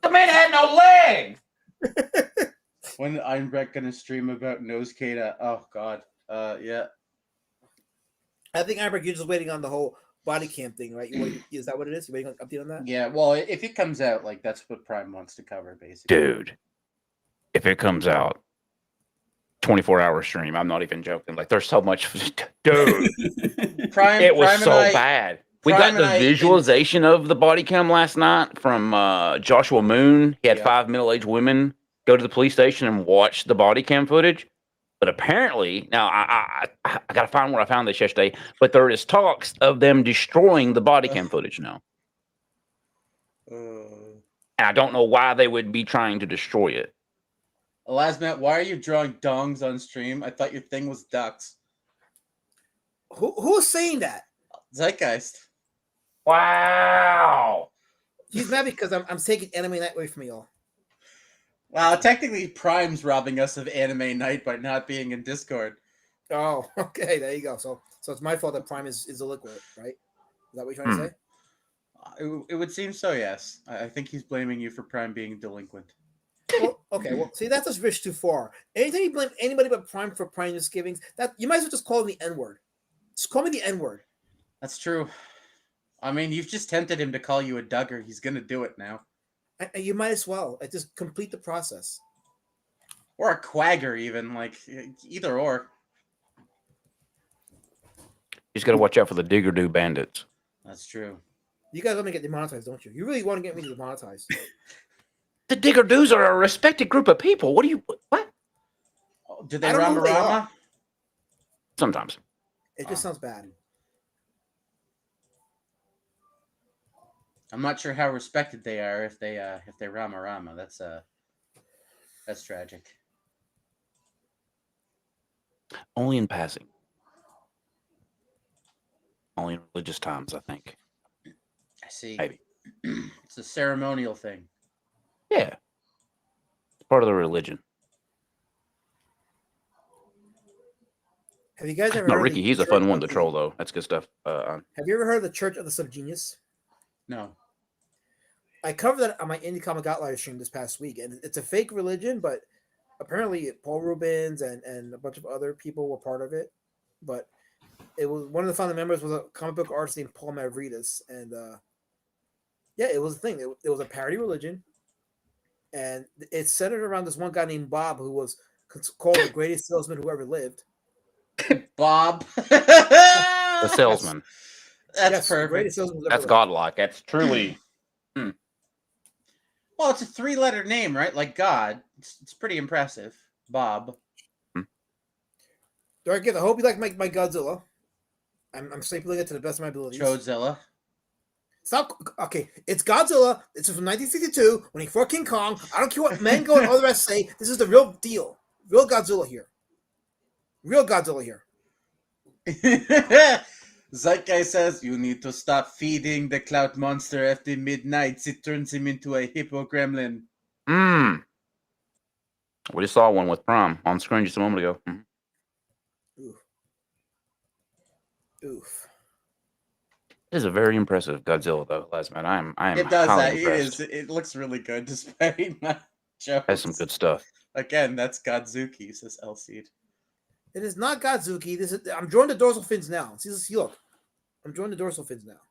Speaker 5: the man had no legs.
Speaker 6: When I'm gonna stream about Nosekata? Oh God, yeah.
Speaker 7: I think Einberg, you're just waiting on the whole body cam thing, right? Is that what it is? You're waiting on an update on that?
Speaker 6: Yeah, well, if it comes out, like that's what Prime wants to cover, basically.
Speaker 5: Dude, if it comes out, 24-hour stream. I'm not even joking. Like, there's so much, dude. It was so bad. We got the visualization of the body cam last night from Joshua Moon. He had 5 middle-aged women go to the police station and watch the body cam footage. But apparently, now I got to find where I found this yesterday. But there is talks of them destroying the body cam footage now. And I don't know why they would be trying to destroy it.
Speaker 6: Elasmat, why are you drawing dongs on stream? I thought your thing was ducks.
Speaker 7: Who's saying that?
Speaker 6: Zeitgeist.
Speaker 5: Wow.
Speaker 7: He's mad because I'm taking Anime Night away from y'all.
Speaker 6: Wow, technically Prime's robbing us of Anime Night by not being in Discord.
Speaker 7: Oh, okay, there you go. So it's my fault that Prime is illiquid, right? Is that what you're trying to say?
Speaker 6: It would seem so, yes. I think he's blaming you for Prime being delinquent.
Speaker 7: Well, okay, well, see, that's just rich too far. Anytime you blame anybody but Prime for Prime misgivings, that you might as well just call him the N-word. Just call me the N-word.
Speaker 6: That's true. I mean, you've just tempted him to call you a Duggar. He's going to do it now.
Speaker 7: You might as well. Just complete the process.
Speaker 6: Or a quagger, even. Like, either or.
Speaker 5: You just got to watch out for the Digger-Doo bandits.
Speaker 6: That's true.
Speaker 7: You guys want me to get demonetized, don't you? You really want to get me demonetized.
Speaker 5: The Digger-Doos are a respected group of people. What?
Speaker 6: Oh, do they Rama?
Speaker 5: Sometimes.
Speaker 7: It just sounds bad.
Speaker 6: I'm not sure how respected they are if they Rama. That's tragic.
Speaker 5: Only in passing. Only in religious times, I think.
Speaker 6: I see.
Speaker 5: Maybe.
Speaker 6: It's a ceremonial thing.
Speaker 5: Yeah. It's part of the religion.
Speaker 7: Have you guys ever
Speaker 5: No,
Speaker 7: heard
Speaker 5: Ricky, he's a fun one to troll, though. That's good stuff.
Speaker 7: Have you ever heard of the Church of the Subgenius?
Speaker 6: No.
Speaker 7: I covered that on my Indie Comic Out live stream this past week, and it's a fake religion, but apparently Paul Rubens and a bunch of other people were part of it. But it was one of the founding members was a comic book artist named Paul Mavridis, and yeah, it was a thing. It was a parody religion, and it's centered around this one guy named Bob, who was called the greatest salesman who ever lived.
Speaker 6: Bob,
Speaker 5: the salesman.
Speaker 6: That's perfect.
Speaker 5: That's godlike. That's truly.
Speaker 6: Well, it's a 3-letter name, right? Like God. It's pretty impressive. Bob.
Speaker 7: Dark, I hope you like my Godzilla. I'm stapling it to the best of my abilities.
Speaker 6: Chodzilla.
Speaker 7: Stop. Okay, it's Godzilla. It's from 1962 when he fought King Kong. I don't care what Mango and all the rest say. This is the real deal. Real Godzilla here. Real Godzilla here.
Speaker 6: Zeitgeist says you need to stop feeding the cloud monster after midnight. It turns him into a hippo gremlin.
Speaker 5: We just saw one with Prime on screen just a moment ago.
Speaker 7: Oof.
Speaker 5: It is a very impressive Godzilla, though, Lasman. I am
Speaker 6: It does
Speaker 5: highly
Speaker 6: that.
Speaker 5: impressed.
Speaker 6: It looks really good, despite my jokes.
Speaker 5: Has some good stuff.
Speaker 6: Again, that's Godzuki, says Elseed.
Speaker 7: It is not Godzuki. I'm drawing the dorsal fins now. See, look. I'm drawing the dorsal fins now.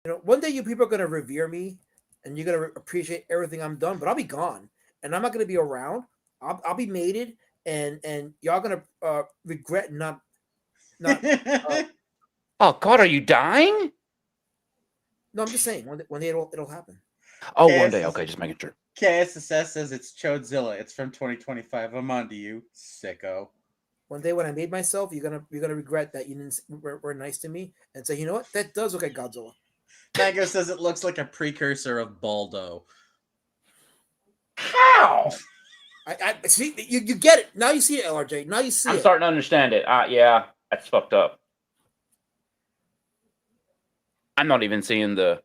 Speaker 7: You know, one day you people are going to revere me, and you're going to appreciate everything I'm done, but I'll be gone, and I'm not going to be around. I'll be mated, and y'all going to regret not.
Speaker 5: Oh God, are you dying?
Speaker 7: No, I'm just saying. One day it'll happen.
Speaker 5: Oh, one day. Okay, just making sure.
Speaker 6: KSSS says it's Chodzilla. It's from 2025. I'm on to you, sicko.
Speaker 7: One day when I made myself, you're gonna regret that you didn't were nice to me and say, you know what, that does look like Godzilla.
Speaker 6: Mango says it looks like a precursor of Baldo.
Speaker 5: How?
Speaker 7: I see you get it now. You see it, LRJ. Now you see
Speaker 5: I'm
Speaker 7: it.
Speaker 5: starting to understand it. Yeah, that's fucked up. I'm not even seeing the.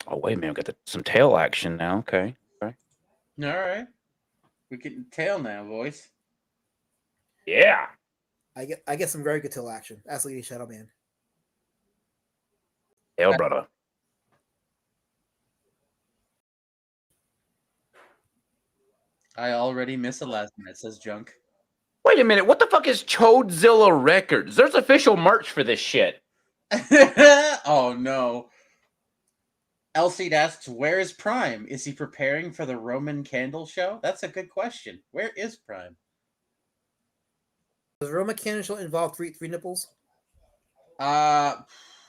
Speaker 5: Oh wait, man, we got some tail action now. Okay.
Speaker 6: All right. We're getting tail now, boys.
Speaker 5: Yeah.
Speaker 7: I get some very good tail action. Ask Lady Shadow Man.
Speaker 5: Tail brother.
Speaker 6: I already miss a last minute, says Junk.
Speaker 5: Wait a minute. What the fuck is Chodzilla Records? There's official merch for this shit.
Speaker 6: Oh no. Elseed asks, where is Prime? Is he preparing for the Roman candle show? That's a good question. Where is Prime?
Speaker 7: Does the Roman candle show involve three nipples?
Speaker 5: Oh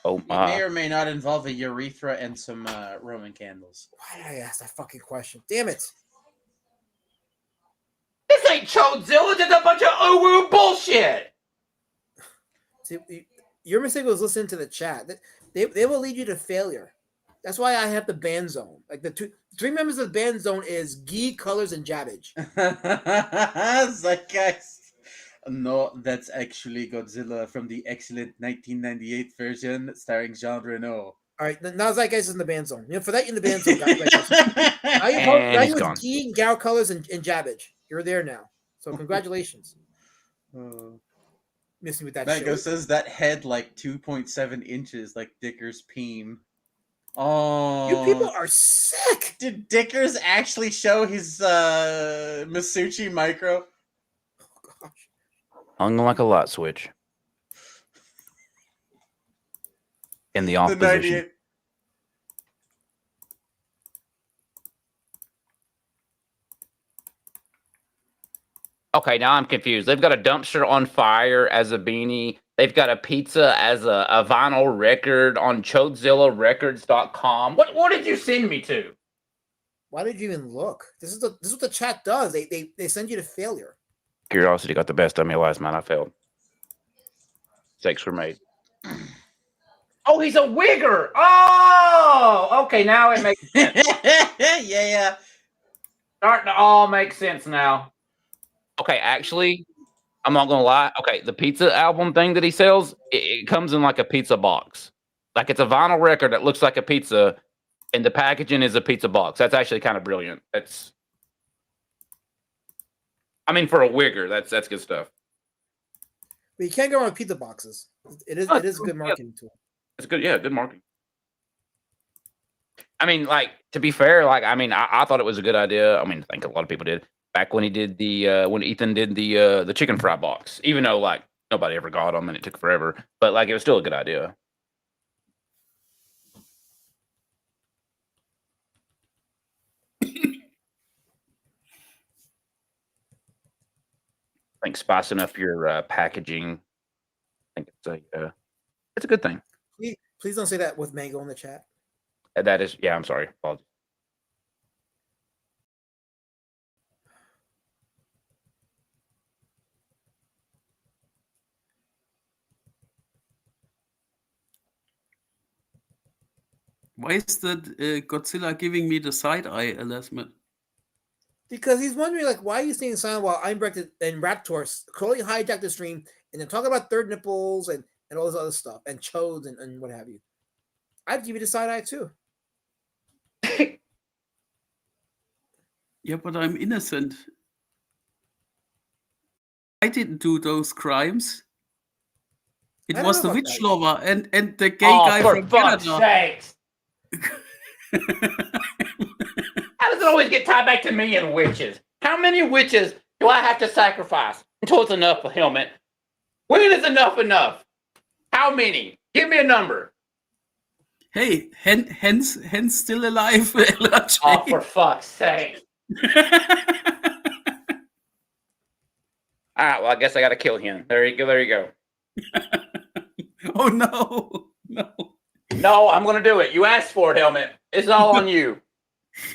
Speaker 5: Oh
Speaker 6: It may
Speaker 5: my!
Speaker 6: or may not involve a urethra and some Roman candles.
Speaker 7: Why did I ask that fucking question? Damn it!
Speaker 5: This ain't Chodzilla. This is a bunch of uwu bullshit.
Speaker 7: See, your mistake was listening to the chat. They will lead you to failure. That's why I have the band zone. Like the three members of the band zone is Gee, Colors, and Jabbage.
Speaker 6: Zeitgeist. No, that's actually Godzilla from the excellent 1998 version starring Jean Reno.
Speaker 7: All right, now Zeitgeist is in the band zone. You know, for that, you're in the band zone. now
Speaker 5: And he's
Speaker 7: you're
Speaker 5: gone.
Speaker 7: Gee, Gal Colors, and Jabbage. You're there now. So congratulations. Missing with that
Speaker 6: Mango
Speaker 7: shit.
Speaker 6: says that head like 2.7 inches, like Dicker's peen. Oh,
Speaker 7: You people are sick.
Speaker 6: Did Dickers actually show his Masucci micro?
Speaker 7: Oh gosh.
Speaker 5: Hung like a light switch. In the off
Speaker 6: The
Speaker 5: position.
Speaker 6: 98.
Speaker 5: Okay, now I'm confused. They've got a dumpster on fire as a beanie. They've got a pizza as a vinyl record on ChodzillaRecords.com. What did you send me to?
Speaker 7: Why did you even look? This is what the chat does. They send you to failure.
Speaker 5: Curiosity got the best of me last night. I failed. Mistakes were made. Oh, he's a wigger. Oh, okay. Now it makes sense.
Speaker 6: Yeah.
Speaker 5: Starting to all make sense now. Okay, actually, I'm not gonna lie. Okay, the pizza album thing that he sells, it comes in like a pizza box. Like it's a vinyl record that looks like a pizza, and the packaging is a pizza box. That's actually kind of brilliant. I mean, for a wigger, that's good stuff.
Speaker 7: But you can't go around pizza boxes. It is a good marketing tool.
Speaker 5: It's good, yeah, good marketing. I mean, like, to be fair, like, I mean, I thought it was a good idea. I mean, I think a lot of people did. Back when he did when Ethan did the chicken fry box, even though like nobody ever got them and it took forever, but like it was still a good idea. I think spicing up your packaging, I think it's a good thing.
Speaker 7: Please don't say that with Mango in the chat.
Speaker 5: That is, yeah. I'm sorry. Apologies.
Speaker 4: Why is that Godzilla giving me the side eye, Elasmit?
Speaker 7: Because he's wondering, like, why are you staying silent while Einbrecht and Raptor totally hijacked the stream and then talk about third nipples and all this other stuff and chodes and what have you. I'd give you the side eye too.
Speaker 4: Yeah, but I'm innocent. I didn't do those crimes. It was the witch lover and the gay guy from Canada.
Speaker 5: Sakes. How does it always get tied back to me and witches? How many witches do I have to sacrifice until it's enough for Helmet? When is enough? How many? Give me a number.
Speaker 4: Hey, hence still alive. LRJ.
Speaker 5: Oh, for fuck's sake. All right, well, I guess I got to kill him. There you go.
Speaker 4: Oh, no.
Speaker 5: No, I'm going to do it. You asked for it, Helmet. It's all on you.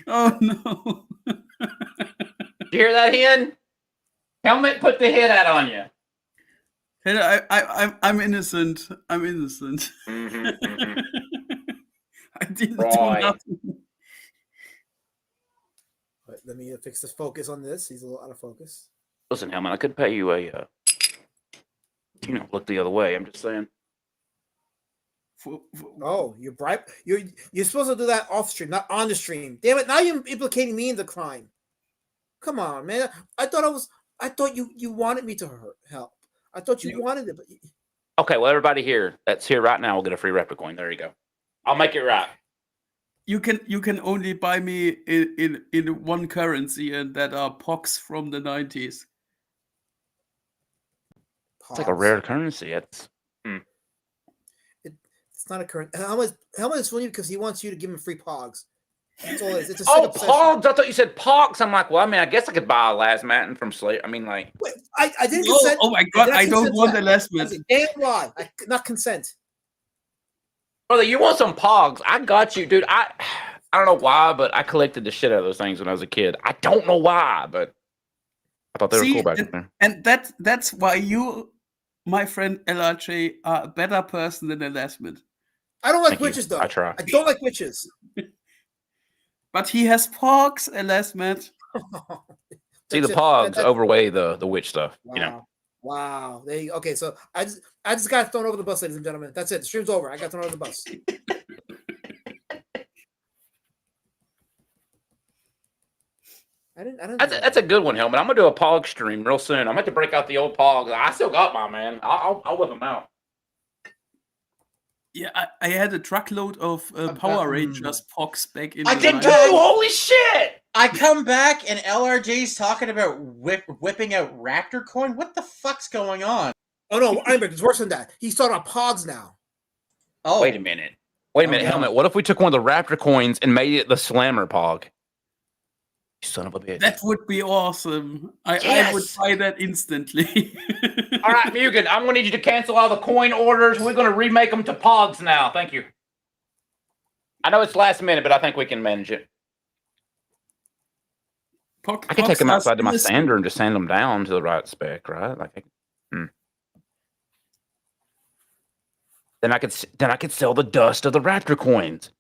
Speaker 4: Oh, no.
Speaker 5: You hear that, Hen? Helmet put the hit out on you.
Speaker 4: Hey, I'm innocent. I'm innocent.
Speaker 5: Mm-hmm.
Speaker 4: I didn't do nothing.
Speaker 7: Right, let me fix the focus on this. He's a little out of focus.
Speaker 5: Listen, Helmet, I could pay you a, look the other way. I'm just saying.
Speaker 7: Oh, you're bribe. You're supposed to do that off stream, not on the stream. Damn it! Now you're implicating me in the crime. Come on, man. I thought you wanted me to help. I thought you wanted it. But
Speaker 5: Okay, well, everybody here that's here right now will get a free replica coin. There you go. I'll make it right.
Speaker 4: You can only buy me in one currency, and that are pox from the 90s.
Speaker 5: It's like a rare currency. It's
Speaker 7: not a current. Helmet is funny because he wants you to give him free pogs. That's all it is. It's a
Speaker 5: oh,
Speaker 7: sick
Speaker 5: pogs! I thought you said pox. I'm like, well, I mean, I guess I could buy a Lasmatin from Slate. I mean, like,
Speaker 7: wait, I didn't consent.
Speaker 4: Oh my god, I don't want the Lasmat.
Speaker 7: Damn lie. I could not consent.
Speaker 5: Brother, you want some Pogs? I got you, dude. I don't know why, but I collected the shit out of those things when I was a kid. I don't know why, but I thought they were cool back then.
Speaker 4: And that's why you, my friend LRJ, are a better person than Elasmid.
Speaker 7: I don't like witches, though.
Speaker 5: I try.
Speaker 7: I don't like witches.
Speaker 4: But he has Pogs, Elasmid.
Speaker 5: See, the Pogs overweigh the witch stuff.
Speaker 7: Wow.
Speaker 5: You know.
Speaker 7: Wow. There you go. Okay, so I just got thrown over the bus, ladies and gentlemen. That's it. The stream's over. I got thrown over the bus.
Speaker 5: That's a good one, Helmet. I'm gonna do a Pog stream real soon. I'm gonna have to break out the old Pogs. I still got my man. I'll whip them out.
Speaker 4: Yeah, I had a truckload of Power Rangers Pogs back in.
Speaker 6: I
Speaker 4: the
Speaker 6: did
Speaker 4: 90s.
Speaker 6: too.
Speaker 5: Holy shit!
Speaker 6: I come back and LRJ's talking about whipping out Raptor coin. What the fuck's going on?
Speaker 7: Oh no, Ironberg, it's worse than that. He's talking about Pogs now.
Speaker 6: Oh,
Speaker 5: Wait a minute, Helmet. What if we took one of the Raptor coins and made it the Slammer Pog? You son of a bitch.
Speaker 4: That would be awesome. I would buy that instantly.
Speaker 5: All right, Mugen, I'm gonna need you to cancel all the coin orders. We're gonna remake them to Pogs now. Thank you. I know it's last minute, but I think we can manage it. I can take them outside to my sander and just sand them down to the right spec, right? Like, Then I could sell the dust of the Raptor coins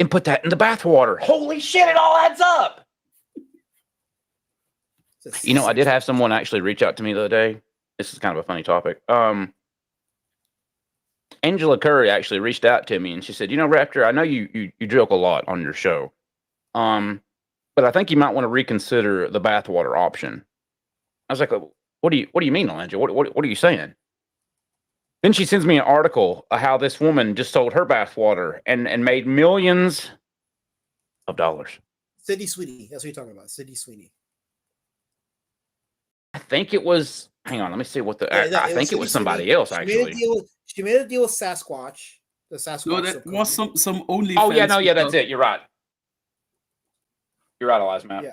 Speaker 5: and put that in the bathwater. Holy shit! It all adds up. You know, I did have someone actually reach out to me the other day. This is kind of a funny topic. Angela Curry actually reached out to me and she said, "You know, Raptor, I know you joke a lot on your show, but I think you might want to reconsider the bathwater option." I was like, "What do you mean, Angela? What are you saying?" Then she sends me an article of how this woman just sold her bathwater and made millions of dollars.
Speaker 7: Sydney Sweeney. That's what you're talking about. Sydney Sweeney.
Speaker 5: I think it was. Hang on, let me see what the. I think it was somebody else actually.
Speaker 7: She made a deal with Sasquatch. The Sasquatch.
Speaker 4: No, that was some OnlyFans.
Speaker 5: Oh yeah, no, yeah, that's it. You're right. You're right, Elias, Matt.
Speaker 7: Yeah.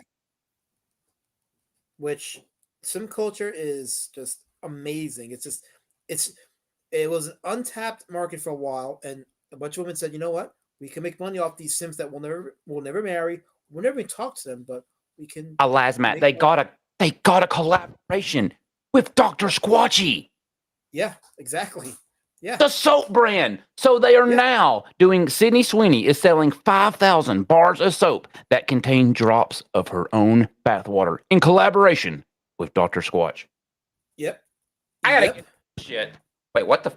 Speaker 7: Which sim culture is just amazing. It was an untapped market for a while, and a bunch of women said, "You know what? We can make money off these sims that we'll never marry. We'll never even talk to them, but we can."
Speaker 5: Elias, Matt, they got a collaboration with Dr. Squatchy.
Speaker 7: Yeah, exactly. Yeah.
Speaker 5: The soap brand. So they are now doing. Sydney Sweeney is selling 5,000 bars of soap that contain drops of her own bathwater in collaboration with Dr. Squatch.
Speaker 7: Yep.
Speaker 5: I gotta get shit. Wait, what the?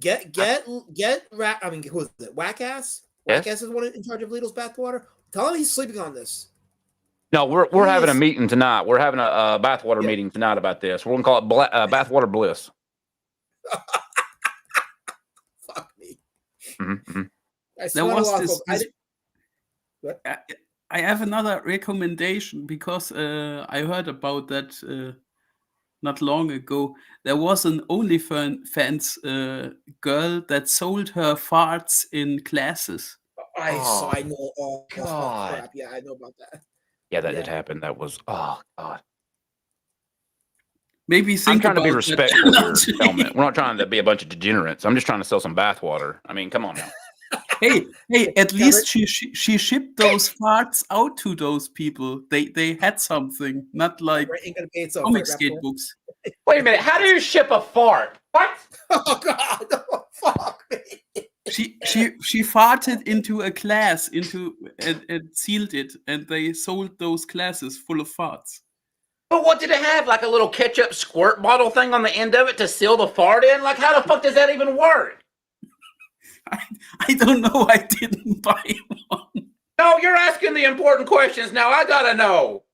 Speaker 7: I mean, who is it? Whack-ass?
Speaker 5: Yes?
Speaker 7: Whack-ass is the one in charge of Lidl's bathwater. Tell him he's sleeping on this.
Speaker 5: No, we're having a meeting tonight. We're having a bathwater meeting tonight about this. We're gonna call it bathwater bliss.
Speaker 7: Fuck me.
Speaker 5: Mm-hmm.
Speaker 4: There was I have another recommendation because I heard about that not long ago. There was an OnlyFans girl that sold her farts in classes.
Speaker 7: I know. Oh,
Speaker 5: God.
Speaker 7: Crap. Yeah, I know about that.
Speaker 5: Yeah, that did happen. That was God.
Speaker 4: Maybe
Speaker 5: I'm trying to be
Speaker 4: about
Speaker 5: respectful
Speaker 4: that.
Speaker 5: here, Helmet. We're not trying to be a bunch of degenerates. I'm just trying to sell some bathwater. I mean, come on now.
Speaker 4: Hey! At least she shipped those farts out to those people. They had something, not like comic skate books.
Speaker 5: Wait a minute. How do you ship a fart? What?
Speaker 7: Oh God! Oh, fuck me.
Speaker 4: She farted into a glass and sealed it, and they sold those glasses full of farts.
Speaker 5: But what did it have? Like a little ketchup squirt bottle thing on the end of it to seal the fart in? Like, how the fuck does that even work?
Speaker 4: I don't know. I didn't buy one.
Speaker 5: No, you're asking the important questions now. I gotta know.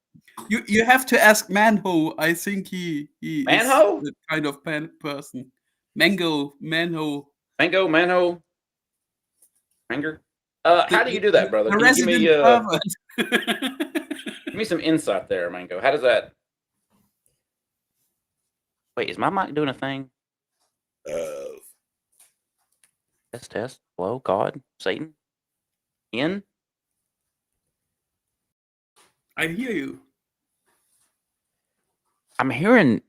Speaker 4: You have to ask Manho. I think he
Speaker 5: Manho?
Speaker 4: is the kind of person. Manho.
Speaker 5: Manger? How do you do that, brother?
Speaker 4: The
Speaker 5: Can you give me
Speaker 4: pervert.
Speaker 5: give me some insight there, Mango. How does that? Wait, is my mic doing a thing? Test. Hello, God, Satan, in.
Speaker 4: I hear you.
Speaker 5: I'm hearing.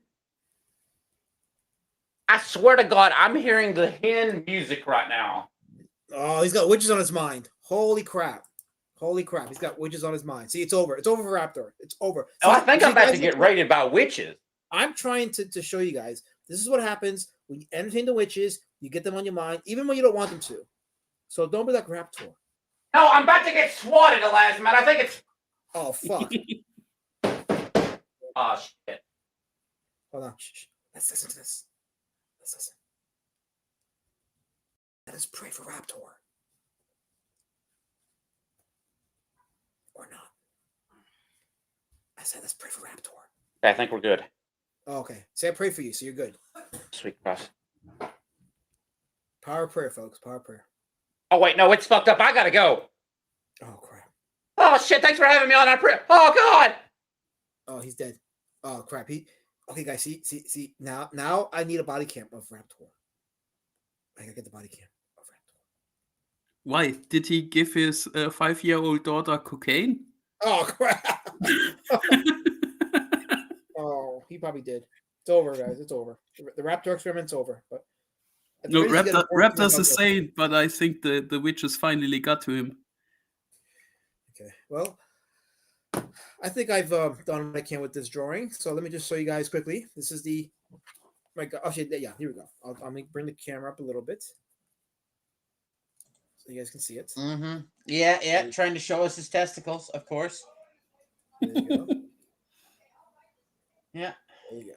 Speaker 5: I swear to God, I'm hearing the hen music right now.
Speaker 7: Oh, he's got witches on his mind. Holy crap. Holy crap. He's got witches on his mind. See, it's over. It's over for Raptor. It's over.
Speaker 5: Oh, I
Speaker 7: See,
Speaker 5: think
Speaker 7: see,
Speaker 5: I'm about
Speaker 7: guys,
Speaker 5: to get raided by witches.
Speaker 7: I'm trying to show you guys. This is what happens when you entertain the witches. You get them on your mind, even when you don't want them to. So don't be like Raptor.
Speaker 5: No, I'm about to get swatted, Elias, man. I think it's...
Speaker 7: Oh, fuck.
Speaker 5: Oh, shit.
Speaker 7: Hold on. Shh. Let's listen to this. Let's listen. Let us pray for Raptor. Or not. I said let's pray for Raptor.
Speaker 5: I think we're good.
Speaker 7: Oh, okay. Say I pray for you, so you're good.
Speaker 5: Sweet cross.
Speaker 7: Power of prayer, folks. Power of prayer.
Speaker 5: Oh, wait, no, it's fucked up. I gotta go.
Speaker 7: Oh, crap.
Speaker 5: Oh, shit, thanks for having me on our prayer. Oh, God.
Speaker 7: Oh, he's dead. Oh, crap. Okay, guys, see. Now I need a body cam of Raptor. I gotta get the body cam of Raptor.
Speaker 4: Why? Did he give his 5-year-old daughter cocaine?
Speaker 7: Oh, crap. Oh, he probably did. It's over, guys. It's over. The Raptor experiment's over. But
Speaker 4: no, Raptor's a saint, but I think the witches finally got to him.
Speaker 7: Okay, well, I think I've done what I can with this drawing. So let me just show you guys quickly. This is the... My God. Oh, shit, yeah, here we go. I'll bring the camera up a little bit so you guys can see it.
Speaker 6: Mm-hmm. Yeah. Trying to show us his testicles, of course.
Speaker 7: There you go.
Speaker 6: Yeah.
Speaker 7: There you go.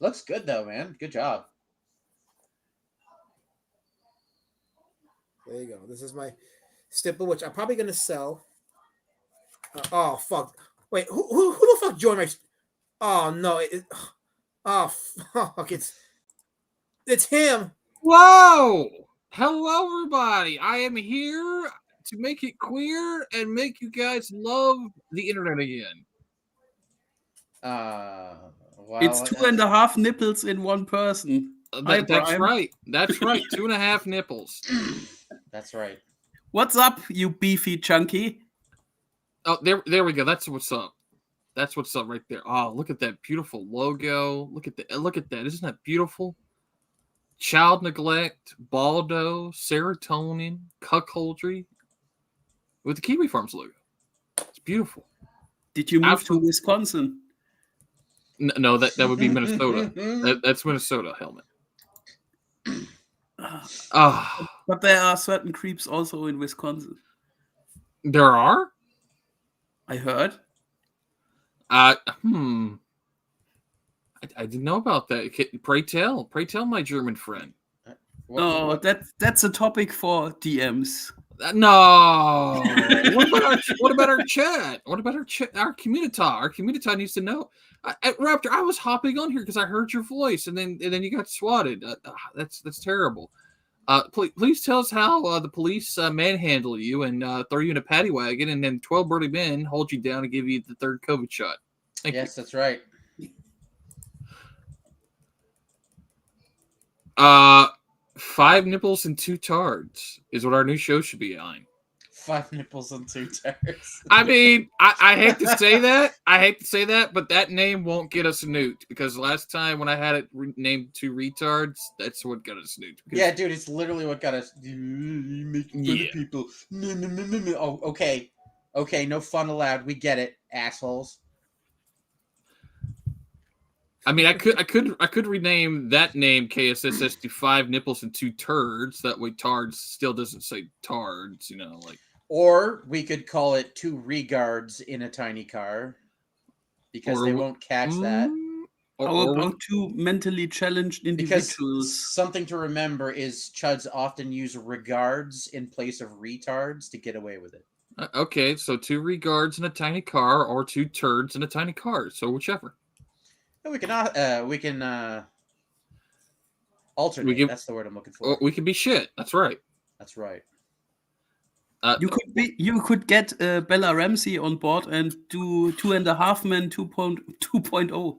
Speaker 6: Looks good, though, man. Good job.
Speaker 7: There you go. This is my stipple, which I'm probably going to sell. Oh, fuck. Wait, who the fuck joined my... Oh, no. Oh, fuck. It's him.
Speaker 15: Whoa! Hello, everybody. I am here to make it queer and make you guys love the internet again.
Speaker 6: Well,
Speaker 4: it's 2.5 nipples in one person.
Speaker 15: That's right. That's right. 2.5 nipples.
Speaker 6: That's right.
Speaker 4: What's up, you beefy chunky?
Speaker 15: Oh, there we go. That's what's up. That's what's up right there. Oh, look at that beautiful logo. Look at that. Isn't that beautiful? Child neglect, Baldo, serotonin, cuckoldry with the Kiwi Farms logo. It's beautiful.
Speaker 4: Did you move to Wisconsin?
Speaker 15: No, that would be Minnesota. That's Minnesota helmet.
Speaker 4: But there are certain creeps also in Wisconsin.
Speaker 15: There are?
Speaker 4: I heard.
Speaker 15: I didn't know about that. Pray tell, my German friend.
Speaker 4: That's a topic for DMs.
Speaker 15: No. What about our chat? What about our Communitah? Our Communitah needs to know. Raptor, I was hopping on here because I heard your voice, and then you got swatted. That's terrible. Please tell us how the police manhandle you and throw you in a paddy wagon, and then 12 burly men hold you down and give you the third COVID shot.
Speaker 6: Yes, that's right.
Speaker 15: 5 nipples and 2 tards is what our new show should be on.
Speaker 6: 5 nipples and 2 tards.
Speaker 15: I mean, I hate to say that. But that name won't get us nuked because last time when I had it named 2 retards, that's what got us nuked.
Speaker 6: Yeah, dude, it's literally what got us making fun of people. No. Oh, okay, no fun allowed. We get it, assholes.
Speaker 15: I mean, I could rename that name KSSS to 5 nipples and 2 turds. That way, tards still doesn't say tards. Like.
Speaker 6: Or we could call it 2 regards in a tiny car, because they won't catch that.
Speaker 4: How about 2 mentally challenged individuals?
Speaker 6: Because something to remember is Chuds often use regards in place of retards to get away with it.
Speaker 15: Okay, so 2 regards in a tiny car, or 2 turds in a tiny car. So whichever.
Speaker 6: We can alternate. That's the word I'm looking for.
Speaker 15: We can be shit. That's right.
Speaker 6: That's right.
Speaker 4: You could get Bella Ramsey on board and do 2.5 Men 2.0.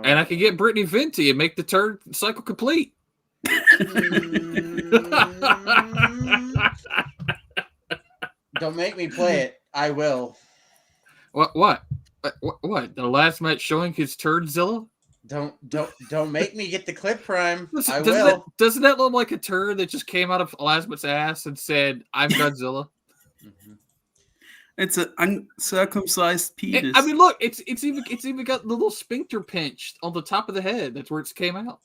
Speaker 15: And I can get Brittany Venti and make the turd cycle complete.
Speaker 6: Don't make me play it. I will.
Speaker 15: What? The last match showing his Turdzilla?
Speaker 6: Don't make me get the clip prime. I
Speaker 15: Doesn't
Speaker 6: will.
Speaker 15: Doesn't that look like a turd that just came out of Elasmut's ass and said, "I'm Godzilla"?
Speaker 4: It's an uncircumcised penis.
Speaker 15: I mean, look, it's even got the little sphincter pinched on the top of the head. That's where it came out.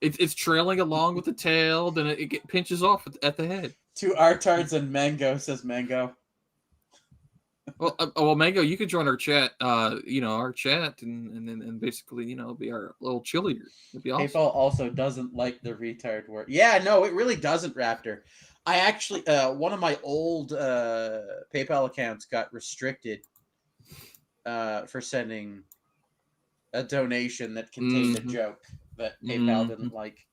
Speaker 15: It's trailing along with the tail, then it pinches off at the head.
Speaker 6: To Artards and Mango, says Mango.
Speaker 15: Well, Mango, you could join our chat. Our chat, and basically, be our little cheerleader. It'd be awesome.
Speaker 6: PayPal also doesn't like the retard word. Yeah, no, it really doesn't, Raptor. I actually, one of my old PayPal accounts got restricted for sending a donation that contained a joke that PayPal didn't like.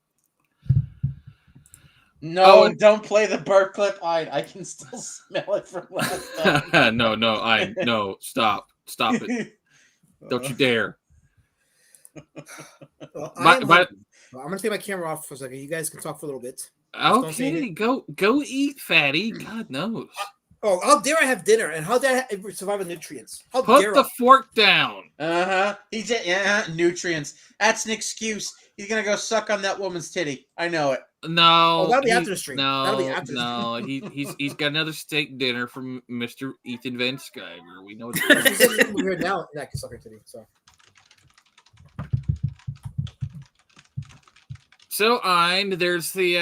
Speaker 6: No, don't play the burp clip. I can still smell it from last time.
Speaker 15: No, stop it. Don't you dare.
Speaker 7: Well, I'm gonna take my camera off for a second. You guys can talk for a little bit.
Speaker 15: Okay, go eat, fatty. God knows.
Speaker 7: How dare I have dinner, and how dare I survive on nutrients? How
Speaker 15: Put
Speaker 7: dare
Speaker 15: the fork down.
Speaker 6: He's nutrients. That's an excuse. He's gonna go suck on that woman's titty. I know it.
Speaker 15: No,
Speaker 7: that'll be after the stream.
Speaker 15: No, he's got another steak dinner from Mr. Ethan Van Skyver. We know.
Speaker 7: We're here now. That can suck her titty.
Speaker 15: So there's the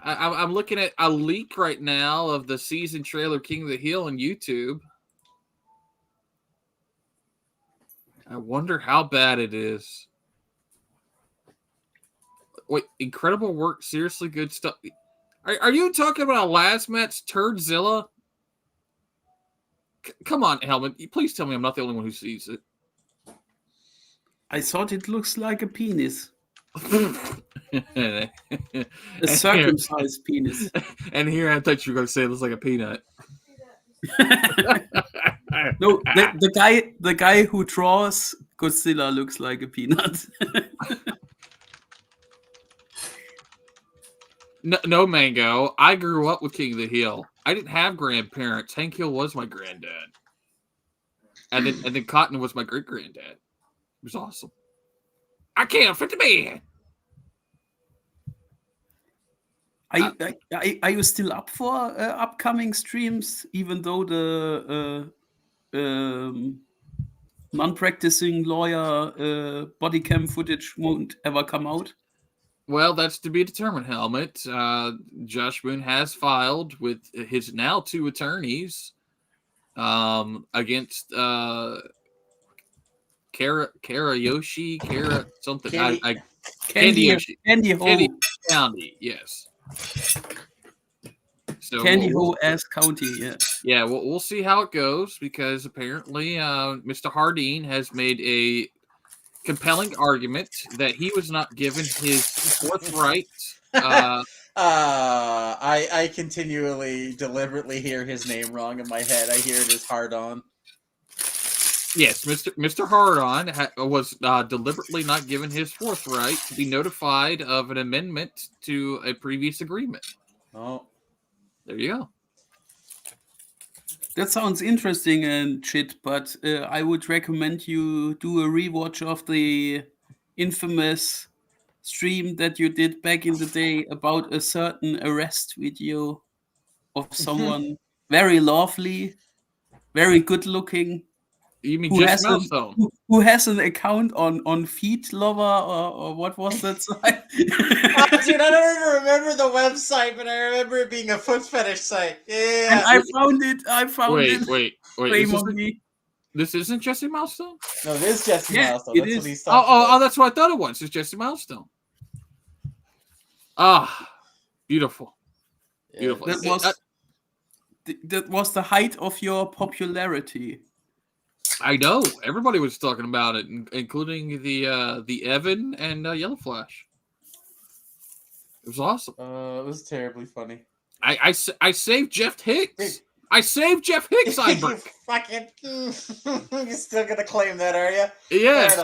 Speaker 15: I'm looking at a leak right now of the season trailer King of the Hill on YouTube. I wonder how bad it is. Wait, incredible work, seriously good stuff. Are you talking about Elasmat's Turdzilla? Come on, Helmet. Please tell me I'm not the only one who sees it.
Speaker 4: I thought it looks like a penis. A circumcised penis.
Speaker 15: And here I thought you were going to say it looks like a peanut.
Speaker 4: No, the guy who draws Godzilla looks like a peanut.
Speaker 15: No, Mango. I grew up with King of the Hill. I didn't have grandparents. Hank Hill was my granddad, and then Cotton was my great granddad. It was awesome. I can't fit the bed.
Speaker 4: Are you still up for upcoming streams, even though the non-practicing lawyer body cam footage won't ever come out?
Speaker 15: Well, that's to be determined, Helmet. Josh Boone has filed with his now 2 attorneys against Kara something. Candy County, yes. So
Speaker 4: Candy Ho ass county, yeah.
Speaker 15: Yeah, we'll see how it goes, because apparently Mr. Hardeen has made a compelling argument that he was not given his forthright.
Speaker 6: I continually, deliberately hear his name wrong in my head. I hear it as hard on.
Speaker 15: Yes, Mr. Hard-On was deliberately not given his forthright to be notified of an amendment to a previous agreement.
Speaker 6: Oh.
Speaker 15: There you go.
Speaker 4: That sounds interesting and shit, but I would recommend you do a rewatch of the infamous stream that you did back in the day about a certain arrest video of someone very lovely, very good looking.
Speaker 15: You mean just Milestone?
Speaker 4: Who has an account on Feet Lover or what was that site?
Speaker 6: Dude, I don't even remember the website, but I remember it being a foot fetish site. Yeah.
Speaker 4: And I found it.
Speaker 15: Wait. This isn't Jesse Milestone?
Speaker 6: No, it is Jesse Milestone.
Speaker 15: That's what he's talking about. That's what I thought it was. It's Jesse Milestone. Beautiful. Beautiful.
Speaker 4: That was the height of your popularity.
Speaker 15: I know. Everybody was talking about it, including the Evan and Yellow Flash. It was awesome.
Speaker 6: It was terribly funny.
Speaker 15: I saved Jeff Hicks. I saved Jeff Hicks.
Speaker 6: You fucking. You're still gonna claim that, are you?
Speaker 15: Yes.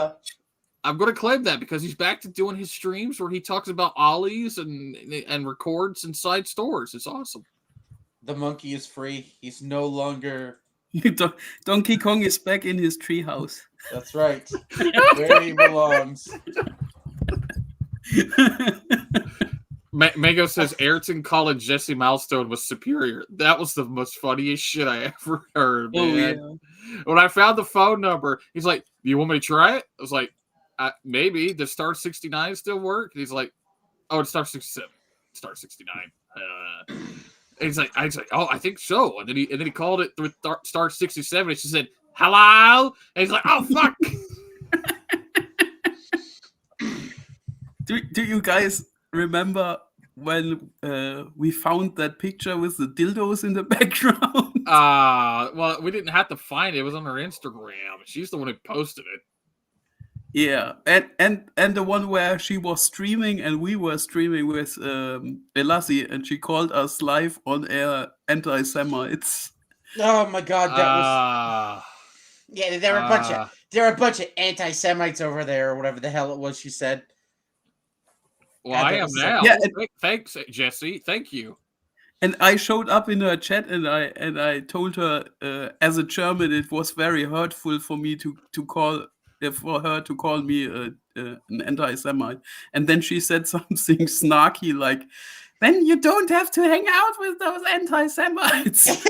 Speaker 15: I'm gonna claim that because he's back to doing his streams where he talks about ollies and records inside stores. It's awesome.
Speaker 6: The monkey is free. He's no longer
Speaker 4: Donkey Kong is back in his treehouse.
Speaker 6: That's right. Where he belongs.
Speaker 15: Mango says Ayrton calling Jesse Milestone was superior. That was the most funniest shit I ever heard, man.
Speaker 4: Oh, yeah.
Speaker 15: When I found the phone number, he's like, "You want me to try it?" I was like, "Maybe." Does star 69 still work? He's like, "Oh, it's star 67, star 69." And he's like, "Oh, I think so." And then he called it with star 67. And she said, "Hello," and he's like, "Oh fuck."
Speaker 4: Do you guys remember when we found that picture with the dildos in the background?
Speaker 15: Well, we didn't have to find it. It was on her Instagram. She's the one who posted it.
Speaker 4: Yeah, and the one where she was streaming and we were streaming with Elassie, and she called us live on air anti-Semites.
Speaker 6: Oh my god, that was. Yeah, there were a bunch of anti-Semites over there, or whatever the hell it was. She said.
Speaker 15: Well, I am now.
Speaker 4: Yeah,
Speaker 15: thanks, Jesse. Thank you.
Speaker 4: And I showed up in her chat, and I told her, as a German, it was very hurtful for me to call for her to call me an anti-Semite. And then she said something snarky like, "Then you don't have to hang out with those anti-Semites."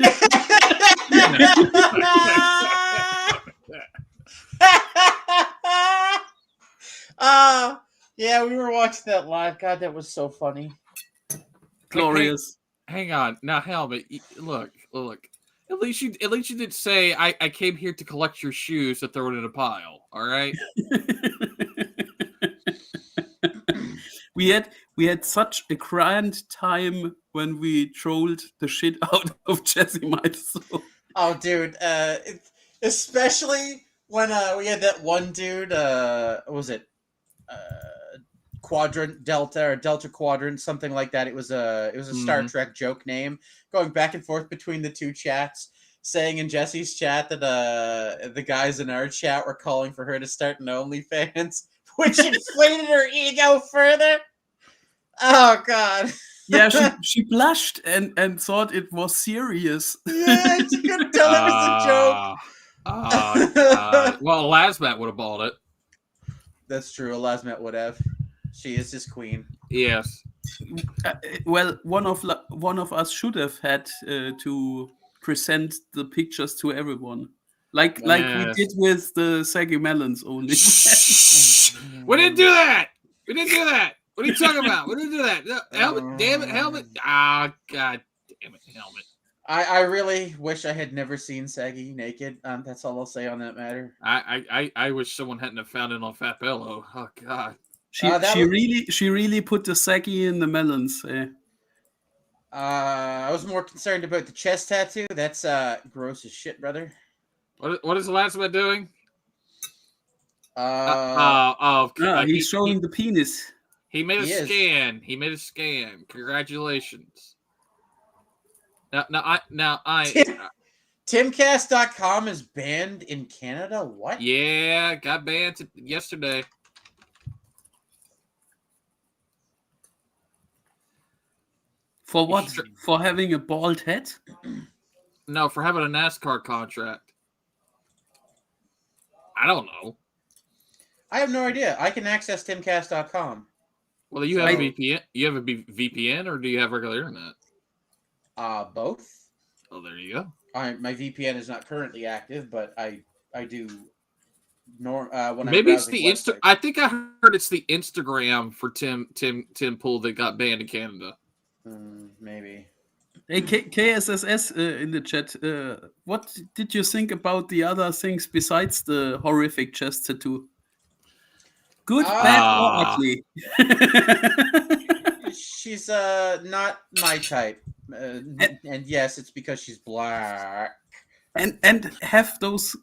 Speaker 6: Yeah, we were watching that live. God, that was so funny.
Speaker 4: Glorious.
Speaker 15: Hang on. Now, Helmet, look. At least you did say I came here to collect your shoes to throw it in a pile. All right.
Speaker 4: We had such a grand time when we trolled the shit out of Jesse Milestone.
Speaker 6: Oh, dude. Especially when we had that one dude. What was it? Quadrant Delta or Delta Quadrant, something like that. It was a Star Trek joke name, going back and forth between the two chats, saying in Jesse's chat that the guys in our chat were calling for her to start an OnlyFans, which inflated her ego further. Oh god.
Speaker 4: Yeah, she blushed and thought it was serious.
Speaker 6: Yeah, she couldn't tell it was a joke.
Speaker 15: Well, Lasmat would have bought it.
Speaker 6: That's true. Lasmat would have. She is his queen.
Speaker 15: Yes.
Speaker 4: Well, one of us should have had to present the pictures to everyone, like we did with the Saggy Melons only.
Speaker 15: We didn't do that. What are you talking about? We didn't do that. No, Helmet, damn it, Helmet. God damn it, Helmet.
Speaker 6: I really wish I had never seen Saggy naked. That's all I'll say on that matter.
Speaker 15: I wish someone hadn't have found it on Fat Bello. Oh god.
Speaker 4: She really put the Saggy in the melons.
Speaker 6: I was more concerned about the chest tattoo. That's gross as shit, brother.
Speaker 15: What is the last one doing?
Speaker 4: He's showing the penis.
Speaker 15: He made a scan. He made a scan. Congratulations. Now I
Speaker 6: Timcast.com is banned in Canada? What?
Speaker 15: Yeah, got banned yesterday.
Speaker 4: For what? For having a bald head?
Speaker 15: No, for having a NASCAR contract. I don't know.
Speaker 6: I have no idea. I can access timcast.com.
Speaker 15: Well, you have a VPN. You have a VPN, or do you have regular internet?
Speaker 6: Both.
Speaker 15: Oh, there you go.
Speaker 6: My VPN is not currently active, but I do. When
Speaker 15: maybe it's the Insta. I think I heard it's the Instagram for Tim Pool that got banned in Canada.
Speaker 6: Maybe.
Speaker 4: Hey, KSSS in the chat. What did you think about the other things besides the horrific chest tattoo? Good, bad, or ugly?
Speaker 6: She's not my type, and yes, it's because she's black.
Speaker 4: And have those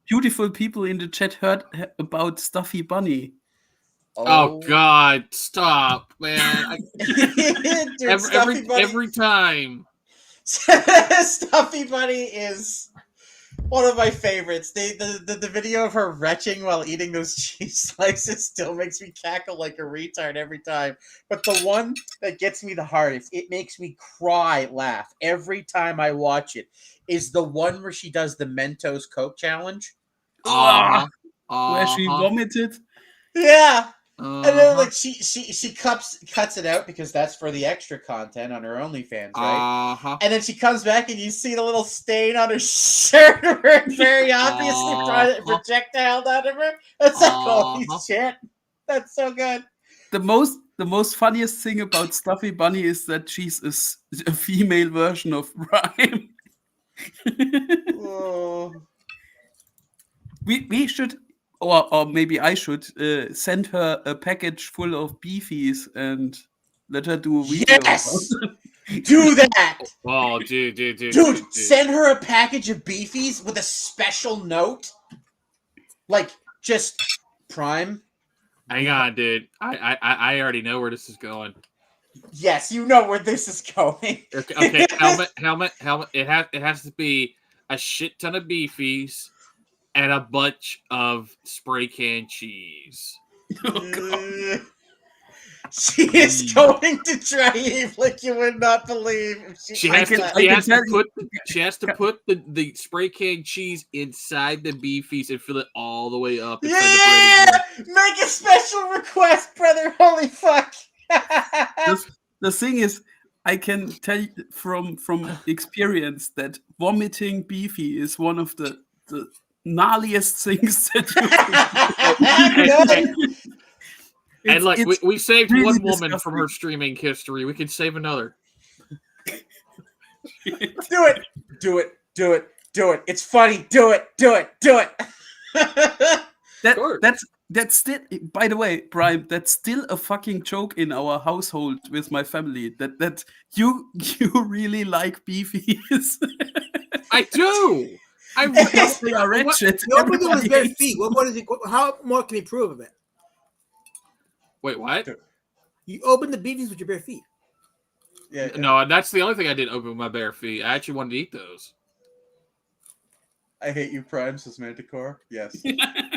Speaker 4: beautiful people in the chat heard about Stuffy Bunny?
Speaker 15: Oh God! Stop, man!
Speaker 6: Dude,
Speaker 15: every time.
Speaker 6: Stuffy Bunny is One of my favorites. The video of her retching while eating those cheese slices still makes me cackle like a retard every time. But the one that gets me the hardest, it makes me cry laugh every time I watch it, is the one where she does the Mentos Coke challenge.
Speaker 4: Where she vomited.
Speaker 6: Yeah. And then
Speaker 15: Uh-huh.
Speaker 6: like she cuts it out because that's for the extra content on her OnlyFans, right?
Speaker 15: Uh-huh.
Speaker 6: And then she comes back and you see the little stain on her shirt where it very obviously projectiled out of her. It's like, holy shit. That's so good.
Speaker 4: The most funniest thing about Stuffy Bunny is that she's a female version of Rhyme.
Speaker 6: Oh.
Speaker 4: We should, or maybe I should, send her a package full of beefies and let her do a video.
Speaker 6: Yes! Do that!
Speaker 15: Oh, dude.
Speaker 6: Dude, send her a package of beefies with a special note. Like, just Prime.
Speaker 15: Hang on, dude. I already know where this is going.
Speaker 6: Yes, you know where this is going.
Speaker 15: Okay, helmet. It has to be a shit ton of beefies and a bunch of spray can cheese.
Speaker 6: She is going to try Eve like you would not believe.
Speaker 15: She has to put the spray can cheese inside the beefies and fill it all the way up.
Speaker 6: Yeah! Make a special request, brother. Holy fuck.
Speaker 4: The thing is, I can tell you from experience that vomiting beefy is one of the gnarliest things that you can do.
Speaker 15: And look, we saved
Speaker 4: really
Speaker 15: one woman
Speaker 4: disgusting.
Speaker 15: from her streaming history. We can save another.
Speaker 6: Do it. It's funny. Do it.
Speaker 4: That's still, by the way, Brian, that's still a fucking joke in our household with my family. That you really like beefies.
Speaker 15: I do.
Speaker 4: They are wretched.
Speaker 7: You open them with bare feet. What is it? How more can you prove of it?
Speaker 15: Wait, what?
Speaker 7: You open the beefies with your bare feet.
Speaker 6: Yeah.
Speaker 15: No, that's the only thing I did open with my bare feet. I actually wanted to eat those.
Speaker 6: I hate you, Prime, says Manticore. Yes.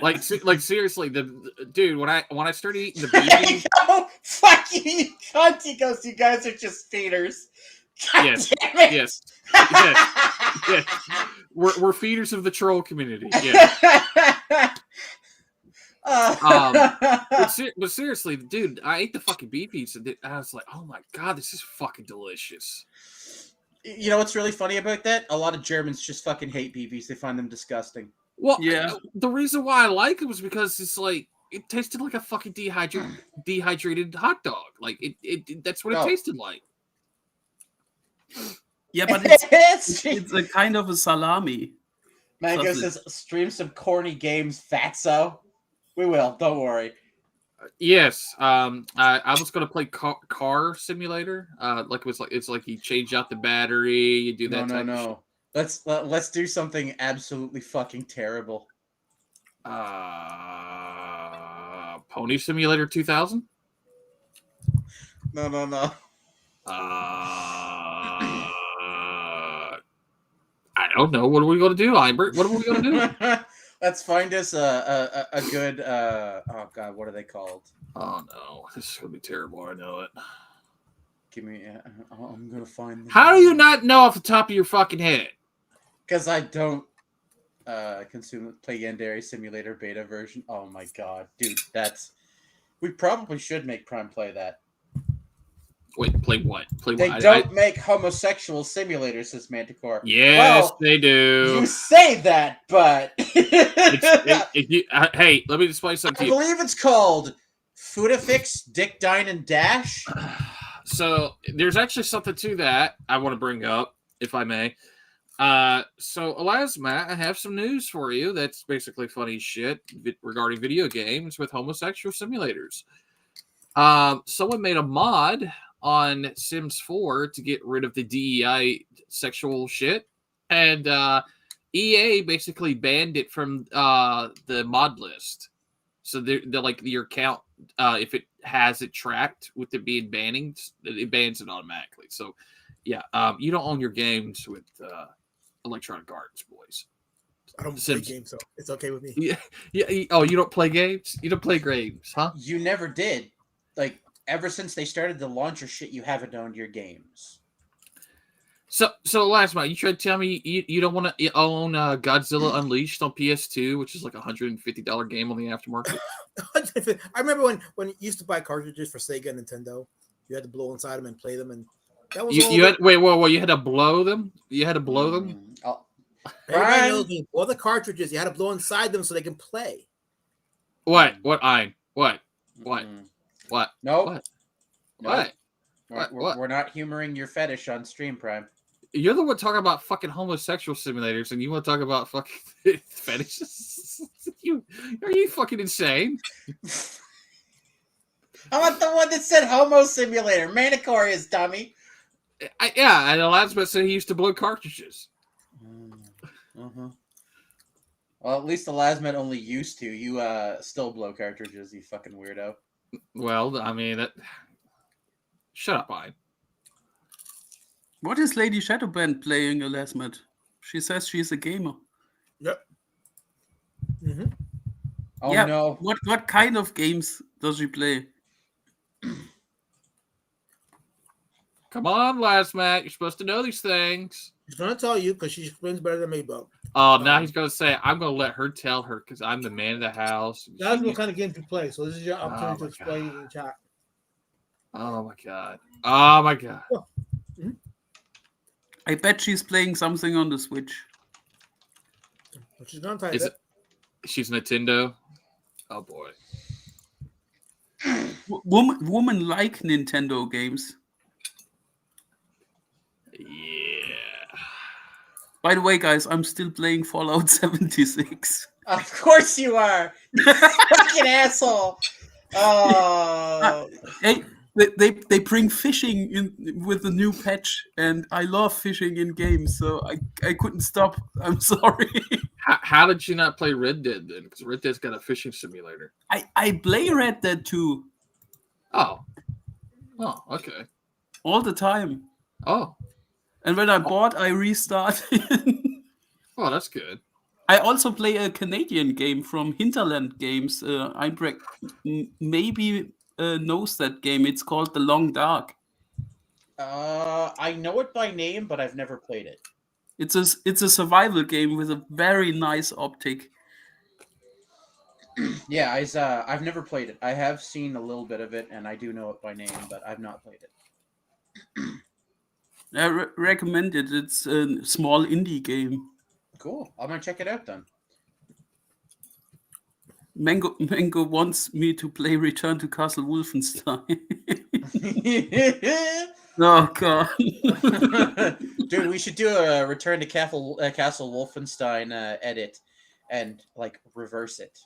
Speaker 15: like seriously, dude, when I started eating the beefies.
Speaker 6: Oh, fuck you, cunt. He goes, you guys are just feeders. God
Speaker 15: Yes.
Speaker 6: damn it.
Speaker 15: Yes. We're feeders of the troll community. Yeah. But seriously, dude, I ate the fucking beefies and I was like, oh my god, this is fucking delicious.
Speaker 6: You know what's really funny about that? A lot of Germans just fucking hate beefies. They find them disgusting.
Speaker 15: Well, yeah. The reason why I like it was because it's like it tasted like a fucking dehydrated hot dog. Like it that's what it tasted like.
Speaker 4: Yeah, but it's a kind of a salami.
Speaker 6: Mango says, stream some corny games, fatso. We will, don't worry.
Speaker 15: Yes, I was gonna play car simulator. It's like you change out the battery, you do that.
Speaker 6: No. Let's do something absolutely fucking terrible.
Speaker 15: Pony Simulator 2000.
Speaker 6: No.
Speaker 15: I don't know. What are we gonna do, Albert? What are we gonna do?
Speaker 6: Let's find us a good oh god, what are they called?
Speaker 15: Oh no, this is gonna be terrible. I know it.
Speaker 6: Give me. I'm gonna find.
Speaker 15: How do you not know off the top of your fucking head?
Speaker 6: Because I don't play Yandere Simulator beta version. Oh my god, dude, we probably should make Prime play that.
Speaker 15: Wait, play what?
Speaker 6: They don't make homosexual simulators, says Manticore.
Speaker 15: Yes, they do.
Speaker 6: You say that, but
Speaker 15: hey, let me explain something to you.
Speaker 6: I believe it's called Foodafix, Dick, Dine, and Dash.
Speaker 15: So there's actually something to that I want to bring up, if I may. So Elasma, I have some news for you that's basically funny shit regarding video games with homosexual simulators. Someone made a mod on Sims 4 to get rid of the DEI sexual shit, and EA basically banned it from the mod list. So they're like your account, if it has it tracked with it being banning, it bans it automatically. So yeah, you don't own your games with Electronic Arts, boys.
Speaker 7: I don't play
Speaker 15: Sims.
Speaker 7: games, so it's okay with me.
Speaker 15: Yeah. Oh, you don't play games? You don't play games, huh?
Speaker 6: You never did. Like, ever since they started the launcher shit, you haven't owned your games.
Speaker 15: So last month, you tried to tell me you don't want to own Godzilla Unleashed on PS2, which is like $150 game on the aftermarket.
Speaker 7: I remember when you used to buy cartridges for Sega and Nintendo, you had to blow inside them and play them, and that was
Speaker 15: You had whoa, you had to blow them. You had to blow them.
Speaker 7: Everybody knows me. All the cartridges, you had to blow inside them so they can play.
Speaker 15: What? What? What?
Speaker 6: Nope.
Speaker 15: What?
Speaker 6: We're not humoring your fetish on stream, Prime.
Speaker 15: You're the one talking about fucking homosexual simulators, and you want to talk about fucking fetishes? Are you fucking insane?
Speaker 6: I'm not the one that said homo simulator. Manicore is dummy.
Speaker 15: Yeah, and Elizabeth said he used to blow cartridges.
Speaker 6: Well, at least Elasmet only used to. You still blow cartridges, you fucking weirdo.
Speaker 15: Well, I mean, shut up, I.
Speaker 4: What is Lady Shadowband playing, Elasmet? She says she's a gamer.
Speaker 7: Yep.
Speaker 6: Mm-hmm. Oh
Speaker 4: yeah,
Speaker 6: no!
Speaker 4: What kind of games does she play?
Speaker 15: Come on, last Matt. You're supposed to know these things.
Speaker 7: She's gonna tell you because she explains better than me, bro.
Speaker 15: Oh, now he's gonna say I'm gonna let her tell her because I'm the man of the house.
Speaker 7: That's what kind of games you play. So this is your opportunity to explain in the chat.
Speaker 15: Oh my god! Oh my god!
Speaker 7: Mm-hmm.
Speaker 4: I bet she's playing something on the Switch.
Speaker 7: She's gonna type
Speaker 15: it. She's Nintendo. Oh boy.
Speaker 4: Woman like Nintendo games.
Speaker 15: Yeah.
Speaker 4: By the way, guys, I'm still playing Fallout 76.
Speaker 6: Of course you are. You fucking asshole. Oh.
Speaker 4: Hey, they bring fishing in with the new patch, and I love fishing in games, so I couldn't stop. I'm sorry.
Speaker 15: How did you not play Red Dead then? Because Red Dead's got a fishing simulator.
Speaker 4: I play Red Dead too.
Speaker 15: Oh, okay.
Speaker 4: All the time.
Speaker 15: Oh.
Speaker 4: And when I'm bored, I restart.
Speaker 15: Oh, that's good.
Speaker 4: I also play a Canadian game from Hinterland Games. Einbrecht maybe knows that game. It's called The Long Dark.
Speaker 6: I know it by name, but I've never played it.
Speaker 4: It's a survival game with a very nice optic.
Speaker 6: Yeah, I've never played it. I have seen a little bit of it, and I do know it by name, but I've not played it.
Speaker 4: I recommend it. It's a small indie game.
Speaker 6: Cool. I'm gonna check it out then.
Speaker 4: Mango wants me to play Return to Castle Wolfenstein. Oh god,
Speaker 6: dude, we should do a Return to Castle Wolfenstein edit and like reverse it.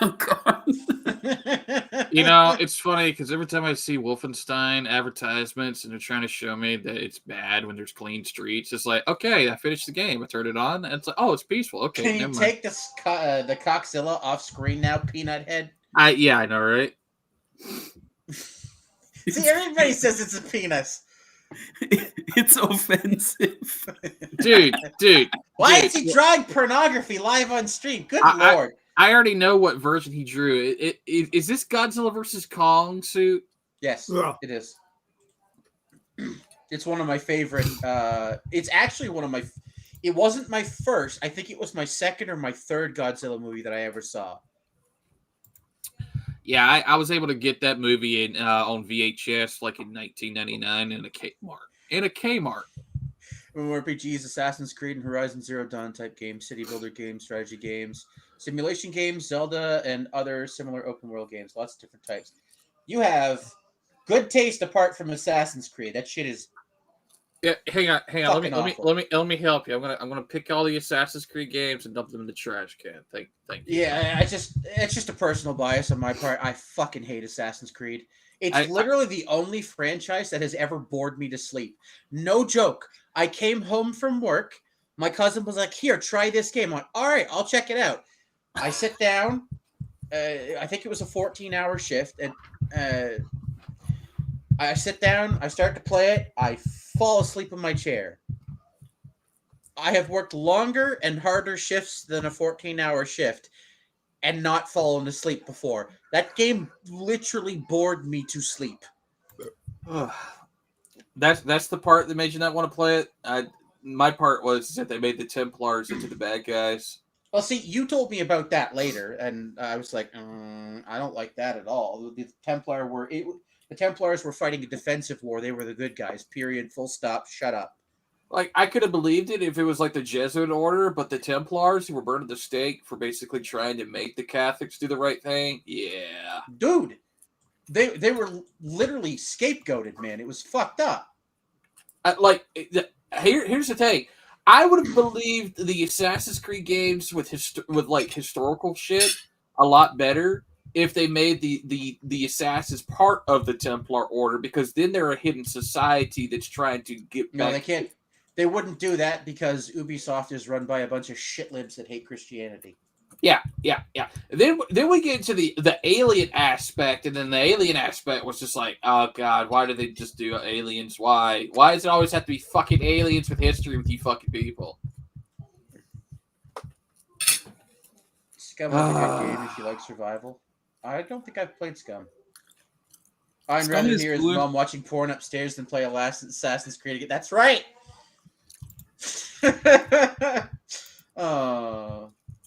Speaker 4: Oh god.
Speaker 15: You know, it's funny because every time I see Wolfenstein advertisements and they're trying to show me that it's bad when there's clean streets, it's like, okay, I finished the game, I turned it on, and it's like, oh, it's peaceful. Okay,
Speaker 6: can you
Speaker 15: never
Speaker 6: take the Coxzilla off screen now, Peanut Head?
Speaker 15: Yeah, I know, right?
Speaker 6: See, everybody says it's a penis.
Speaker 4: It's offensive,
Speaker 15: dude.
Speaker 6: Why is he drawing pornography live on stream? Good lord.
Speaker 15: I already know what version he drew. Is this Godzilla versus Kong suit?
Speaker 6: Yes, it is. It's one of my favorite. It's actually one of my. It wasn't my first. I think it was my second or my third Godzilla movie that I ever saw.
Speaker 15: Yeah, I was able to get that movie on VHS like in 1999 in a Kmart.
Speaker 6: RPGs, Assassin's Creed, and Horizon Zero Dawn type games, city builder games, strategy games, simulation games, Zelda, and other similar open world games. Lots of different types. You have good taste apart from Assassin's Creed. That shit is.
Speaker 15: Yeah, hang on. Let me help you. I'm gonna pick all the Assassin's Creed games and dump them in the trash can. Thank you.
Speaker 6: Yeah, it's just a personal bias on my part. I fucking hate Assassin's Creed. It's literally the only franchise that has ever bored me to sleep. No joke. I came home from work. My cousin was like, "Here, try this game." I'm like, "All right, I'll check it out." I sit down. I think it was a 14-hour shift, and I sit down. I start to play it. I fall asleep in my chair. I have worked longer and harder shifts than a 14-hour shift and not fallen asleep before. That game literally bored me to sleep.
Speaker 15: That's the part that made you not want to play it. My part was that they made the Templars into the bad guys.
Speaker 6: Well, see, you told me about that later, and I was like, I don't like that at all. The Templars were fighting a defensive war. They were the good guys. Period. Full stop. Shut up.
Speaker 15: Like, I could have believed it if it was like the Jesuit order, but the Templars who were burned at the stake for basically trying to make the Catholics do the right thing. Yeah,
Speaker 6: dude, they were literally scapegoated, man. It was fucked up.
Speaker 15: Here's the thing. I would have believed the Assassin's Creed games with like historical shit a lot better if they made the assassins part of the Templar order, because then they're a hidden society that's trying to get back.
Speaker 6: No, they can't. They wouldn't do that because Ubisoft is run by a bunch of shitlibs that hate Christianity.
Speaker 15: Yeah. Then we get into the alien aspect, and then the alien aspect was just like, oh god, why do they just do aliens? Why does it always have to be fucking aliens with history with you fucking people?
Speaker 6: Scum is a good game if you like survival. I don't think I've played Scum. I'd rather hear his mom watching porn upstairs than play Assassin's Creed again. That's right.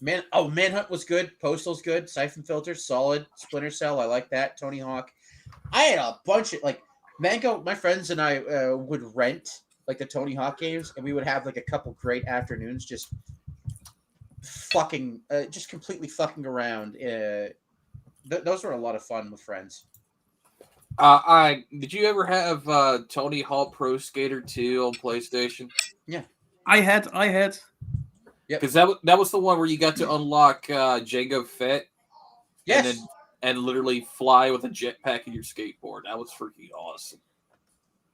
Speaker 6: Manhunt was good. Postal's good. Siphon Filter, solid. Splinter Cell, I like that. Tony Hawk. I had a bunch of Mango. My friends and I would rent the Tony Hawk games, and we would have a couple great afternoons just completely fucking around. Those were a lot of fun with friends.
Speaker 15: Did you ever have Tony Hawk Pro Skater 2 on PlayStation?
Speaker 6: Yeah.
Speaker 4: I had.
Speaker 15: Because that was the one where you got to unlock Jango Fett.
Speaker 6: Yes.
Speaker 15: And literally fly with a jetpack in your skateboard. That was freaking awesome.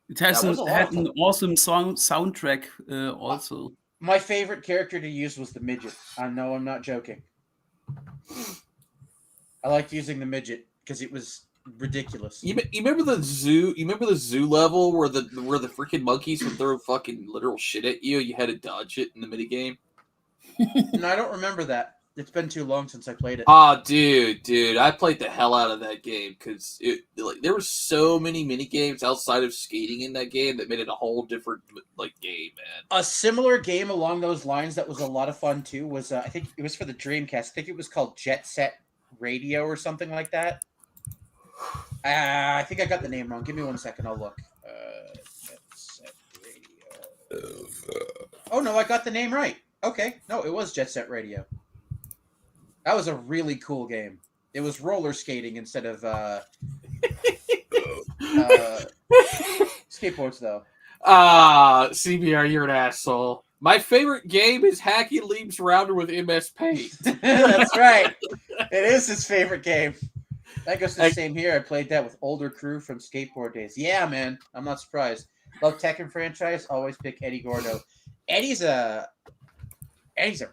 Speaker 4: It had an awesome soundtrack also.
Speaker 6: My favorite character to use was the midget. I know I'm not joking. I liked using the midget because it was ridiculous.
Speaker 15: You remember the zoo? You remember the zoo level where the freaking monkeys would throw fucking literal shit at you? You had to dodge it in the minigame.
Speaker 6: No, I don't remember that. It's been too long since I played it.
Speaker 15: Oh, dude, I played the hell out of that game because there were so many mini games outside of skating in that game that made it a whole different game, man.
Speaker 6: A similar game along those lines that was a lot of fun too was I think it was for the Dreamcast. I think it was called Jet Set Radio or something like that. I think I got the name wrong. Give me 1 second. I'll look. Jet Set Radio. Oh no, I got the name right. Okay, no, it was Jet Set Radio. That was a really cool game. It was roller skating instead of skateboards, though.
Speaker 15: CBR, you're an asshole. My favorite game is Hacky Leaps Rounder with MS Paint.
Speaker 6: That's right. It is his favorite game. That goes to the same here. I played that with older crew from skateboard days. Yeah, man. I'm not surprised. Love Tekken franchise. Always pick Eddie Gordo. Eddie's a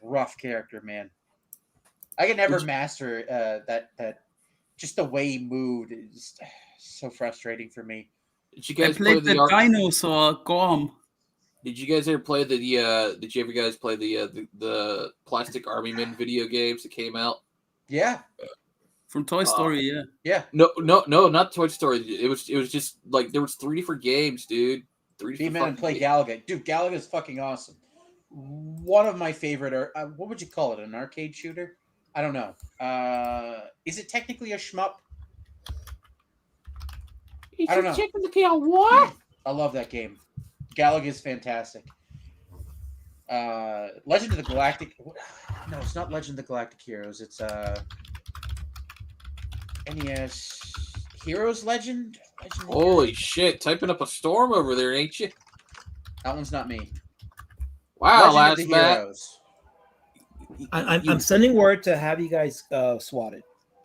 Speaker 6: rough character, man. I can never master that just the way he moved is so frustrating for me.
Speaker 15: Did you guys
Speaker 4: play the dinosaur Gorm?
Speaker 15: Did you guys ever play Did you ever guys play the Plastic Army Men video games that came out?
Speaker 6: Yeah.
Speaker 4: From Toy Story, yeah.
Speaker 6: Yeah.
Speaker 15: No, not Toy Story. It was just there was 3 different games, dude. 3 different.
Speaker 6: Be-Man and play Galaga. Dude, Galaga is fucking awesome. One of my favorite, or what would you call it? An arcade shooter? I don't know. Is it technically a shmup? I don't know.
Speaker 15: Technically a what?
Speaker 6: I love that game. Galaga is fantastic. Legend of the Galactic. No, it's not Legend of the Galactic Heroes. It's NES Heroes Legend.
Speaker 15: Holy shit! Typing up a storm over there, ain't you?
Speaker 6: That one's not me.
Speaker 15: Wow,
Speaker 6: Legend of the
Speaker 15: Matt.
Speaker 6: Heroes.
Speaker 2: I'm sending word to have you guys swatted.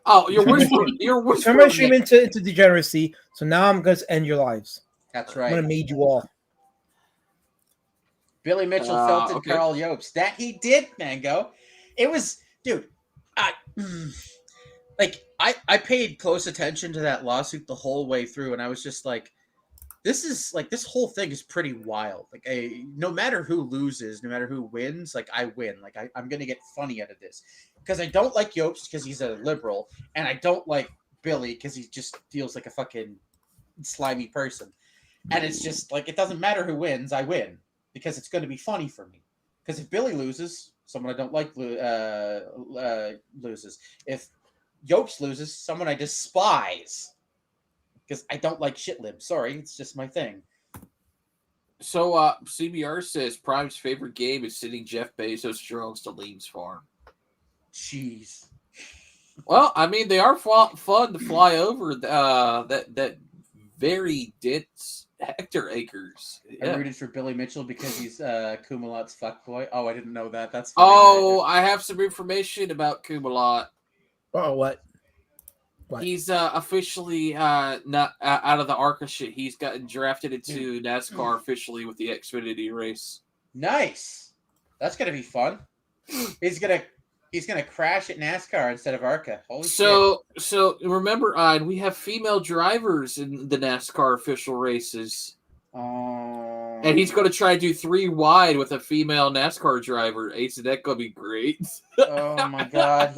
Speaker 15: Oh, you're whispering. You're whispering.
Speaker 2: Turn my stream into degeneracy. So now I'm going to end your lives.
Speaker 6: That's right.
Speaker 2: I'm going to maid you all.
Speaker 6: Billy Mitchell Felton, okay. Carl Yopes. That he did, Mango. It was, dude. I paid close attention to that lawsuit the whole way through, and I was just like, this is like this whole thing is pretty wild. Like, no matter who loses, no matter who wins, like I win. Like I'm gonna get funny out of this because I don't like Yopes because he's a liberal, and I don't like Billy because he just feels like a fucking slimy person. And it's just like it doesn't matter who wins, I win because it's going to be funny for me. Because if Billy loses, someone I don't like loses. If Yopes loses, someone I despise. Because I don't like shit libs. Sorry, it's just my thing.
Speaker 15: So, CBR says Prime's favorite game is sending Jeff Bezos drones to Lean's farm.
Speaker 6: Jeez.
Speaker 15: Well, I mean, they are fun to fly over that very dense hectare acres.
Speaker 6: I rooted for Billy Mitchell because he's Kumalat's fuckboy. Oh, I didn't know that. That's funny.
Speaker 15: Oh, I have some information about Kumalat.
Speaker 2: Oh, what?
Speaker 15: He's officially not out of the ARCA shit. He's gotten drafted into NASCAR officially with the Xfinity race.
Speaker 6: Nice. That's gonna be fun. He's gonna crash at NASCAR instead of ARCA. Holy shit.
Speaker 15: So remember, we have female drivers in the NASCAR official races. And he's going to try to do 3 wide with a female NASCAR driver. Isn't that going to be great?
Speaker 6: Oh my god,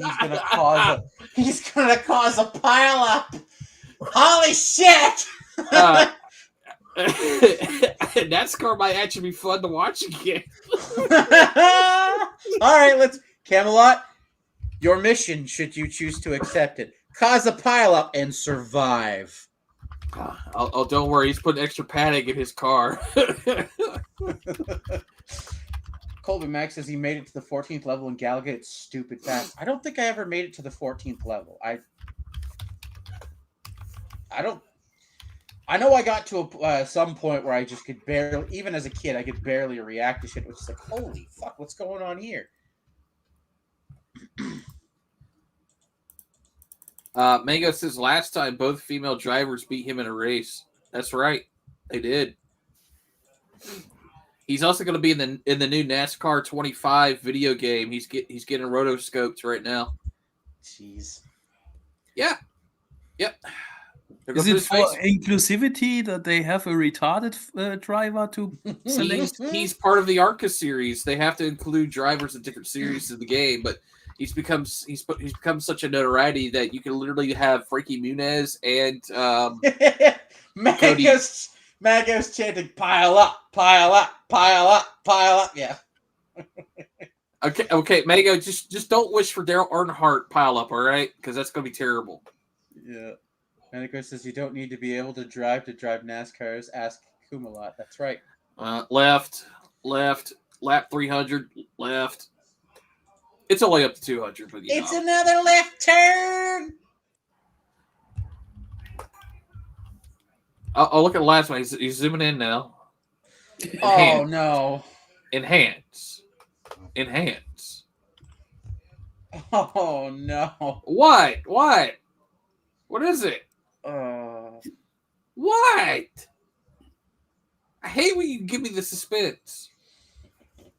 Speaker 6: he's gonna cause a pile up. Holy shit!
Speaker 15: NASCAR might actually be fun to watch again.
Speaker 6: All right, let's Camelot. Your mission, should you choose to accept it, cause a pile up and survive.
Speaker 15: Oh, don't worry. He's putting extra padding in his car.
Speaker 6: Colby Max says he made it to the 14th level in Gallagher. It's stupid fast. I don't think I ever made it to the 14th level. I know I got to some point where I just could barely, even as a kid, I could barely react to shit. It was just like, holy fuck, what's going on here?
Speaker 15: Mango says last time both female drivers beat him in a race. That's right, they did. He's also going to be in the new NASCAR 25 video game. He's getting rotoscoped right now.
Speaker 6: Jeez.
Speaker 15: Yeah. Yep.
Speaker 4: Is it for inclusivity that they have a retarded driver to select?
Speaker 15: He's part of the ARCA series. They have to include drivers in different series of the game, but he's become such a notoriety that you can literally have Frankie Muniz and
Speaker 6: Magos chanting pile up, pile up, pile up, pile up. Yeah.
Speaker 15: Okay, Mago, just don't wish for Dale Earnhardt pile up, all right? Because that's gonna be terrible.
Speaker 6: Yeah. Manico says you don't need to be able to drive NASCARs. Ask Kumalat. That's right.
Speaker 15: Left, lap 300, left. It's only up to 200, but
Speaker 6: it's another left turn.
Speaker 15: Oh, look at the last one. He's zooming in now.
Speaker 6: Oh no!
Speaker 15: Enhance.
Speaker 6: Oh no!
Speaker 15: What? What is it? What? I hate when you give me the suspense.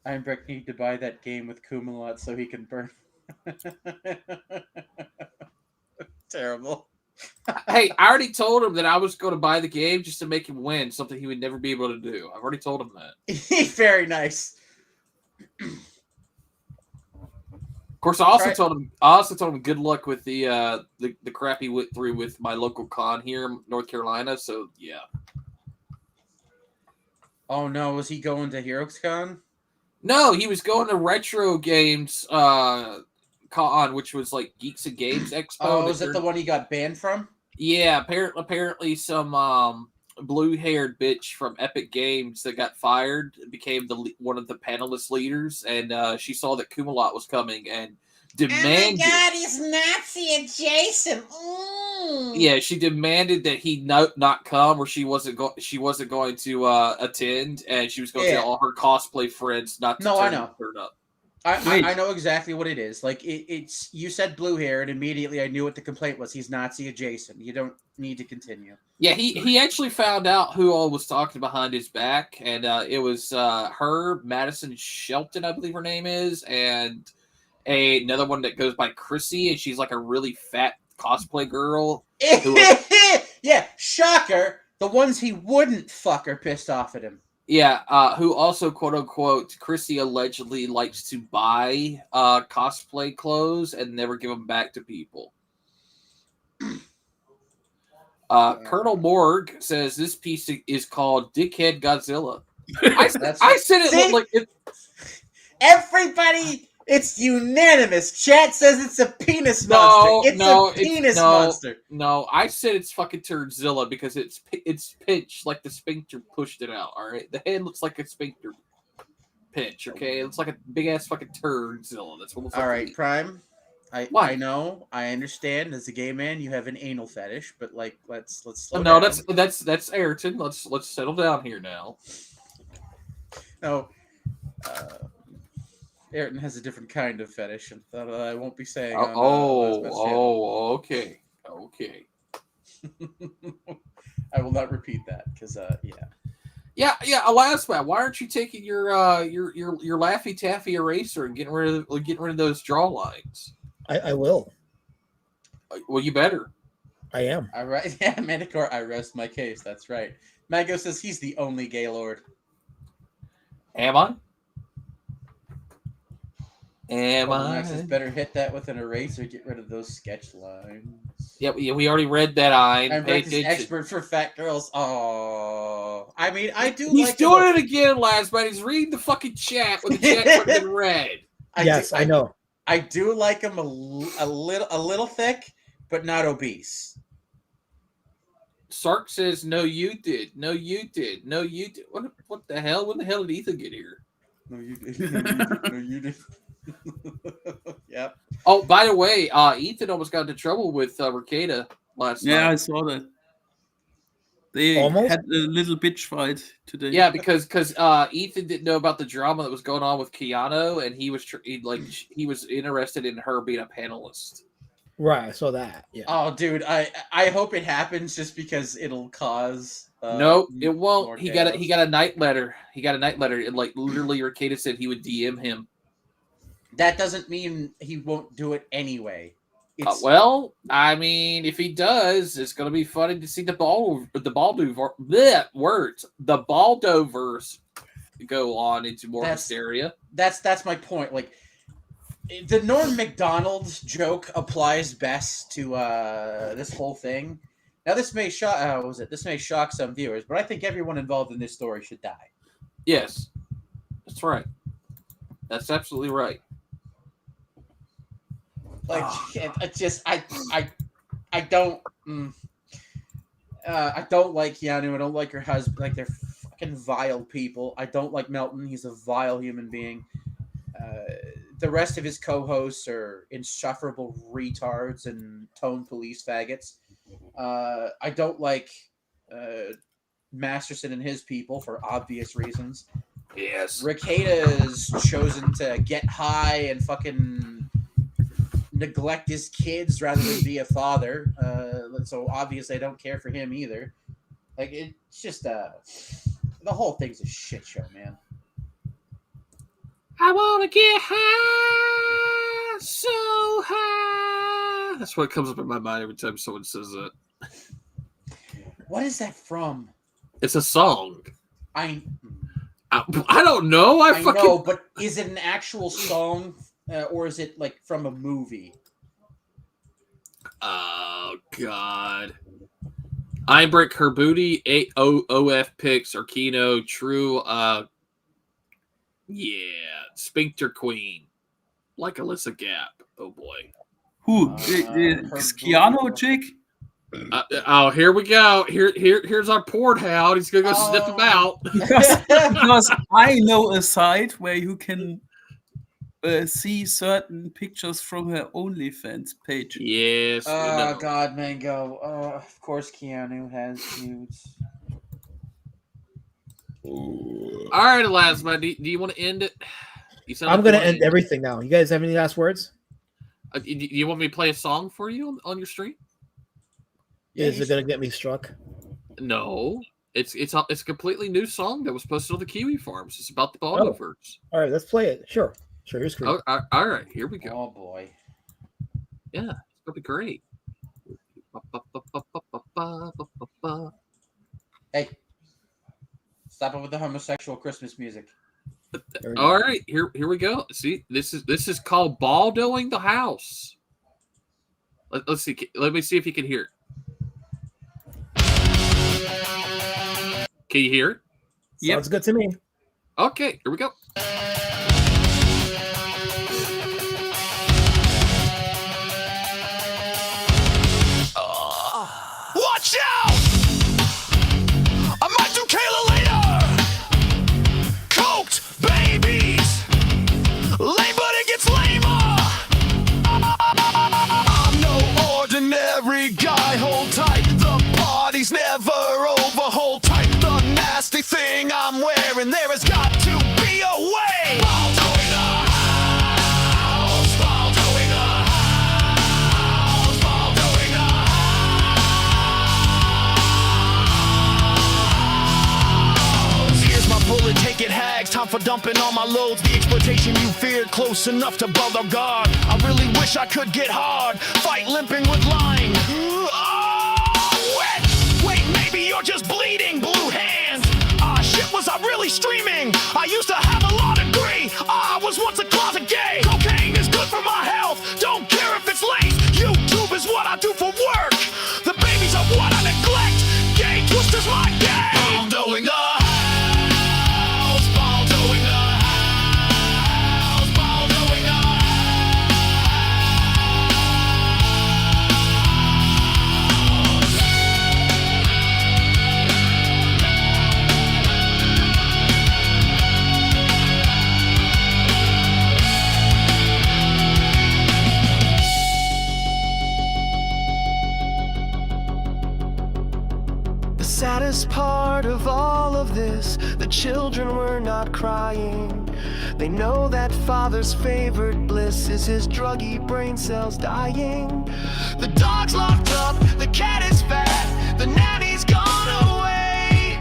Speaker 6: Einbrecht need to buy that game with Kumalat so he can burn. Terrible.
Speaker 15: Hey, I already told him that I was going to buy the game just to make him win, something he would never be able to do. I've already told him that.
Speaker 6: Very nice.
Speaker 15: Of course, I also told him good luck with the crap he went through with my local con here in North Carolina. So yeah.
Speaker 6: Oh no, was he going to HeroesCon?
Speaker 15: No, he was going to Retro Games con, which was like Geeks and Games Expo.
Speaker 6: Oh, is that the one he got banned from?
Speaker 15: Yeah, apparently some blue-haired bitch from Epic Games that got fired became one of the panelist leaders, and she saw that Kumalat was coming and demanded.
Speaker 6: Oh my god, he's Nazi adjacent.
Speaker 15: Yeah, she demanded that he not come, or she wasn't going to attend, and she was going to tell all her cosplay friends not to turn up.
Speaker 6: I know exactly what it is. Like it's you said blue hair, and immediately I knew what the complaint was. He's Nazi adjacent. You don't need to continue.
Speaker 15: Yeah, he actually found out who all was talking behind his back, and it was her, Madison Shelton, I believe her name is, and another one that goes by Chrissy, and she's like a really fat cosplay girl.
Speaker 6: Yeah, shocker. The ones he wouldn't fuck are pissed off at him.
Speaker 15: Yeah, who also, quote unquote, Chrissy allegedly likes to buy cosplay clothes and never give them back to people. Colonel Morg says this piece is called Dickhead Godzilla. I said it looked like it.
Speaker 6: Everybody, it's unanimous. Chat says it's a penis monster. It's a penis monster.
Speaker 15: No, I said it's fucking Turdzilla because it's pinched like the sphincter pushed it out. All right, the head looks like a sphincter pinch. Okay, it looks like a big ass fucking Turdzilla. That's what.
Speaker 6: All right, Prime. I know, I understand. As a gay man, you have an anal fetish, but like, let's slow down.
Speaker 15: That's Ayrton. Let's settle down here now.
Speaker 6: No, Ayrton has a different kind of fetish, and that I won't be saying.
Speaker 15: Okay.
Speaker 6: I will not repeat that because,
Speaker 15: Yeah. Alasma, why aren't you taking your Laffy Taffy eraser and getting rid of those draw lines?
Speaker 2: I will.
Speaker 15: Well, you better.
Speaker 2: I am.
Speaker 6: All right. Yeah, Manticore, I rest my case. That's right. Mango says he's the only gay lord.
Speaker 15: Am I?
Speaker 6: Max says better hit that with an eraser. Get rid of those sketch lines.
Speaker 15: Yeah, we already read that.
Speaker 6: I'm an expert for fat girls. Oh, I mean, I do.
Speaker 15: He's doing it again, last night. He's reading the fucking chat when the chat could have been read.
Speaker 2: I know.
Speaker 6: I do like him a little thick, but not obese.
Speaker 15: Sark says, "No, you did. No, you did. No, you did." What the hell? When the hell did Ethan get here?
Speaker 6: No, you did. No, you did. Yep.
Speaker 15: Oh, by the way, Ethan almost got into trouble with Ricada last night.
Speaker 4: Yeah, I saw that. They had a little bitch fight today.
Speaker 15: Yeah, because Ethan didn't know about the drama that was going on with Keanu, and he was interested in her being a panelist.
Speaker 2: Right, I saw that. Yeah.
Speaker 6: Oh, dude, I hope it happens just because it'll cause.
Speaker 15: Nope, it won't. He got a night letter. And like literally, Ricada said he would DM him.
Speaker 6: That doesn't mean he won't do it anyway.
Speaker 15: Well, I mean, if he does, it's going to be funny to see the Baldoverse go on into more hysteria.
Speaker 6: That's my point. Like, the Norm Macdonald joke applies best to this whole thing. Now, this may shock some viewers, but I think everyone involved in this story should die.
Speaker 15: Yes, that's right. That's absolutely right.
Speaker 6: Like, I don't like Keanu. I don't like her husband. Like, they're fucking vile people. I don't like Melton. He's a vile human being. The rest of his co-hosts are insufferable retards and tone police faggots. I don't like Masterson and his people for obvious reasons.
Speaker 15: Yes.
Speaker 6: Ricada's chosen to get high and fucking neglect his kids rather than be a father. So obviously I don't care for him either. Like, it's just the whole thing's a shit show, man.
Speaker 15: I want to get high, so high. That's what comes up in my mind every time someone says that.
Speaker 6: What is that from?
Speaker 15: It's a song.
Speaker 6: I
Speaker 15: don't know. I
Speaker 6: know, but is it an actual song, or is it like from a movie?
Speaker 15: Oh God! Einbrick, her booty, OF picks, Arkino, True. Yeah, Sphincter Queen, like Alyssa Gap. Oh boy.
Speaker 4: Who? Is Keanu chick?
Speaker 15: Here we go. Here's our port hound. He's gonna go sniff him out.
Speaker 4: because I know a site where you can see certain pictures from her OnlyFans page.
Speaker 15: Yes.
Speaker 6: Oh God, Mango. Of course, Keanu has nudes.
Speaker 15: All right, Elasma, do you want to end it?
Speaker 2: I'm going to end everything now. You guys have any last words?
Speaker 15: Do you want me to play a song for you on your stream?
Speaker 2: Is it going to get me struck?
Speaker 15: No. It's a completely new song that was posted on the Kiwi Farms. It's about the Baldoverse.
Speaker 2: All right, let's play it. Sure. Here's great.
Speaker 15: All right, here we go.
Speaker 6: Oh boy.
Speaker 15: Yeah, it's gonna be great.
Speaker 6: Stop it with the homosexual Christmas music.
Speaker 15: All right, here we go. See, this is called Baldoing the House. Let's see. Let me see if you can hear it. Can you hear it?
Speaker 2: Sounds good to me.
Speaker 15: Okay, here we go.
Speaker 1: Watch out! I might do Kayla later. Coked babies. Lame, but it gets lamer. I'm no ordinary guy. Hold tight. The party's never over. Hold tight. The nasty thing I'm wearing. There has got to be a way. Baldoing the house. Baldoing the house. Baldoing the house. Here's my bullet, take it, hags. Time for dumping all my loads. The exploitation you feared, close enough to bother God. I really wish I could get hard. Fight limping with lying. Oh, wet. Wait, maybe you're just bleeding. Blue hands. Ah, shit, was I really streaming? I used to have a law degree. I was once a closet gay. Cocaine is good for my health. Don't care if it's laced. YouTube is what I do for work. The babies are what I neglect. Gay twisters my game. Baldoing the house. Baldoing the house. Baldoing the The saddest part of all of this, the children were not crying. They know that father's favorite bliss is his druggy brain cells dying. The dog's locked up, the cat is fat, the nanny's gone away.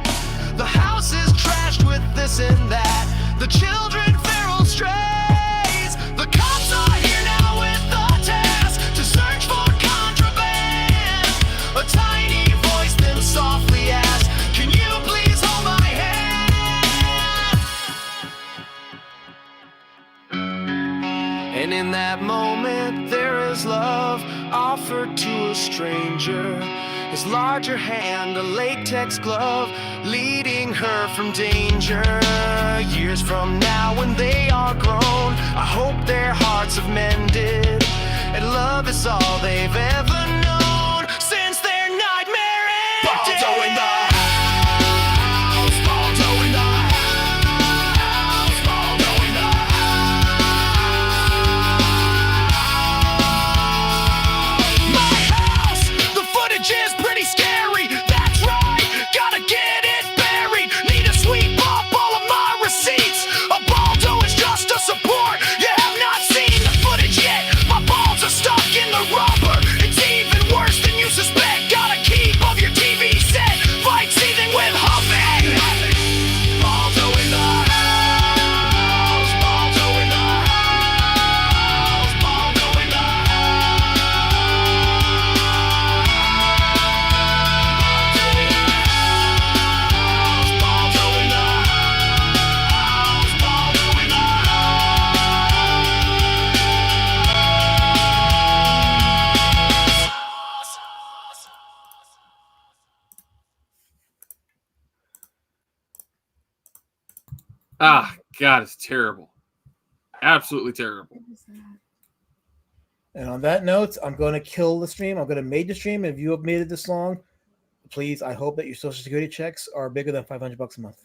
Speaker 1: The house is trashed with this and that, the children feral strays. The cops are here now with the task to search for contraband. A tiny voice then softly asks, can you please hold my hand? And in that moment there is love offered to a stranger. His larger hand, a latex glove, leading her from danger. Years from now when they are grown, I hope their hearts have mended, and love is all they've ever known since their nightmare ended. Baldoing the house. Baldoing the house. Baldoing the house. My house, the footage is pretty scary. That's right, gotta get it buried. Need to sweep up all of my receipts. A Baldo is just a support. You have not seen the footage yet. My balls are stuck in the rubber. It's even worse than you suspect. Got a key above your TV set. Fight seething with huffing. Baldo in the house. Baldo in the house. Baldo in the house. Baldo in the house. Baldo in the
Speaker 15: Ah, God, it's terrible. Absolutely terrible.
Speaker 2: And on that note, I'm going to kill the stream. I'm going to make the stream. If you have made it this long, please, I hope that your social security checks are bigger than $500 a month.